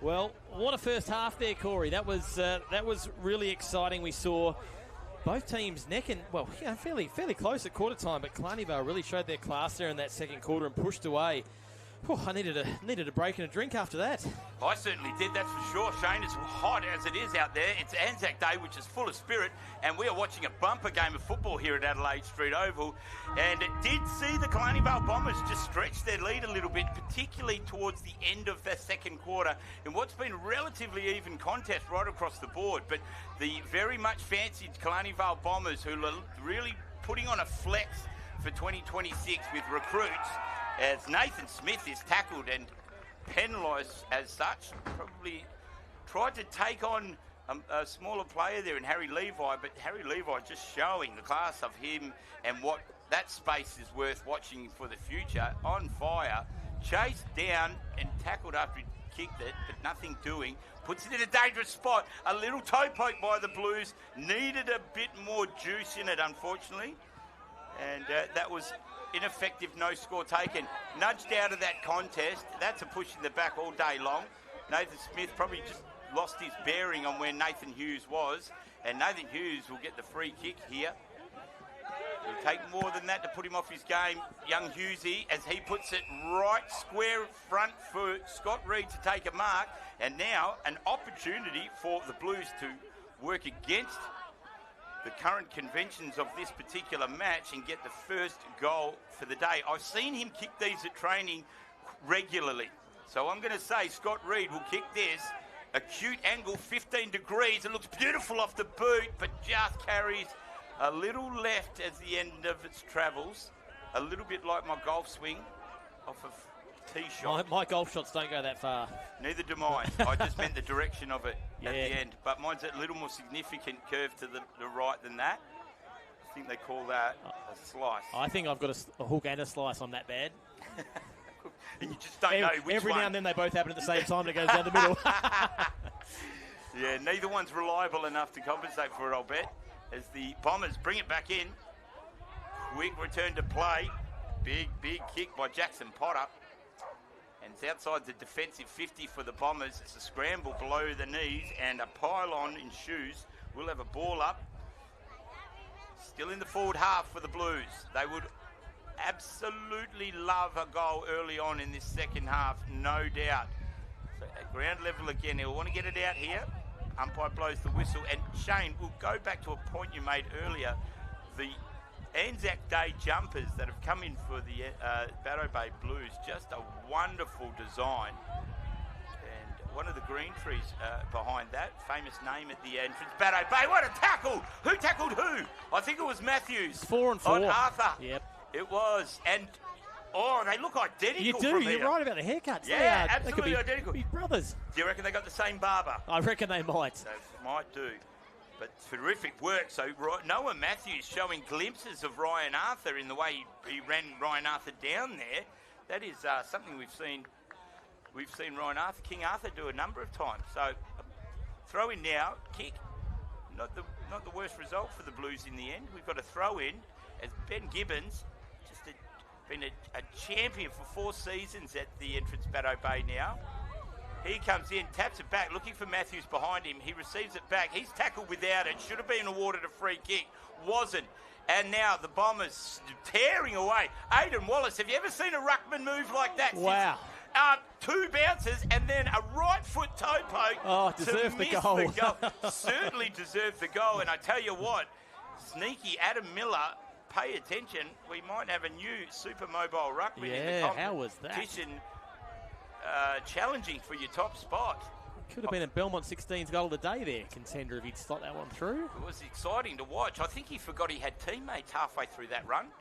Well, what a first half there, Corey. That was really exciting. We saw both teams fairly close at quarter time, but Killarney Vale really showed their class there in that second quarter and pushed away. I needed a break and a drink after that. I certainly did, that's for sure, Shane. It's hot as it is out there. It's Anzac Day, which is full of spirit, and we are watching a bumper game of football here at Adelaide Street Oval. And it did see the Killarney Vale Bombers just stretch their lead a little bit, particularly towards the end of the second quarter, in what's been a relatively even contest right across the board. But the very much fancied Killarney Vale Bombers, who are really putting on a flex for 2026 with recruits, as Nathan Smith is tackled and penalised as such. Probably tried to take on a smaller player there in Harry Levi, but Harry Levi just showing the class of him and what that space is worth watching for the future. On fire, chased down and tackled after he kicked it, but nothing doing. Puts it in a dangerous spot. A little toe poke by the Blues. Needed a bit more juice in it, unfortunately. And that was ineffective, no score taken. Nudged out of that contest. That's a push in the back all day long. Nathan Smith probably just lost his bearing on where Nathan Hughes was. And Nathan Hughes will get the free kick here. It'll take more than that to put him off his game. Young Hughesy, as he puts it right square front for Scott Reid to take a mark. And now an opportunity for the Blues to work against the current conventions of this particular match and get the first goal for the day. I've seen him kick these at training regularly. So I'm going to say Scott Reid will kick this. Acute angle, 15 degrees. It looks beautiful off the boot, but just carries a little left as the end of its travels. A little bit like my golf swing off of tee shot. My golf shots don't go that far. Neither do mine. I just meant the direction of it at the end. But mine's a little more significant curve to the right than that. I think they call that a slice. I think I've got a hook and a slice on that bad. And you just don't know which every one. now and then they both happen at the same time and it goes down the middle. Yeah, neither one's reliable enough to compensate for it, I'll bet. As the Bombers bring it back in. Quick return to play. Big kick by Jackson Potter. And it's outside the defensive 50 for the Bombers. It's a scramble below the knees and a pylon in shoes. We'll have a ball up. Still in the forward half for the Blues. They would absolutely love a goal early on in this second half, no doubt. So at ground level again, he'll want to get it out here. Umpire blows the whistle. And Shane, we'll go back to a point you made earlier. The Anzac Day jumpers that have come in for the Bateau Bay Blues, just a wonderful design. And one of the green trees behind that, famous name at the entrance, Bateau Bay. What a tackle! Who tackled who? I think it was Matthews. 4 and 4. On Arthur. Yep. It was. And, they look identical. You do, from you're here. right about the haircuts. Yeah, they absolutely could identical. be brothers. Do you reckon they got the same barber? I reckon they might. They might do. But terrific work. So Noah Matthews showing glimpses of Ryan Arthur in the way he ran Ryan Arthur down there. That is something we've seen King Arthur do a number of times. So throw in now, kick. Not the worst result for the Blues in the end. We've got a throw in as Ben Gibbons, been a champion for 4 seasons at the entrance Bateau Bay now. He comes in, taps it back, looking for Matthews behind him. He receives it back. He's tackled without it. Should have been awarded a free kick. Wasn't. And now the Bombers tearing away. Aidan Wallace, have you ever seen a ruckman move like that? Wow. 2 bounces and then a right foot toe poke. Oh, deserved the goal. Certainly deserved the goal. And I tell you what, sneaky Adam Miller, pay attention. We might have a new super mobile ruckman in the competition. How was that? Challenging for your top spot. Could have been a Belmont 16's goal of the day there, contender, if he'd slot that one through. It was exciting to watch. I think he forgot he had teammates halfway through that run.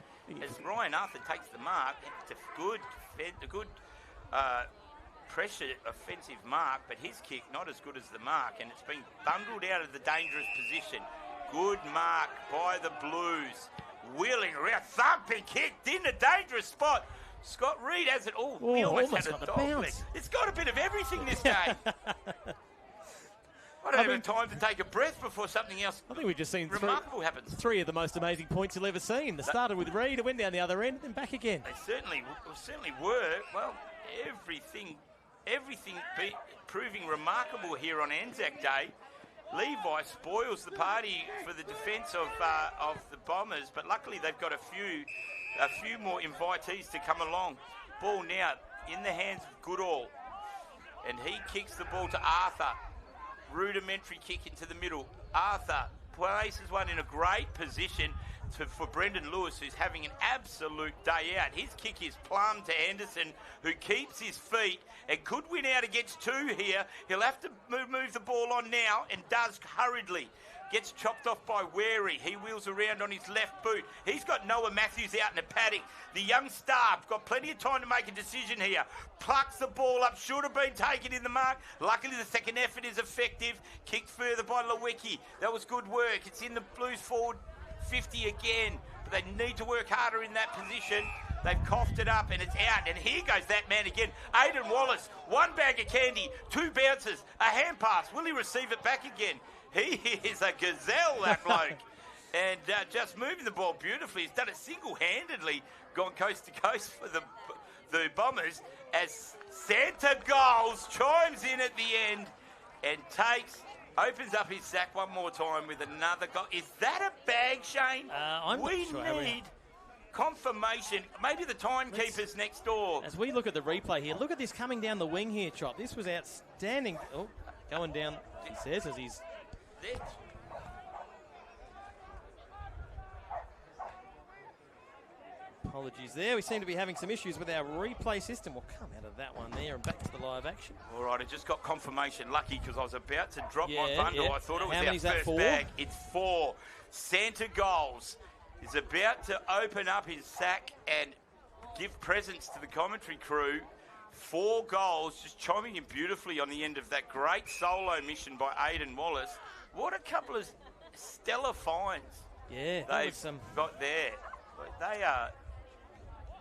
As Ryan Arthur takes the mark, it's a good pressure offensive mark, but his kick not as good as the mark, and it's been bundled out of the dangerous position. Good mark by the Blues. Wheeling around, thumping, kicked in a dangerous spot. Scott Reid has it all. He almost had a dog leg. It's got a bit of everything this game. I don't have time to take a breath before something else I think we've just seen remarkable happens. 3 of the most amazing points you'll ever seen. They started with Reid, it went down the other end, then back again. They certainly were. Well, everything proving remarkable here on Anzac Day. Levi spoils the party for the defence of the Bombers, but luckily they've got a few more invitees to come along. Ball now in the hands of Goodall, and he kicks the ball to Arthur. Rudimentary kick into the middle. Arthur places one in a great position for Brendan Lewis, who's having an absolute day out. His kick is plumb to Anderson, who keeps his feet and could win out against two here. He'll have to move the ball on now, and does hurriedly. Gets chopped off by Wary. He wheels around on his left boot. He's got Noah Matthews out in a paddock. The young star got plenty of time to make a decision here. Plucks the ball up. Should have been taken in the mark. Luckily, the second effort is effective. Kicked further by Lewicki. That was good work. It's in the Blues forward 50 again. But they need to work harder in that position. They've coughed it up and it's out. And here goes that man again. Aidan Wallace. One bag of candy. Two bounces. A hand pass. Will he receive it back again? He is a gazelle, that bloke. And just moving the ball beautifully. He's done it single-handedly, gone coast to coast for the Bombers, as Santa Goals chimes in at the end and opens up his sack one more time with another goal. Is that a bag, Shane? I'm we not sure. need confirmation. Maybe the timekeeper's next door. As we look at the replay here, look at this coming down the wing here, Chop. This was outstanding. Oh, going down, he says, as he's... Apologies there. We seem to be having some issues with our replay system. We'll come out of that one there and back to the live action. All right, I just got confirmation. Lucky, because I was about to drop my bundle. Yeah. I thought it was How our many's that, first 4? bag. It's 4. Santa Goals is about to open up his sack and give presents to the commentary crew. 4 goals, just chiming in beautifully on the end of that great solo mission by Aidan Wallace. What a couple of stellar finds they've got there. They are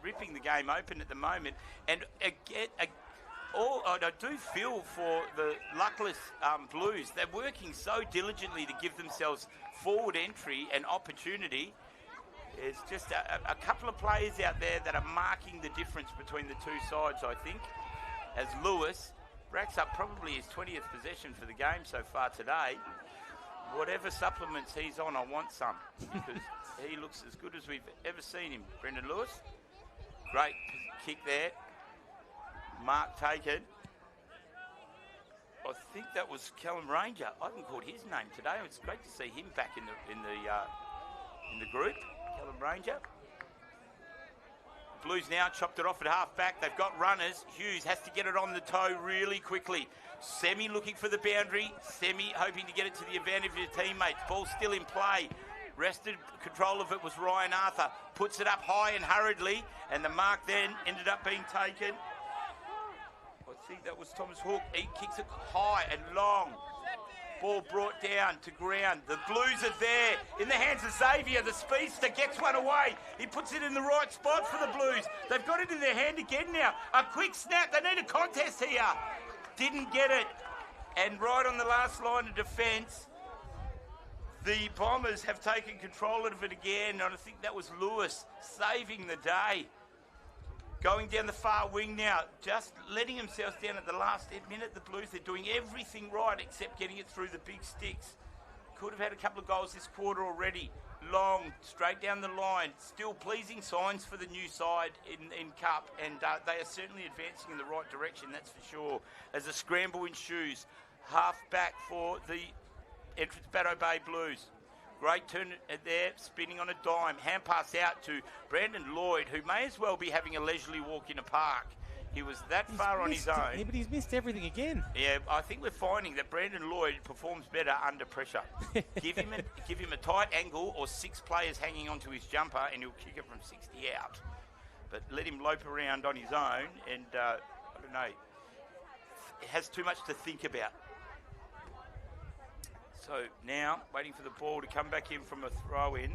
ripping the game open at the moment. And again, I do feel for the luckless Blues. They're working so diligently to give themselves forward entry and opportunity. There's just a couple of players out there that are marking the difference between the two sides, I think, as Lewis racks up probably his 20th possession for the game so far today. Whatever supplements he's on, I want some, because he looks as good as we've ever seen him. Brendan Lewis, great kick there. Mark taken. I think that was Callum Ranger. I haven't caught his name today. It's great to see him back in the group. Callum Ranger. Blues now chopped it off at half back. They've got runners. Hughes has to get it on the toe really quickly. Semi looking for the boundary. Semi hoping to get it to the advantage of his teammates. Ball still in play. Wrested control of it was Ryan Arthur. Puts it up high and hurriedly, and the mark then ended up being taken. I think that was Thomas Hook. He kicks it high and long. Ball brought down to ground. The Blues are there in the hands of Xavier. The speedster gets one away. He puts it in the right spot for the Blues. They've got it in their hand again now. A quick snap. They need a contest here. Didn't get it. And right on the last line of defence, the Bombers have taken control of it again. And I think that was Lewis saving the day. Going down the far wing now, just letting themselves down at the last minute. The Blues, they're doing everything right except getting it through the big sticks. Could have had a couple of goals this quarter already. Long, straight down the line. Still pleasing signs for the new side in Cup, and they are certainly advancing in the right direction, that's for sure. As a scramble ensues, half back for the entrance Bateau Bay Blues. Great turn there, spinning on a dime. Hand pass out to Brandon Lloyd, who may as well be having a leisurely walk in a park. He was that far on his own. Yeah, but he's missed everything again. Yeah, I think we're finding that Brandon Lloyd performs better under pressure. give him a tight angle or 6 players hanging onto his jumper, and he'll kick it from 60 out. But let him lope around on his own, and I don't know, it has too much to think about. So now, waiting for the ball to come back in from a throw-in.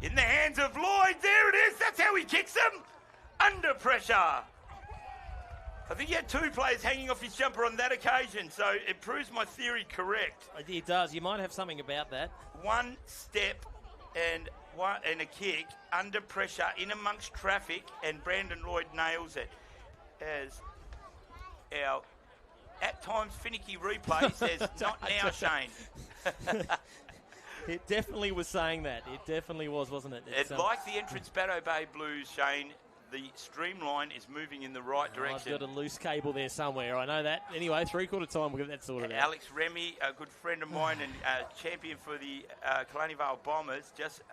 In the hands of Lloyd, there it is, that's how he kicks him! Under pressure! I think he had 2 players hanging off his jumper on that occasion, so it proves my theory correct. It does, you might have something about that. 1 step and a kick under pressure in amongst traffic, and Brandon Lloyd nails it. As our at times finicky replay says not now, Shane. It definitely was saying that. It definitely was, wasn't it? It's like the entrance Bateau Bay Blues, Shane. The streamline is moving in the right direction. I've got a loose cable there somewhere. I know that. Anyway, three-quarter time, we'll get that sorted out. Alex Remy, a good friend of mine and champion for the Killarney Vale Bombers, just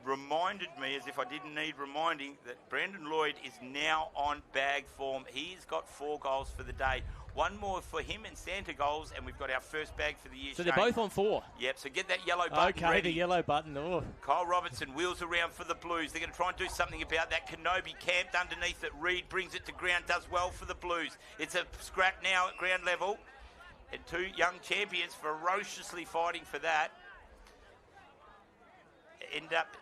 reminded me, as if I didn't need reminding, that Brandon Lloyd is now on bag form. He's got 4 goals for the day. One more for him and Santa goals, and we've got our first bag for the year. So they're both on 4? Yep, so get that yellow button ready. Okay, the yellow button. Oh. Kyle Robertson wheels around for the Blues. They're going to try and do something about that. Kenobi camped underneath it. Reed brings it to ground, does well for the Blues. It's a scrap now at ground level. And 2 young champions ferociously fighting for that. End up,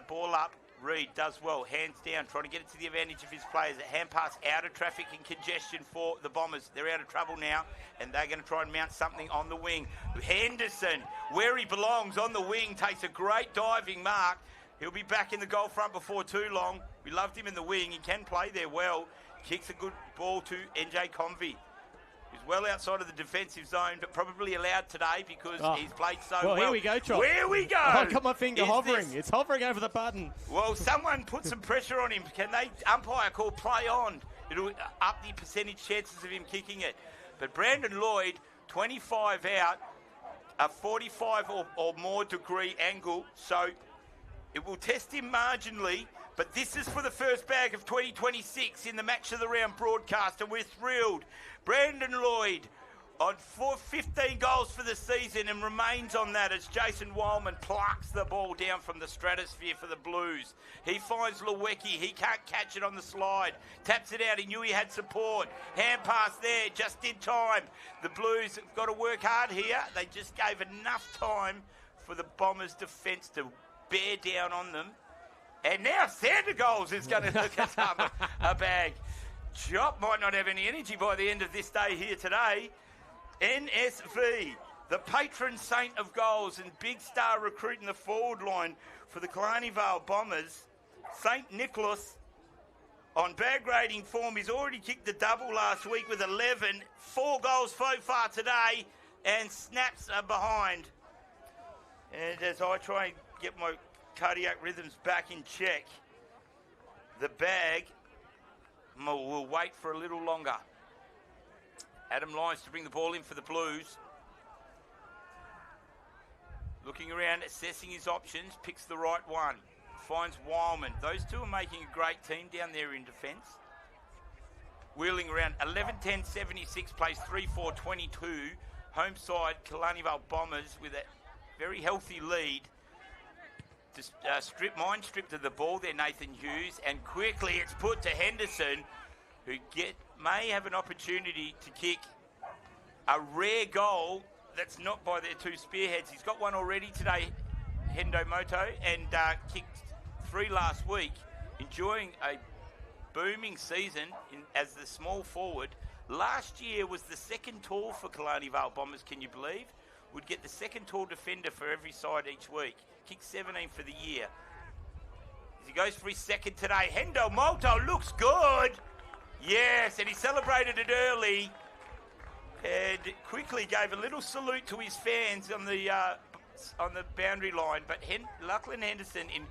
ball up. Reed does well, hands down, trying to get it to the advantage of his players. A hand pass out of traffic and congestion for the Bombers. They're out of trouble now, and they're going to try and mount something on the wing. Henderson, where he belongs, on the wing, takes a great diving mark. He'll be back in the goal front before too long. We loved him in the wing. He can play there well. Kicks a good ball to NJ Convey. He's well outside of the defensive zone, but probably allowed today because he's played so well. Well, here we go, Chop. Where we go. Oh, I've got my finger hovering. It's hovering over the button. Well, someone put some pressure on him. Can they umpire call play on? It'll up the percentage chances of him kicking it. But Brandon Lloyd, 25 out, a 45 or more degree angle, so it will test him marginally. But this is for the first bag of 2026 in the Match of the Round broadcast, and we're thrilled. Brandon Lloyd on 15 goals for the season and remains on that as Jason Wildman plucks the ball down from the stratosphere for the Blues. He finds Lewicki. He can't catch it on the slide. Taps it out. He knew he had support. Hand pass there just in time. The Blues have got to work hard here. They just gave enough time for the Bombers' defence to bear down on them. And now Santa Goals is going to look at a bag. Chop might not have any energy by the end of this day here today. NSV, the patron saint of goals and big star recruit in the forward line for the Killarney Vale Bombers, St Nicholas, on bag grading form. He's already kicked the double last week with 11. 4 goals so far today, and snaps are behind. And as I try and get my cardiac rhythms back in check, the bag will wait for a little longer. Adam Lyons to bring the ball in for the Blues. Looking around, assessing his options, picks the right one. Finds Wildman. Those two are making a great team down there in defence. Wheeling around, 11-10-76, plays 3-4-22. Home side, Killarney Vale Bombers with a very healthy lead. Stripped of the ball there, Nathan Hughes, and quickly it's put to Henderson, who may have an opportunity to kick a rare goal that's not by their 2 spearheads. He's got one already today, Hendo Moto, and kicked 3 last week, enjoying a booming season as the small forward. Last year was the second tall for Killarney Vale Bombers, can you believe? Would get the second tall defender for every side each week. Kicked 17 for the year. As he goes for his second today, Hendo Molto looks good. Yes, and he celebrated it early and quickly gave a little salute to his fans on the boundary line. But Lachlan Henderson, in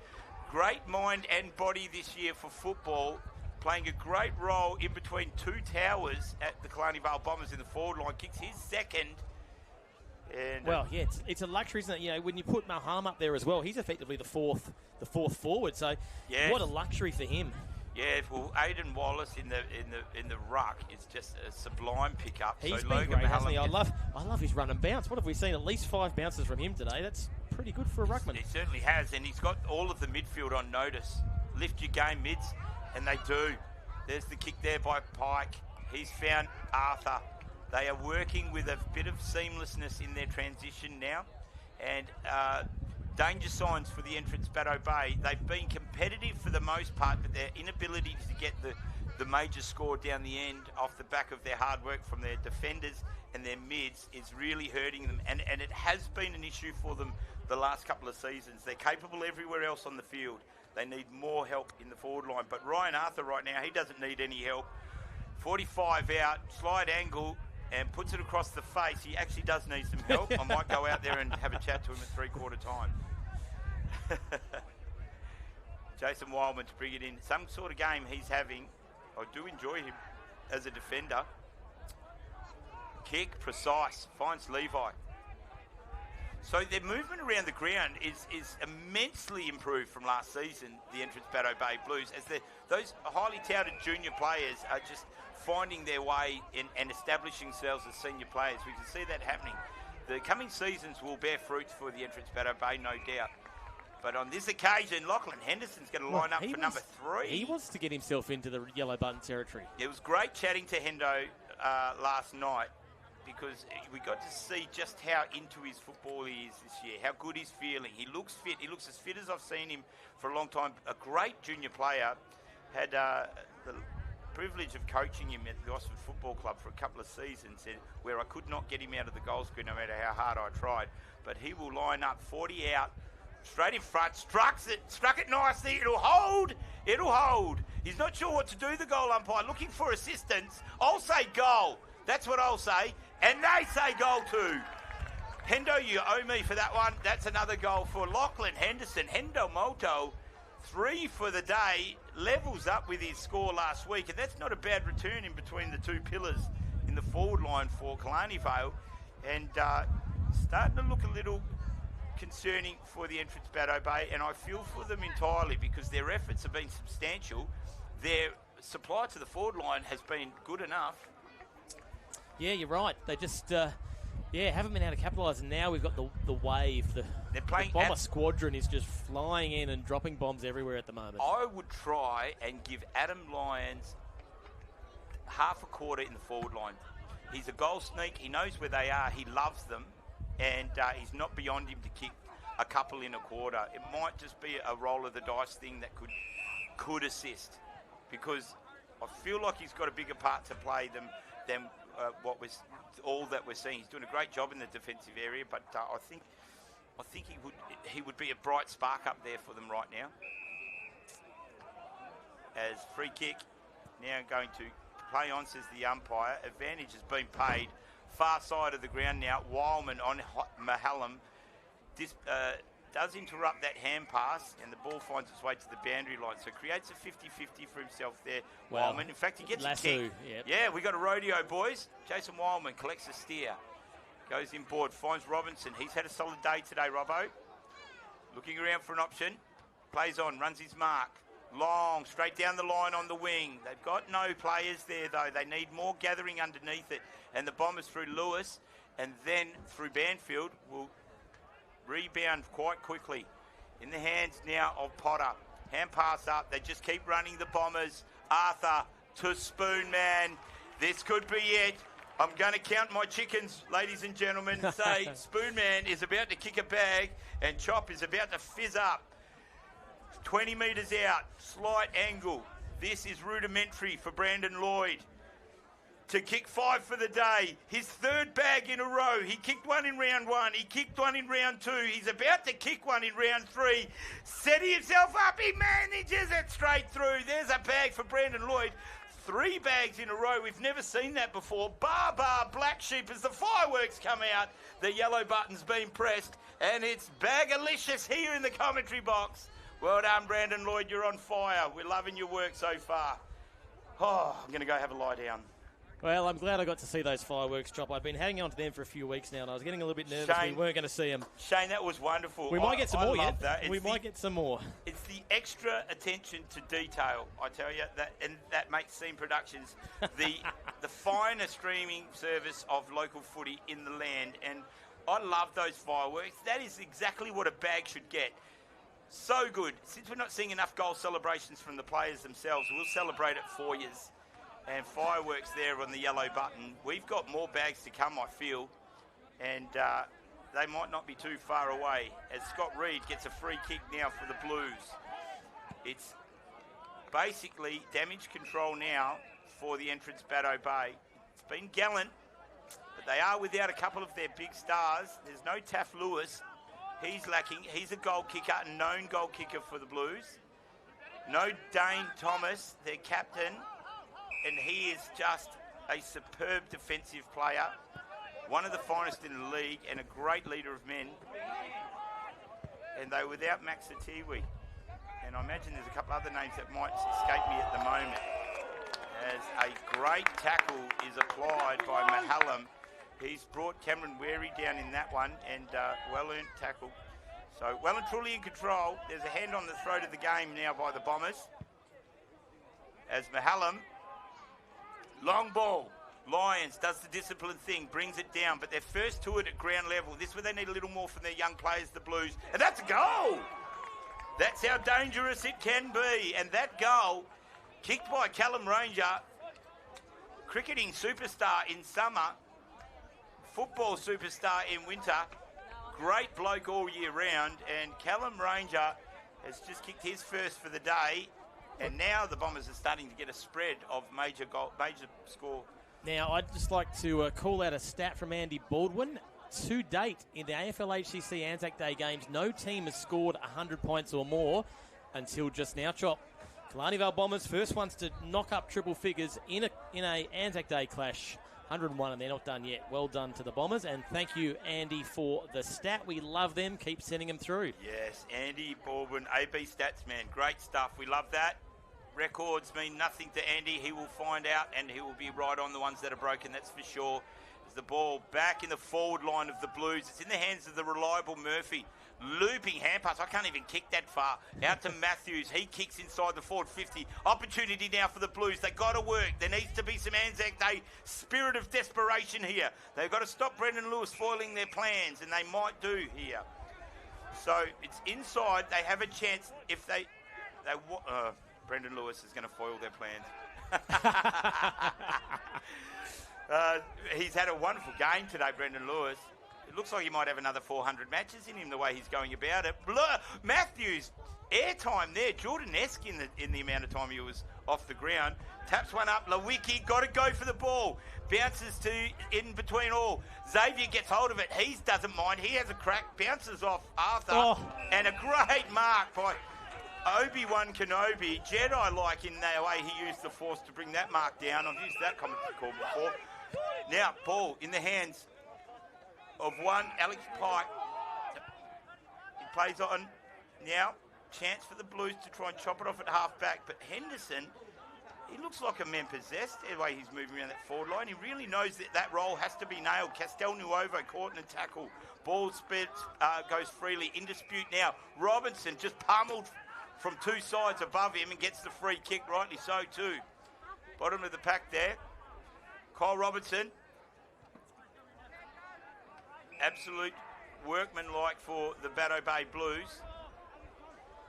great mind and body this year for football, playing a great role in between 2 towers at the Killarney Vale Bombers in the forward line, kicks his second. And, well, yeah, it's a luxury, isn't it? You know, when you put Malham up there as well, he's effectively the fourth forward. So, yes. What a luxury for him. Yeah, well, Aidan Wallace in the ruck is just a sublime pickup. He's so been Logan great, hasn't he? Mahallam I love his run and bounce. What have we seen? At least 5 bounces from him today. That's pretty good for a ruckman. He certainly has, and he's got all of the midfield on notice. Lift your game, mids, and they do. There's the kick there by Pike. He's found Arthur. They are working with a bit of seamlessness in their transition now, and danger signs for the entrance Bateau Bay. They've been competitive for the most part, but their inability to get the major score down the end off the back of their hard work from their defenders and their mids is really hurting them, and it has been an issue for them the last couple of seasons. They're capable everywhere else on the field. They need more help in the forward line, but Ryan Arthur right now, he doesn't need any help. 45 out, slide angle, and puts it across the face. He actually does need some help. I might go out there and have a chat to him at three-quarter time. Jason Wildman to bring it in. Some sort of game he's having. I do enjoy him as a defender. Kick, precise, finds Levi. So their movement around the ground is immensely improved from last season, the entrance Bateau Bay Blues, as those highly touted junior players are just finding their way in and establishing themselves as senior players. We can see that happening. The coming seasons will bear fruit for the entrance Bateau Bay, no doubt. But on this occasion, Lachlan Henderson's going to line up for number 3. He wants to get himself into the yellow button territory. It was great chatting to Hendo last night, because we got to see just how into his football he is this year, how good he's feeling. He looks fit. He looks as fit as I've seen him for a long time. A great junior player. Had the privilege of coaching him at the Oxford Football Club for a couple of seasons, where I could not get him out of the goal square no matter how hard I tried. But he will line up 40 out, straight in front, struck it nicely. It'll hold. He's not sure what to do, the goal umpire, looking for assistance. I'll say goal. That's what I'll say. And they say goal too. Hendo, you owe me for that one. That's another goal for Lachlan Henderson. Hendo Moto, 3 for the day, levels up with his score last week. And that's not a bad return in between the two pillars in the forward line for Killarney Vale. And starting to look a little concerning for the entrance Bateau Bay. And I feel for them entirely, because their efforts have been substantial. Their supply to the forward line has been good enough. Yeah, you're right. They just, haven't been able to capitalise. And now we've got the wave. The bomber squadron is just flying in and dropping bombs everywhere at the moment. I would try and give Adam Lyons half a quarter in the forward line. He's a goal sneak. He knows where they are. He loves them. And he's not beyond him to kick a couple in a quarter. It might just be a roll of the dice thing that could assist. Because I feel like he's got a bigger part to play than all that we're seeing. He's doing a great job in the defensive area, but I think he would be a bright spark up there for them right now. As free kick now going to play on, says the umpire. Advantage has been paid. Far side of the ground now. Wildman on Mahallam. This does interrupt that hand pass, and the ball finds its way to the boundary line. So creates a 50-50 for himself there, Wildman. In fact, he gets a kick. Yep. Yeah, we got a rodeo, boys. Jason Wildman collects a steer. Goes inboard, finds Robinson. He's had a solid day today, Robbo. Looking around for an option. Plays on, runs his mark. Long, straight down the line on the wing. They've got no players there, though. They need more gathering underneath it. And the Bombers through Lewis and then through Banfield will rebound quite quickly. In the hands now of Potter. Hand pass up. They just keep running the Bombers. Arthur to Spoonman. This could be it. I'm going to count my chickens, ladies and gentlemen. Say Spoonman is about to kick a bag and Chop is about to fizz up. 20 metres out. Slight angle. This is rudimentary for Brandon Lloyd to kick 5 for the day. His 3rd bag in a row. He kicked one in round 1. He kicked one in round 2. He's about to kick one in round 3. Setting himself up. He manages it straight through. There's a bag for Brandon Lloyd. 3 bags in a row. We've never seen that before. Bar, black sheep as the fireworks come out. The yellow button's been pressed. And it's bagalicious here in the commentary box. Well done, Brandon Lloyd. You're on fire. We're loving your work so far. Oh, I'm going to go have a lie down. Well, I'm glad I got to see those fireworks drop. I've been hanging on to them for a few weeks now, and I was getting a little bit nervous we weren't going to see them. Shane, that was wonderful. We might get some more yet. We might get some more. It's the extra attention to detail, I tell you, that makes Scene Productions the finest streaming service of local footy in the land. And I love those fireworks. That is exactly what a bag should get. So good. Since we're not seeing enough goal celebrations from the players themselves, we'll celebrate it for you. And fireworks there on the yellow button. We've got more bags to come, I feel. And they might not be too far away. As Scott Reed gets a free kick now for the Blues. It's basically damage control now for the entrance Bateau Bay. It's been gallant, but they are without a couple of their big stars. There's no Taff Lewis. He's lacking. He's a goal kicker, a known goal kicker for the Blues. No Dane Thomas, their captain. and he is just a superb defensive player, one of the finest in the league, and a great leader of men. And they were without Max Atiwi. And I imagine there's a couple other names that might escape me at the moment. As a great tackle is applied by Mahallam. He's brought Cameron Wary down in that one, and well-earned tackle. So well and truly in control. There's a hand on the throat of the game now by the Bombers. As Mahallam, long ball. Lions does the disciplined thing, brings it down, but they're first to it at ground level. This is where they need a little more from their young players, the Blues. And that's a goal! That's how dangerous it can be. And that goal, kicked by Callum Ranger, cricketing superstar in summer, football superstar in winter, great bloke all year round, and Callum Ranger has just kicked his first for the day, and now the Bombers are starting to get a spread of major score. Now, I'd just like to call out a stat from Andy Baldwin. To date, in the AFL HCC Anzac Day games, no team has scored 100 points or more until just now. Chop. Killarney Vale Bombers, first ones to knock up triple figures in a Anzac Day clash. 101, and they're not done yet. Well done to the Bombers, and thank you, Andy, for the stat. We love them. Keep sending them through. Yes, Andy Baldwin, AB Stats man. Great stuff. We love that. Records mean nothing to Andy. He will find out, and he will be right on the ones that are broken, that's for sure. The ball back in the forward line of the Blues. It's in the hands of the reliable Murphy. Looping hand pass. I can't even kick that far. Out to Matthews. He kicks inside the forward 50. Opportunity now for the Blues. They got to work. There needs to be some Anzac Day spirit of desperation here. They've got to stop Brendan Lewis foiling their plans, and they might do here. So it's inside. They have a chance if Brendan Lewis is going to foil their plans. He's had a wonderful game today, Brendan Lewis. It looks like he might have another 400 matches in him, the way he's going about it. Matthews, airtime there. Jordan-esque in the amount of time he was off the ground. Taps one up. Lewicki got to go for the ball. Bounces to in between all. Xavier gets hold of it. He doesn't mind. He has a crack. Bounces off Arthur. Oh. And a great mark by Obi-Wan Kenobi. Jedi-like in the way he used the Force to bring that mark down. I've used that commentary call before. Now, ball in the hands of one, Alex Pike. He plays on now. Chance for the Blues to try and chop it off at half-back. But Henderson, he looks like a man possessed the way he's moving around that forward line. He really knows that role has to be nailed. Castelnuovo caught in a tackle. Ball goes freely. In dispute now. Robinson just pummeled from two sides above him and gets the free kick, rightly so too. Bottom of the pack there. Kyle Robinson. Absolute workmanlike for the Bateau Bay Blues.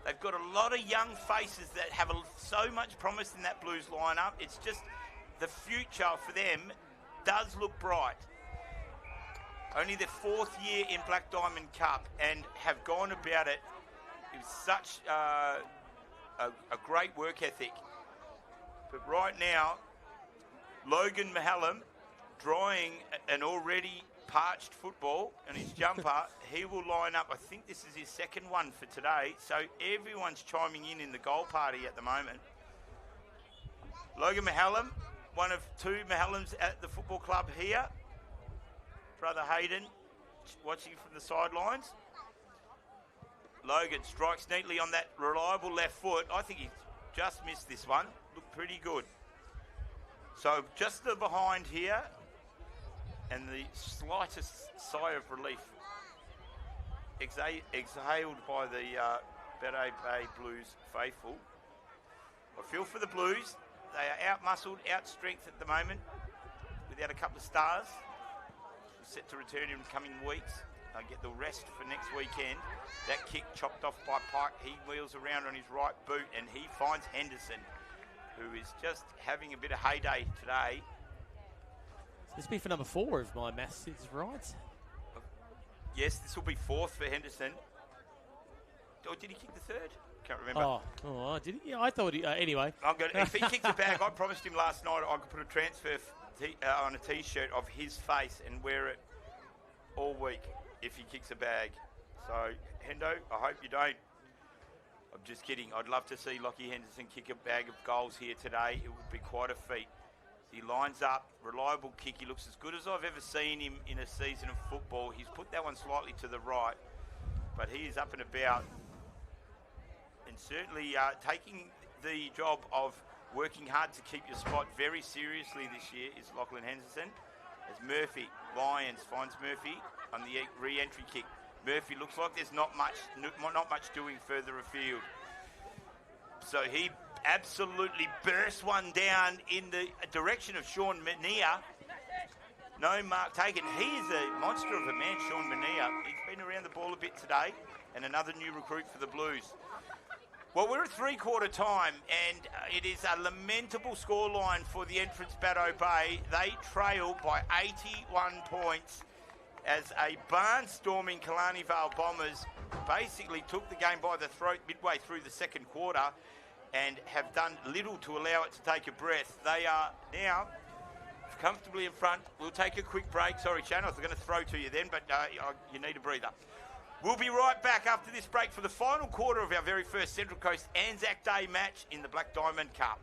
They've got a lot of young faces that have so much promise in that Blues lineup. It's just the future for them does look bright. Only their fourth year in Black Diamond Cup and have gone about it with such a great work ethic. But right now, Logan Mahallam drawing an already parched football on his jumper. He will line up. I think this is his second one for today. So everyone's chiming in the goal party at the moment. Logan Mahallam, one of two Mahallams at the football club here. Brother Hayden watching from the sidelines. Logan strikes neatly on that reliable left foot. I think he's just missed this one. Looked pretty good. So just the behind here and the slightest sigh of relief exhaled by the Bateau Bay Blues faithful. I feel for the Blues. They are out-muscled, out-strength at the moment without a couple of stars. Set to return in coming weeks. They'll get the rest for next weekend. That kick chopped off by Pike. He wheels around on his right boot and he finds Henderson, who is just having a bit of heyday today. This will be for number 4 if my maths is right. Yes, this will be 4th for Henderson. Or did he kick the 3rd? Can't remember. Oh, did he? Yeah, I thought he... anyway. If he kicks a bag, I promised him last night I could put a transfer on a T-shirt of his face and wear it all week if he kicks a bag. So, Hendo, I hope you don't. I'm just kidding. I'd love to see Lockie Henderson kick a bag of goals here today. It would be quite a feat. He lines up, reliable kick. He looks as good as I've ever seen him in a season of football. He's put that one slightly to the right, but he is up and about, and certainly taking the job of working hard to keep your spot very seriously this year is Lachlan Henderson. As Murphy, Lyons finds Murphy on the re-entry kick. Murphy looks like there's not much doing further afield. So he absolutely burst one down in the direction of Sean Mania. No mark taken. He is a monster of a man, Sean Mania. He's been around the ball a bit today, and another new recruit for the Blues. Well, we're at three-quarter time, and it is a lamentable scoreline for the entrance Bateau Bay. They trail by 81 points as a barnstorming Killarney Vale Bombers basically took the game by the throat midway through the second quarter and have done little to allow it to take a breath. They are now comfortably in front. We'll take a quick break. Sorry, Shannon, I was going to throw to you then, but you need a breather. We'll be right back after this break for the final quarter of our very first Central Coast Anzac Day match in the Black Diamond Cup.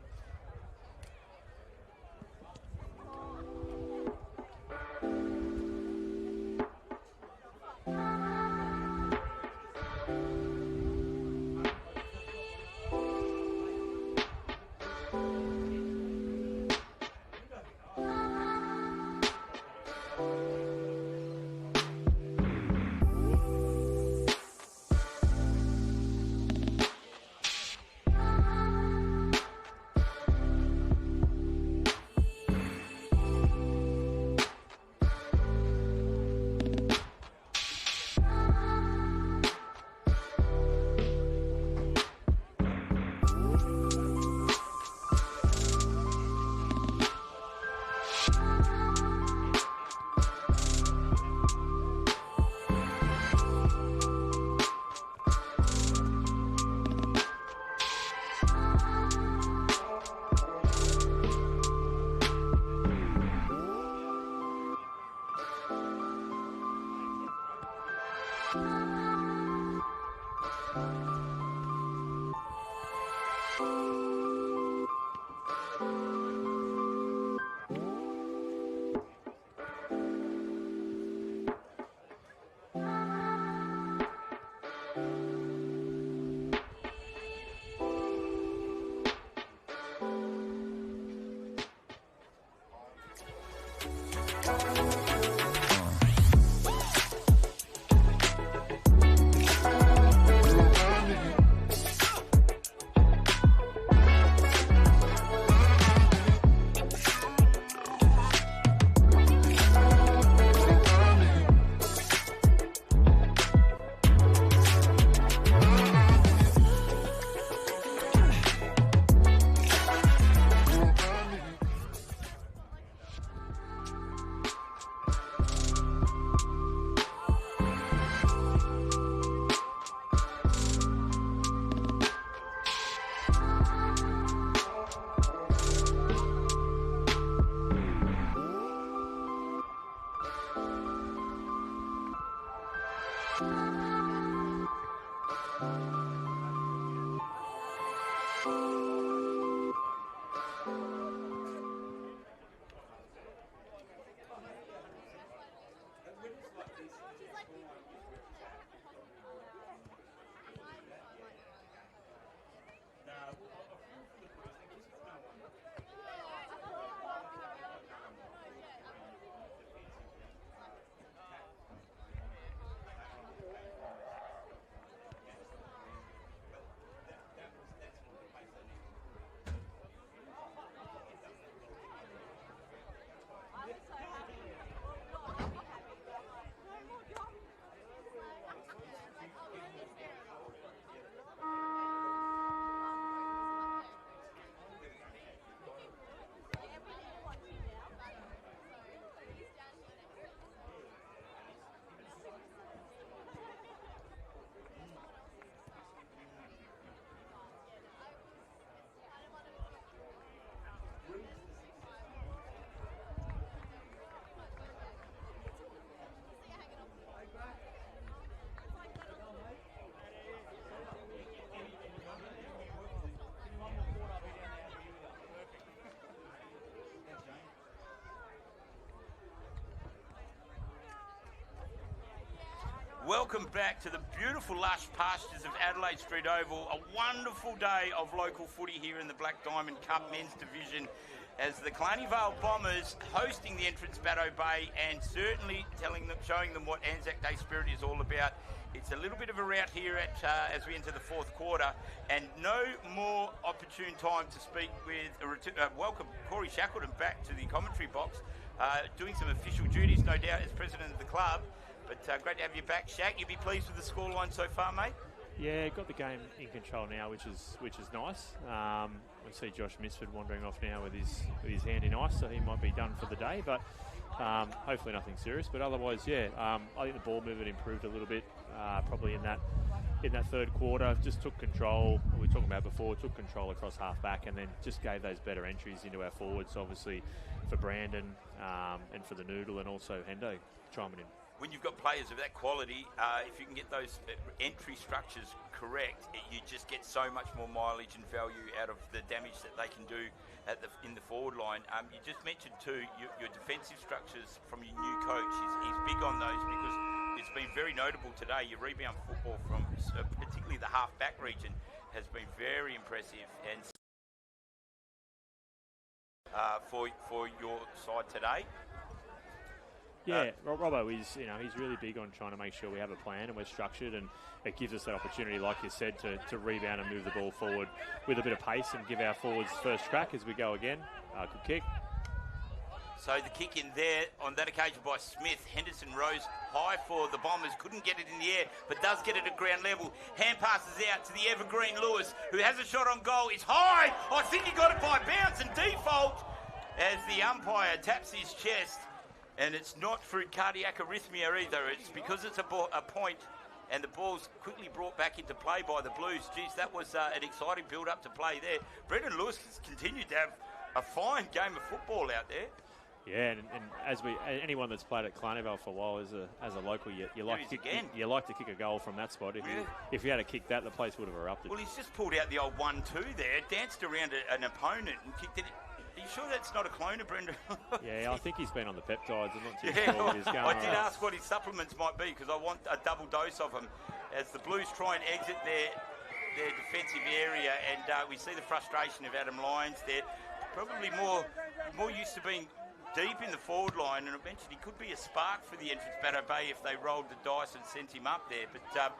welcome back to the beautiful lush pastures of Adelaide Street Oval. A wonderful day of local footy here in the Black Diamond Cup Men's Division as the Killarney Vale Bombers hosting the entrance Bateau Bay and certainly showing them what Anzac Day spirit is all about. It's a little bit of a rout here as we enter the fourth quarter, and no more opportune time to speak with welcome Corey Shackleton back to the commentary box, doing some official duties, no doubt, as president of the club. But great to have you back, Shaq. You be pleased with the scoreline so far, mate? Yeah, got the game in control now, which is nice. We see Josh Misford wandering off now with his hand in ice, so he might be done for the day. But hopefully nothing serious. But otherwise, yeah, I think the ball movement improved a little bit, probably in that third quarter. Just took control. We were talking about before. Took control across half back, and then just gave those better entries into our forwards. Obviously, for Brandon and for the Noodle, and also Hendo chiming in. When you've got players of that quality, if you can get those entry structures correct, you just get so much more mileage and value out of the damage that they can do in the forward line. You just mentioned too your defensive structures from your new coach. He's big on those because it's been very notable today. Your rebound football from particularly the half-back region has been very impressive, and for your side today. Yeah, Robbo is, he's really big on trying to make sure we have a plan and we're structured, and it gives us that opportunity, like you said, to rebound and move the ball forward with a bit of pace and give our forwards first crack as we go again. Good kick. So the kick in there on that occasion by Smith. Henderson rose high for the Bombers, couldn't get it in the air, but does get it at ground level. Hand passes out to the evergreen Lewis, who has a shot on goal. It's high. I think he got it by bounce and default as the umpire taps his chest. And it's not through cardiac arrhythmia either. It's because it's a point, and the ball's quickly brought back into play by the Blues. Geez, that was an exciting build-up to play there. Brendan Lewis has continued to have a fine game of football out there. Yeah, and as anyone that's played at Killarney Vale for a while as a local, you like to kick a goal from that spot. If you had to kick that, the place would have erupted. Well, he's just pulled out the old 1-2 there, danced around an opponent and kicked it. Are you sure that's not a cloner, Brendan? Yeah, I think he's been on the peptides. I'm not too sure what he's going on. I did ask what his supplements might be because I want a double dose of them as the Blues try and exit their defensive area, and we see the frustration of Adam Lyons there. Probably more used to being deep in the forward line, and I mentioned he could be a spark for the entrance Bateau Bay if they rolled the dice and sent him up there. But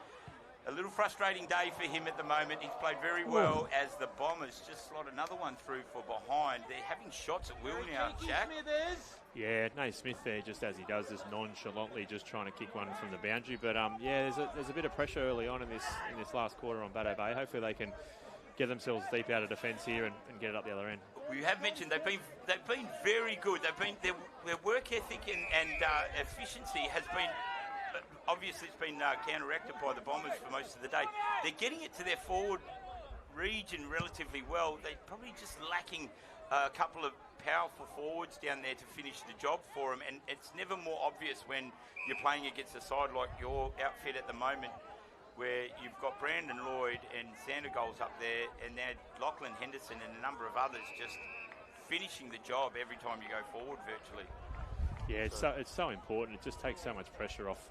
a little frustrating day for him at the moment. He's played very well as the Bombers just slot another one through for behind. They're having shots at will now, Jack. Yeah, Nate Smith there, just as he does, just nonchalantly just trying to kick one from the boundary. But yeah, there's a bit of pressure early on in this last quarter on Bateau Bay. Hopefully they can get themselves deep out of defence here and get it up the other end. We have mentioned they've been very good. Their work ethic and efficiency has been. Obviously, it's been counteracted by the Bombers for most of the day. They're getting it to their forward region relatively well. They're probably just lacking a couple of powerful forwards down there to finish the job for them. And it's never more obvious when you're playing against a side like your outfit at the moment, where you've got Brandon Lloyd and Sandergoals up there, and now Lachlan Henderson and a number of others just finishing the job every time you go forward virtually. Yeah, it's so important. It just takes so much pressure off,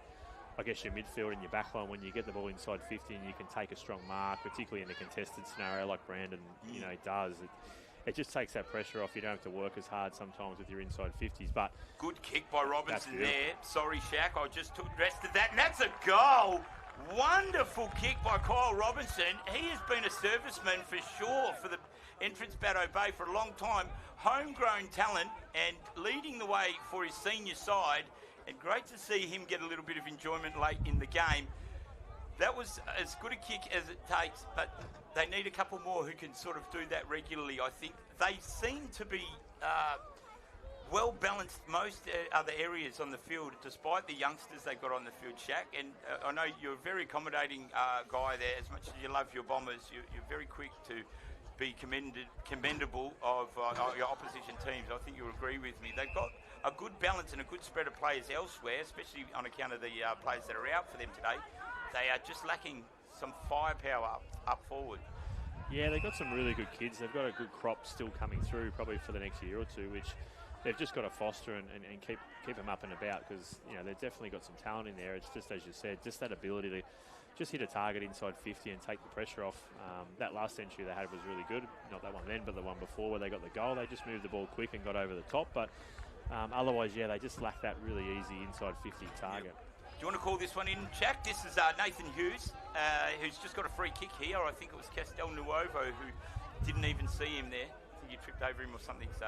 I guess, your midfield and your backline when you get the ball inside 50 and you can take a strong mark, particularly in a contested scenario like Brandon, does. It just takes that pressure off. You don't have to work as hard sometimes with your inside 50s. But good kick by Robinson there. Sorry, Shaq, I just took rest of that, and that's a goal. Wonderful kick by Kyle Robinson. He has been a serviceman for sure for the entrance Bateau Bay for a long time. Homegrown talent and leading the way for his senior side. And great to see him get a little bit of enjoyment late in the game. That was as good a kick as it takes, but they need a couple more who can sort of do that regularly, I think. They seem to be well balanced most other areas on the field, despite the youngsters they've got on the field, Shaq. And I know you're a very accommodating guy there. As much as you love your Bombers, you're very quick to be commendable of your opposition teams. I think you'll agree with me. They've got a good balance and a good spread of players elsewhere, especially on account of the players that are out for them today. They are just lacking some firepower up forward. Yeah, they've got some really good kids. They've got a good crop still coming through, probably for the next year or two, which they've just got to foster and keep them up and about, because they've definitely got some talent in there. It's just, as you said, just that ability to just hit a target inside 50 and take the pressure off. That last century they had was really good. Not that one then, but the one before where they got the goal. They just moved the ball quick and got over the top. But otherwise, they just lack that really easy inside 50 target. Do you want to call this one in, Jack? This is Nathan Hughes, who's just got a free kick here. I think it was Castel Nuovo who didn't even see him there. I think he tripped over him or something. So,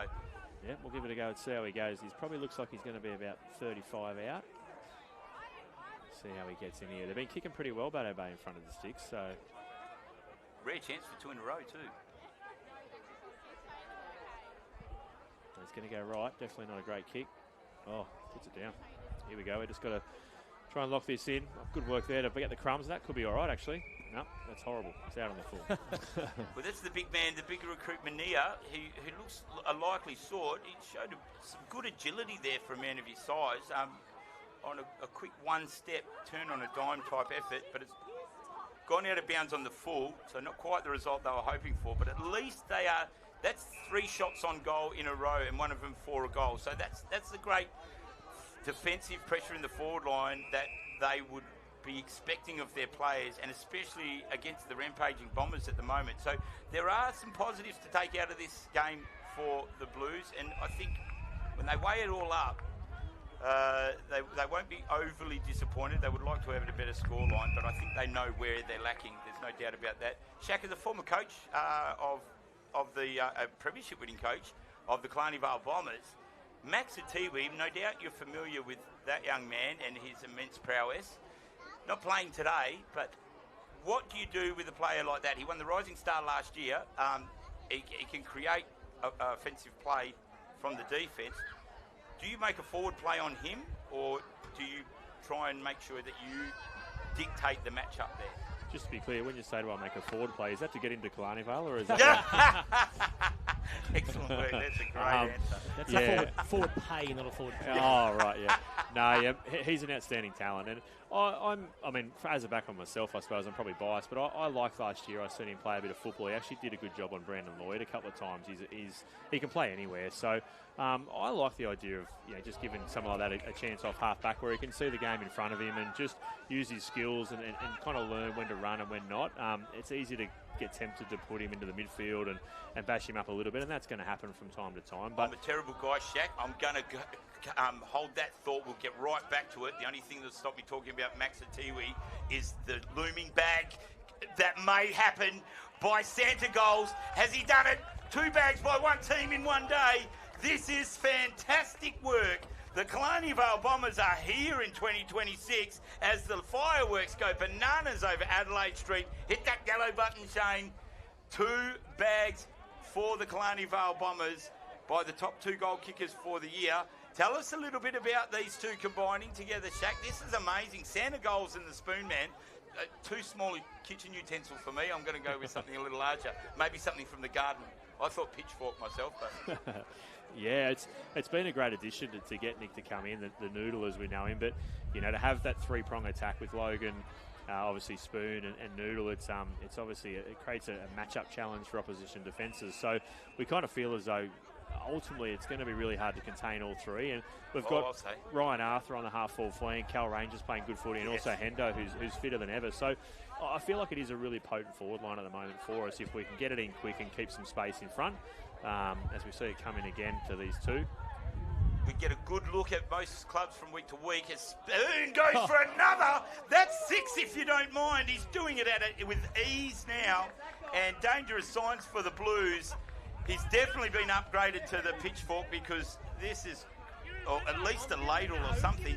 yeah, we'll give it a go and see how he goes. He probably looks like he's going to be about 35 out. See how he gets in here. They've been kicking pretty well, Bateau Bay in front of the sticks, so rare chance for 2 in a row too. It's going to go right. Definitely not a great kick. Oh, puts it down. Here we go. We just got to try and lock this in. Good work there to get the crumbs. That could be all right, actually. No, that's horrible. It's out on the full. Well, that's the big man, the bigger recruit, Mania, who looks a likely sort. He showed some good agility there for a man of his size. On a quick one-step turn on a dime type effort, but it's gone out of bounds on the full, so not quite the result they were hoping for, but at least that's 3 shots on goal in a row and one of them for a goal. So that's the great defensive pressure in the forward line that they would be expecting of their players, and especially against the rampaging Bombers at the moment. So there are some positives to take out of this game for the Blues, and I think when they weigh it all up, they won't be overly disappointed. They would like to have a better scoreline, but I think they know where they're lacking. There's no doubt about that. Shaq is the former coach of the premiership winning coach of the Killarney Vale Bombers. Max Atiwi, no doubt you're familiar with that young man and his immense prowess. Not playing today, but what do you do with a player like that? He won the Rising Star last year. He can create offensive play from the defence. Do you make a forward play on him, or do you try and make sure that you dictate the matchup there? Just to be clear, when you say, do I make a forward play, is that to get into Killarney Vale, or is that... Excellent work. That's a great answer. That's a forward pay, not a forward play. Oh, right, yeah. No, yeah, he's an outstanding talent. And I mean, as a backman myself, I suppose I'm probably biased, but I liked last year. I seen him play a bit of football. He actually did a good job on Brandon Lloyd a couple of times. He can play anywhere. So I like the idea of just giving someone like that a chance off half back, where he can see the game in front of him and just use his skills and kind of learn when to run and when not. It's easy to get tempted to put him into the midfield and bash him up a little bit, and that's going to happen from time to time. But I'm a terrible guy, Shaq. I'm going to hold that thought. We'll get right back to it. The only thing that stopped me talking about Max Atiwi is the looming bag that may happen by Santa Goals. Has he done it? 2 bags by one team in one day. This is fantastic work. The Killarney Vale Bombers are here in 2026 as the fireworks go bananas over Adelaide Street. Hit that yellow button, Shane. 2 bags for the Killarney Vale Bombers by the top 2 goal kickers for the year. Tell us a little bit about these 2 combining together, Shaq. This is amazing. Santa Goals and the Spoon Man. 2 small kitchen utensils for me. I'm going to go with something a little larger. Maybe something from the garden. I thought pitchfork myself, but... Yeah, it's been a great addition to get Nick to come in, the Noodle as we know him. But to have that 3-prong attack with Logan, obviously Spoon and Noodle, it's obviously it creates a matchup challenge for opposition defences. So we kind of feel as though ultimately it's going to be really hard to contain all 3. And we've got Ryan Arthur on the half-forward flank, Cal Rangers playing good footy, and also Hendo who's fitter than ever. So I feel like it is a really potent forward line at the moment for us if we can get it in quick and keep some space in front. As we see it coming again to these 2. We get a good look at most clubs from week to week as Spoon goes for another. That's 6 if you don't mind. He's doing it with ease now, and dangerous signs for the Blues. He's definitely been upgraded to the pitchfork because this is, or at least a ladle or something.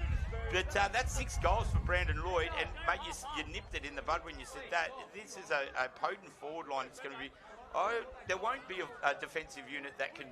But that's 6 goals for Brandon Lloyd, and mate, you nipped it in the bud when you said that. This is a potent forward line. It's going to be. There won't be a defensive unit that can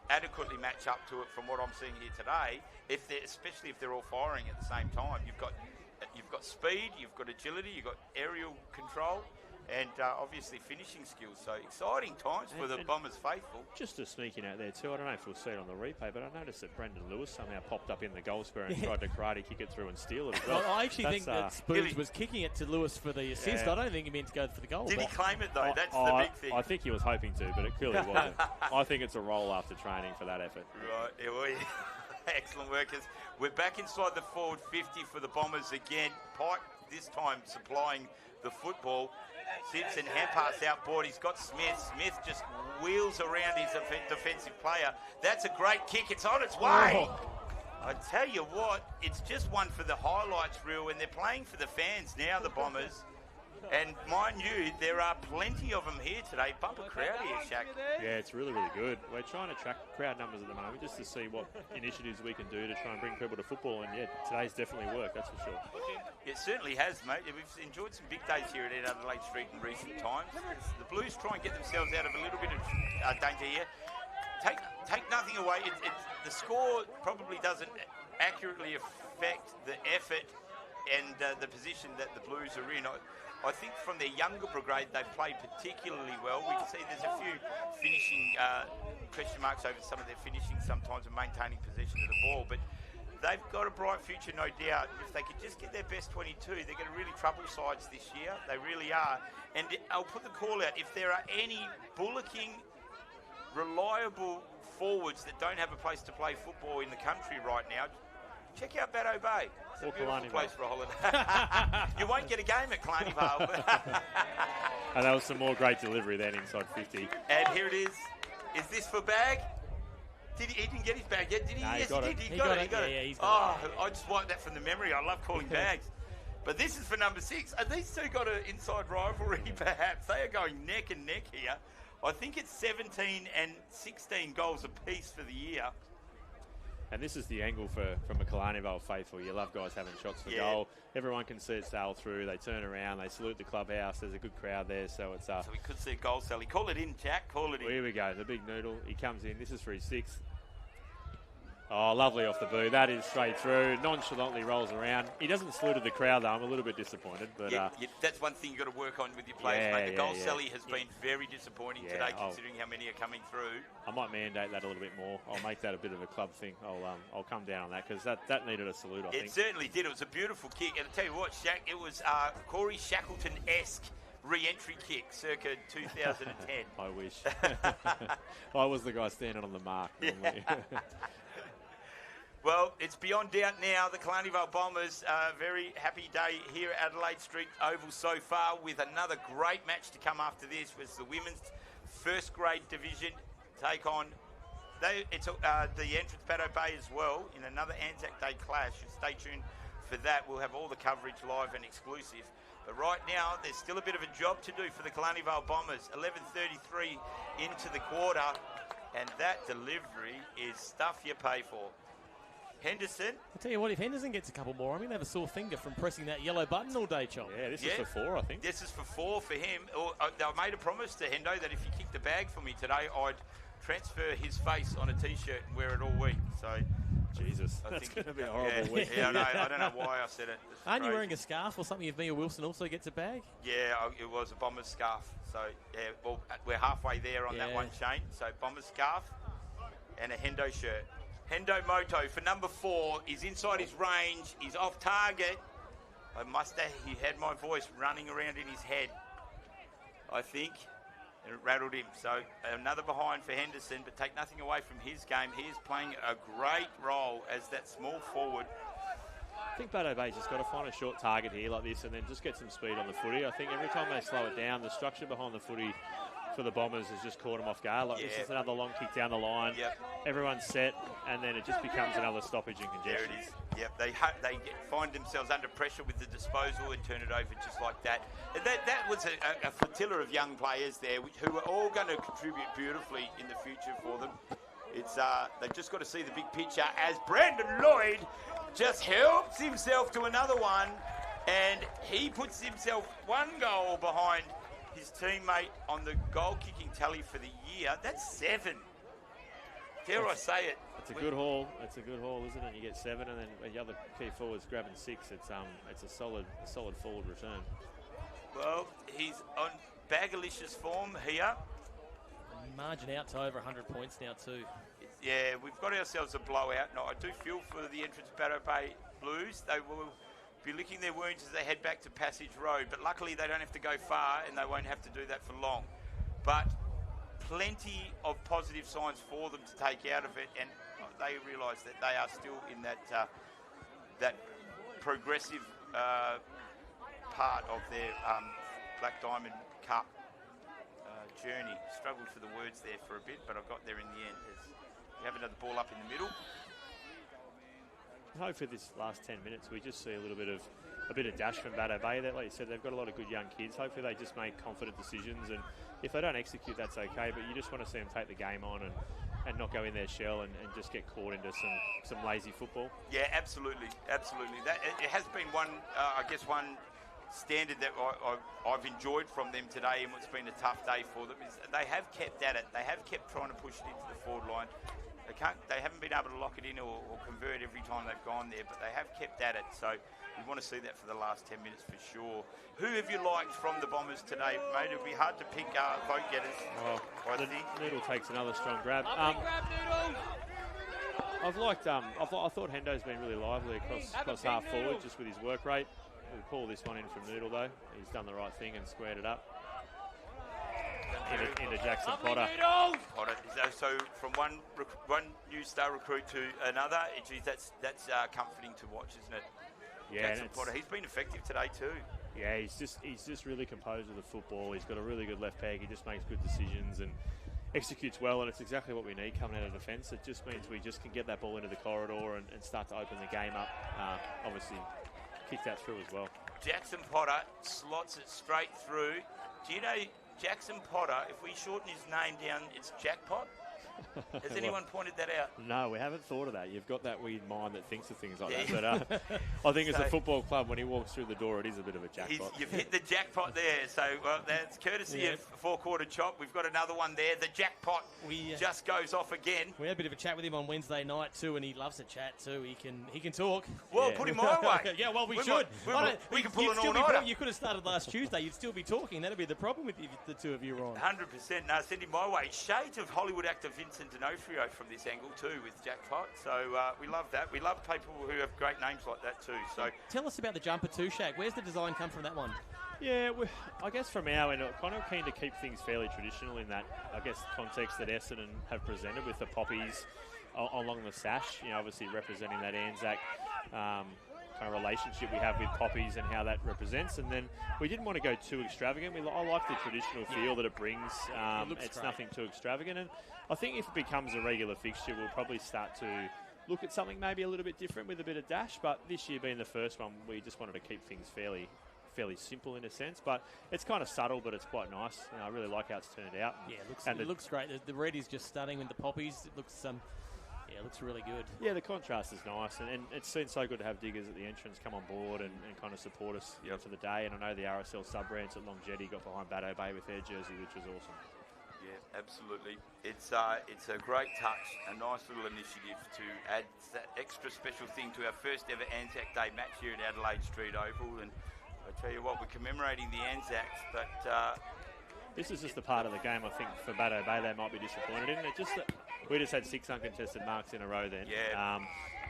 adequately match up to it from what I'm seeing here today. Especially if they're all firing at the same time, you've got speed, you've got agility, you've got aerial control. and obviously finishing skills. So exciting times for the Bombers faithful. Just a sneaking out there too. I don't know if we'll see it on the replay, but I noticed that Brendan Lewis somehow popped up in the goal square and tried to karate kick it through and steal it as well. I actually think that Spoons was kicking it to Lewis for the assist. I don't think he meant to go for the goal. Did he claim it though? That's the big thing. I think he was hoping to, but it clearly wasn't. I think it's a roll after training for that effort. Right. Excellent workers. We're back inside the forward 50 for the Bombers again. Pike this time supplying the football. Simpson hand pass outboard. He's got Smith. Smith just wheels around his defensive player. That's a great kick. It's on its way. I tell you what, it's just one for the highlights reel, and they're playing for the fans now, the Bombers. And mind you, there are plenty of them here today. Bumper crowd here, Shaq. Yeah, it's really, really good. We're trying to track crowd numbers at the moment just to see what initiatives we can do to try and bring people to football. And yeah, today's definitely worked, that's for sure. It certainly has, mate. We've enjoyed some big days here at Adelaide Street in recent times. The Blues try and get themselves out of a little bit of danger here. Take nothing away. The score probably doesn't accurately affect the effort and the position that the Blues are in. I think from their younger brigade, they've played particularly well. We can see there's a few finishing question marks over some of their finishing sometimes and maintaining possession of the ball, but they've got a bright future, no doubt. If they could just get their best 22, they're going to really trouble sides this year. They really are. And I'll put the call out, if there are any bullocking, reliable forwards that don't have a place to play football in the country right now, check out Bateau Bay. It's a beautiful place for a holiday. You won't get a game at Killarney Vale. And that was some more great delivery then inside 50. And here it is. Is this for Bag? He didn't get his bag yet, did he? No, yes, he did. He got it. Yeah, he's got it. I just wiped that from the memory. I love calling bags. But this is for number 6. Are these two got an inside rivalry, perhaps? They are going neck and neck here. I think it's 17 and 16 goals apiece for the year. And this is the angle from a Killarney Vale faithful. You love guys having shots for goal. Everyone can see it sail through. They turn around. They salute the clubhouse. There's a good crowd there. So it's So we could see a goal, Sally. Call it in, Jack. Call it in. Here we go. The big noodle. He comes in. This is for his 6th. Oh, lovely off the boot. That is straight through. Nonchalantly rolls around. He doesn't salute at the crowd, though. I'm a little bit disappointed. But that's one thing you've got to work on with your players, mate. The goal Sally has been very disappointing today, considering how many are coming through. I might mandate that a little bit more. I'll make that a bit of a club thing. I'll come down on that because that needed a salute, I think. It certainly did. It was a beautiful kick. And I'll tell you what, Shaq, it was Corey Shackleton-esque re-entry kick circa 2010. I wish. I was the guy standing on the mark normally. Well, it's beyond doubt now. The Killarney Vale Bombers, very happy day here at Adelaide Street Oval so far, with another great match to come after this. Was the women's first grade division take on the entrance Bateau Bay as well in another Anzac Day clash. Stay tuned for that. We'll have all the coverage live and exclusive. But right now, there's still a bit of a job to do for the Killarney Vale Bombers. 11:33 into the quarter, and that delivery is stuff you pay for. Henderson. I'll tell you what, if Henderson gets a couple more, I'm going to have a sore finger from pressing that yellow button all day, Chom. Yeah, this is for 4, I think. This is for 4 for him. I made a promise to Hendo that if he kicked the bag for me today, I'd transfer his face on a T-shirt and wear it all week. So, Jesus, that's going to be a horrible week. Yeah, I don't know why I said it. Aren't you wearing a scarf or something if Mia Wilson also gets a bag? Yeah, it was a Bombers scarf. So, yeah, well, we're halfway there on that one, Shane. So, Bombers scarf and a Hendo shirt. Hendo Moto for number 4 is inside his range. He's off target. He had my voice running around in his head, I think, and it rattled him. So another behind for Henderson, but take nothing away from his game. He is playing a great role as that small forward. I think Bateau Bay's just got to find a short target here like this and then just get some speed on the footy. I think every time they slow it down, the structure behind the footy for the Bombers has just caught them off guard. This is another long kick down the line. Yep. Everyone's set, and then it just becomes another stoppage and congestion. There it is. Yep, they find themselves under pressure with the disposal and turn it over just like that. And that was a flotilla of young players there who are all going to contribute beautifully in the future for them. They've just got to see the big picture as Brandon Lloyd just helps himself to another one, and he puts himself 1 goal behind his teammate on the goal-kicking tally for the year. That's 7. Dare I say it? It's a good haul. It's a good haul, isn't it? You get 7, and then the other key forwards grabbing 6. It's a solid forward return. Well, he's on bagalicious form here. Margin out to over 100 points now too. Yeah, we've got ourselves a blowout. Now, I do feel for the entrance Bateau Bay Blues. They will be licking their wounds as they head back to Passage Road, but luckily they don't have to go far and they won't have to do that for long. But plenty of positive signs for them to take out of it, and they realise that they are still in that that progressive part of their Black Diamond Cup journey. Struggled for the words there for a bit, but I got there in the end. As we have another ball up in the middle. Hopefully this last 10 minutes we just see a bit of dash from Bateau Bay. That, like you said, they've got a lot of good young kids. Hopefully they just make confident decisions, and if they don't execute, that's okay, but you just want to see them take the game on and not go in their shell and just get caught into some lazy football. Yeah, absolutely. That it has been one standard that I've enjoyed from them today, and what's been a tough day for them is they have kept at it. They have kept trying to push it into the forward line. They haven't been able to lock it in or convert every time they've gone there, but they have kept at it. So you want to see that for the last 10 minutes for sure. Who have you liked from the Bombers today, mate? It'll be hard to pick vote getters. Well, Noodle takes another strong grab. I've liked. I thought Hendo's been really lively across half forward, just with his work rate. We'll call this one in from Noodle though. He's done the right thing and squared it up. Into Jackson Potter. So from one new star recruit to another, geez, that's comforting to watch, isn't it? Yeah, Jackson Potter, he's been effective today too. Yeah, he's just really composed with the football. He's got a really good left peg. He just makes good decisions and executes well, and it's exactly what we need coming out of defence. It just means we just can get that ball into the corridor and start to open the game up. Obviously, kick that through as well. Jackson Potter slots it straight through. Do you know Jackson Potter, if we shorten his name down, it's Jackpot? Has anyone pointed that out? No, we haven't thought of that. You've got that weird mind that thinks of things like that. But I think as a football club, when he walks through the door, it is a bit of a jackpot. You've hit the jackpot there. So that's courtesy of Four-Quarter Chop. We've got another one there. The jackpot just goes off again. We had a bit of a chat with him on Wednesday night too, and he loves to chat too. He can talk. Well, put him my way. Yeah, well, we should. We can pull an all-nighter. You could have started last Tuesday. You'd still be talking. That'd be the problem with the two of you on. 100%. No, send him my way. Shades of Hollywood actor Vincent D'Onofrio from this angle too with Jackpot. So we love that. We love people who have great names like that too. So tell us about the jumper too, Shaq. Where's the design come from that one? Yeah, I guess from our end, kind of keen to keep things fairly traditional in that, I guess, context that Essendon have presented with the poppies along the sash. You know, obviously representing that Anzac kind of relationship we have with poppies and how that represents. And then we didn't want to go too extravagant. I like the traditional feel that it brings. It's great. Nothing too extravagant. And I think if it becomes a regular fixture, we'll probably start to look at something maybe a little bit different with a bit of dash. But this year being the first one, we just wanted to keep things fairly simple in a sense, but it's kind of subtle, but it's quite nice. I really like how it's turned out. Yeah, it looks great. The red is just stunning with the poppies. It looks it looks really good. Yeah, the contrast is nice, and it's been so good to have Diggers at the entrance come on board and kind of support us for the day. And I know the RSL sub-brands at Longjetti got behind Bateau Bay with their jersey, which was awesome. Yeah, absolutely. It's a great touch, a nice little initiative to add that extra special thing to our first ever Anzac Day match here at Adelaide Street Oval. And I tell you what, we're commemorating the Anzacs, but this is just the part of the game I think for Bateau Bay they might be disappointed in. We just had 6 uncontested marks in a row then. Yeah.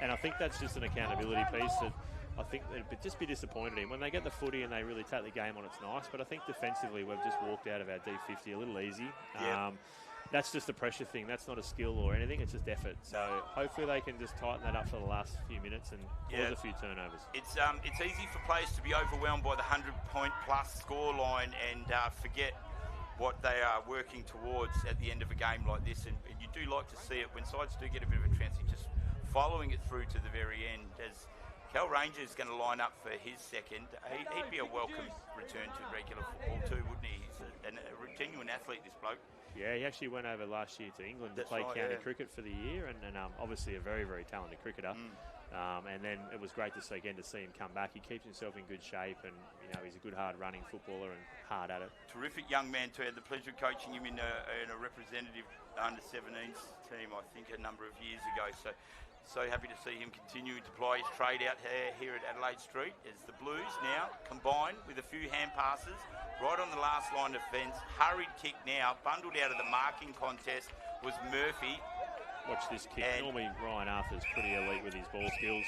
And I think that's just an accountability piece that I think they'd just be disappointed in. When they get the footy and they really take the game on, it's nice. But I think defensively we've just walked out of our D50 a little easy. Yeah. That's just a pressure thing. That's not a skill or anything. It's just effort. So hopefully they can just tighten that up for the last few minutes and cause a few turnovers. It's easy for players to be overwhelmed by the 100-point plus score line and forget what they are working towards at the end of a game like this. And you do like to see it when sides do get a bit of a transition, just following it through to the very end. As Cal Ranger is going to line up for his second, he'd be a welcome return to regular football too, wouldn't he? He's a genuine athlete, this bloke. Yeah, he actually went over last year to England to play county cricket for the year, and obviously a very, very talented cricketer. And then it was great to see him come back. He keeps himself in good shape, and he's a good, hard-running footballer and hard at it. Terrific young man too. I had the pleasure of coaching him in a representative under-17s team, I think, a number of years ago. So happy to see him continuing to ply his trade out here at Adelaide Street as the Blues now combined with a few hand passes right on the last line of fence. Hurried kick now, bundled out of the marking contest was Murphy. Watch this kick. Normally Ryan Arthur's pretty elite with his ball skills.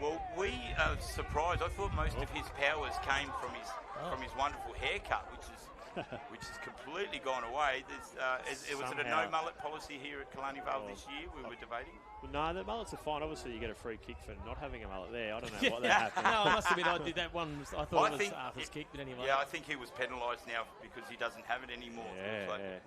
Well, we are surprised. I thought most of his powers came from his wonderful haircut, which has completely gone away. Was it a no mullet policy here at Killarney Vale this year? We were debating. Well, no, the mullets are fine. Obviously, you get a free kick for not having a mullet there. I don't know what that happened. No, I must admit, I did that one. I thought it was Arthur's kick, but anyway. Yeah, I think he was penalised now because he doesn't have it anymore. Yeah.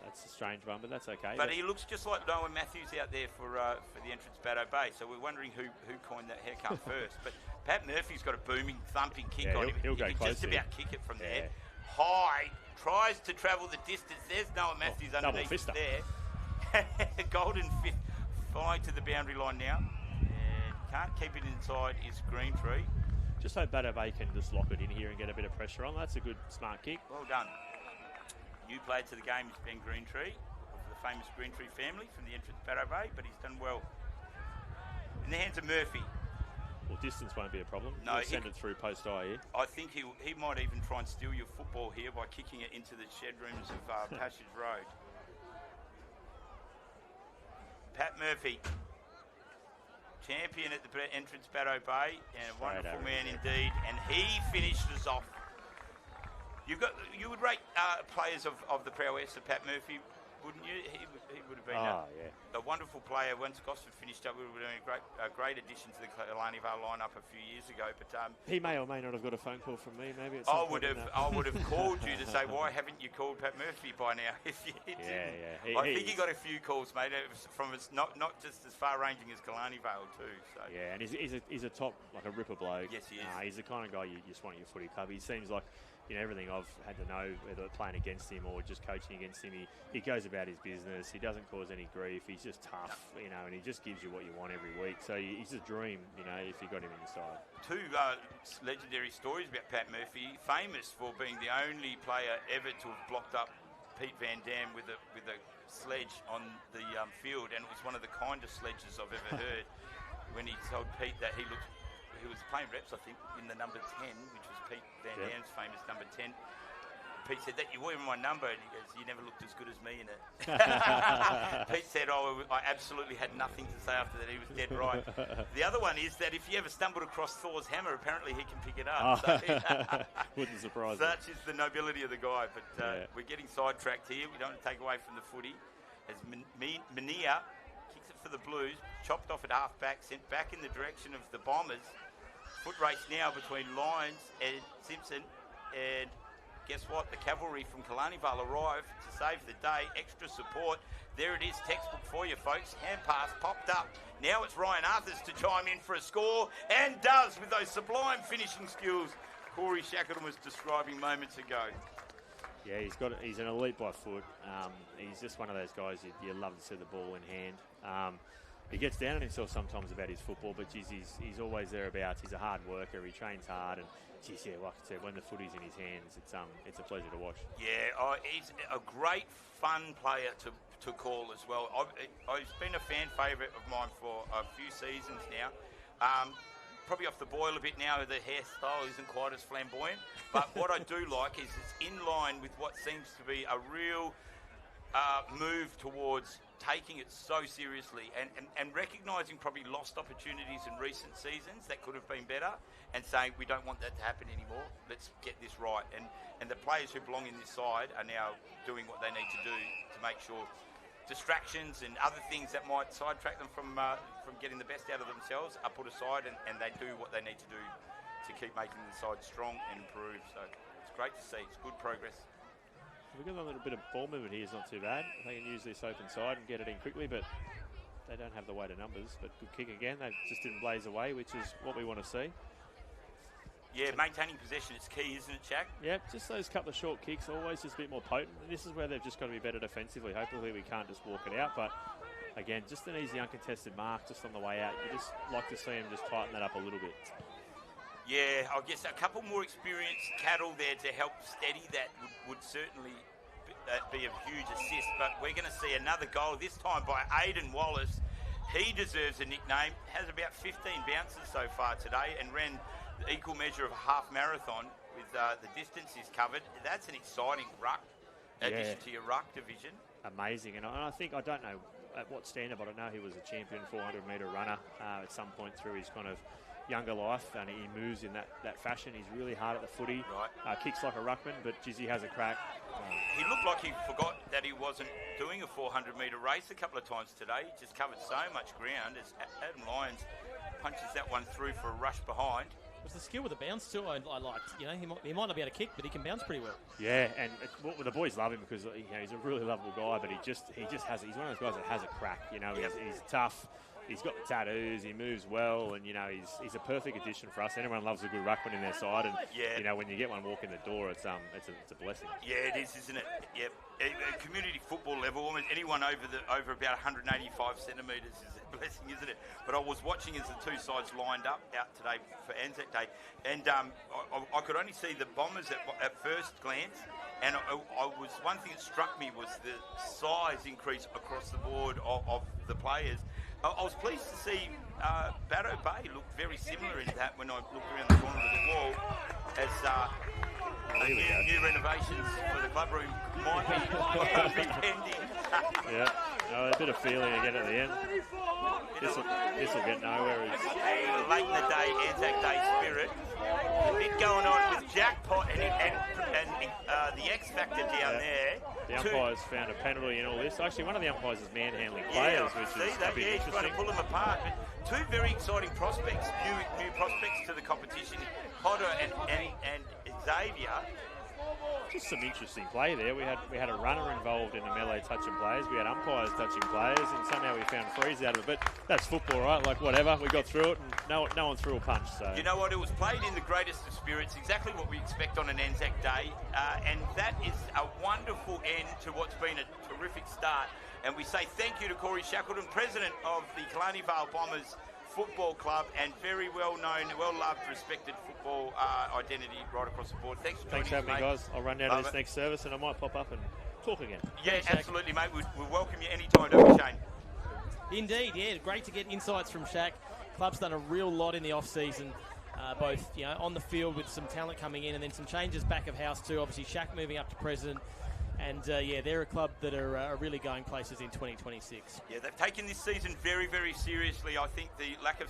That's a strange one, but that's okay. But he looks just like Noah Matthews out there for the entrance Bateau Bay. So we're wondering who coined that haircut first. But Pat Murphy's got a booming, thumping kick on him. He'll go he can close just about kick it from there. High, tries to travel the distance. There's Noah Matthews underneath there. Golden fifth, flying to the boundary line now. And can't keep it inside is Greentree. Just hope Bateau Bay can just lock it in here and get a bit of pressure on. That's a good, smart kick. Well done. New player to the game is Ben Greentree, of the famous Greentree family from the entrance Bateau Bay, but he's done well. In the hands of Murphy. Well, distance won't be a problem. No, he'll send it through post eye here. I think he might even try and steal your football here by kicking it into the shed rooms of Passage Road. Pat Murphy, champion at the entrance Bateau Bay, and a wonderful man indeed, and he finishes off. You would rate players of the prowess of Pat Murphy, wouldn't you? He would have been a wonderful player. Once Gosford finished up, we were doing a great addition to the Killarney Vale lineup a few years ago. But he may or may not have got a phone call from me. Maybe I would have called you to say, why haven't you called Pat Murphy by now? If you didn't. I think he got a few calls, mate, from not just as far ranging as Killarney Vale too. So. Yeah, and he's a top, like a ripper bloke. Yes, he is. He's the kind of guy you just want at your footy club. He seems like, everything I've had to know, whether playing against him or just coaching against him, he goes about his business. He doesn't cause any grief. He's just tough, and he just gives you what you want every week. So he's a dream, if you got him in your side. Two legendary stories about Pat Murphy. Famous for being the only player ever to have blocked up Pete Van Dam with a sledge on the field, and it was one of the kindest sledges I've ever heard. When he told Pete that he was playing reps, I think, in the number 10, which was Pete Van Dam's famous number 10. Pete said, that you were my number, and he goes, you never looked as good as me in it. Pete said, I absolutely had nothing to say after that. He was dead right. The other one is that if you ever stumbled across Thor's hammer, apparently he can pick it up. Wouldn't surprise me. Such is the nobility of the guy, but we're getting sidetracked here. We don't want to take away from the footy. As Mania kicks it for the Blues, chopped off at half-back, sent back in the direction of the Bombers. Foot race now between Lyons and Simpson, and guess what? The cavalry from Killarney Vale arrive to save the day. Extra support. There it is, textbook for you, folks. Hand pass popped up. Now it's Ryan Arthurs to chime in for a score, and does with those sublime finishing skills Corey Shackleton was describing moments ago. Yeah, he's an elite by foot. He's just one of those guys you love to see the ball in hand. He gets down on himself sometimes about his football, but geez, he's always thereabouts. He's a hard worker. He trains hard, and geez, like I said, when the footy's in his hands, it's a pleasure to watch. Yeah, he's a great, fun player to call as well. I've been a fan favourite of mine for a few seasons now. Probably off the boil a bit now. The hairstyle isn't quite as flamboyant, but what I do like is it's in line with what seems to be a real move towards taking it so seriously and recognising probably lost opportunities in recent seasons that could have been better, and saying we don't want that to happen anymore. Let's get this right. And the players who belong in this side are now doing what they need to do to make sure distractions and other things that might sidetrack them from getting the best out of themselves are put aside, and they do what they need to do to keep making the side strong and improve. So it's great to see. It's good progress. We've got a little bit of ball movement here. It's not too bad. They can use this open side and get it in quickly, but they don't have the weight of numbers. But good kick again. They just didn't blaze away, which is what we want to see. Yeah, maintaining possession is key, isn't it, Shaq? Yeah, just those couple of short kicks, always just a bit more potent. And this is where they've just got to be better defensively. Hopefully we can't just walk it out, but again, just an easy uncontested mark just on the way out. You just like to see them just tighten that up a little bit. Yeah, I guess a couple more experienced cattle there to help steady that would certainly be a huge assist, but we're going to see another goal, this time by Aidan Wallace. He deserves a nickname, has about 15 bounces so far today and ran the equal measure of a half marathon with the distance he's covered. That's an exciting ruck addition to your ruck division. Amazing, and I think, I don't know at what standard, but I know he was a champion 400-metre runner at some point through his kind of younger life, and he moves in that fashion. He's really hard at the footy, kicks like a ruckman, but geez, he has a crack. He looked like he forgot that he wasn't doing a 400-metre race a couple of times today. He just covered so much ground as Adam Lyons punches that one through for a rush behind. It was the skill with the bounce too I liked. You know, he might not be able to kick, but he can bounce pretty well. Yeah, and the boys love him because he's a really lovable guy, but he just has. He's one of those guys that has a crack. You know, he's tough. He's got the tattoos. He moves well, and you know he's a perfect addition for us. Anyone loves a good ruckman in their side, and you know when you get one walking the door, it's a blessing. Yeah, it is, isn't it? Yep. At community football level, almost anyone over about 185 centimetres is a blessing, isn't it? But I was watching as the two sides lined up out today for Anzac Day, and I could only see the Bombers at first glance. And one thing that struck me was the size increase across the board of the players. I was pleased to see Bateau Bay look very similar in that when I looked around the corner of the wall, as new renovations for the club room might be pending. Yeah, a bit of feeling again at the end. This will get nowhere. Late in the day, Anzac Day spirit. A bit going on with Jackpot and the X Factor down there. The umpires found a penalty in all this. Actually, one of the umpires is manhandling players, which is a bit interesting. Trying to pull them apart. But two very exciting prospects, new prospects to the competition, Potter and Xavier. Just some interesting play there. We had a runner involved in the melee touching players. We had umpires touching players, and somehow we found freeze out of it. But that's football, right? Like whatever, we got through it, and no one threw a punch. So you know what? It was played in the greatest of spirits, exactly what we expect on an Anzac Day, and that is a wonderful end to what's been a terrific start. And we say thank you to Corey Shackleton, president of the Killarney Vale Bombers Football Club, and very well-known, well-loved, respected football identity right across the board. Thanks for having me, guys. I'll run down to this next service, and I might pop up and talk again. Yeah, thanks, absolutely, mate. We'll welcome you anytime, don't we, Shane? Indeed, yeah. Great to get insights from Shaq. Club's done a real lot in the off-season, both on the field with some talent coming in, and then some changes back of house too. Obviously, Shaq moving up to president. And, they're a club that are really going places in 2026. Yeah, they've taken this season very, very seriously. I think the lack of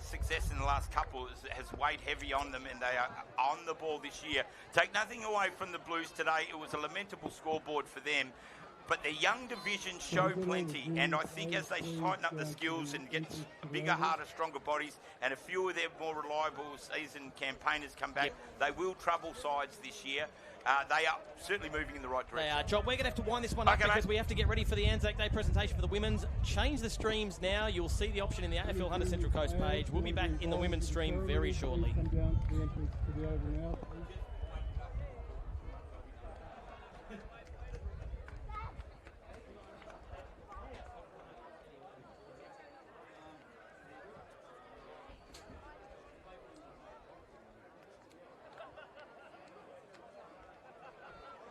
success in the last couple has weighed heavy on them, and they are on the ball this year. Take nothing away from the Blues today. It was a lamentable scoreboard for them. But their young division show plenty, and I think as they tighten up the skills and get bigger, harder, stronger bodies, and a few of their more reliable seasoned campaigners come back, they will trouble sides this year. They are certainly moving in the right direction. They are, John. We're going to have to wind this one up because we have to get ready for the Anzac Day presentation for the women's. Change the streams now. You'll see the option in the AFL Hunter Central Coast page. We'll be back in the women's stream very shortly.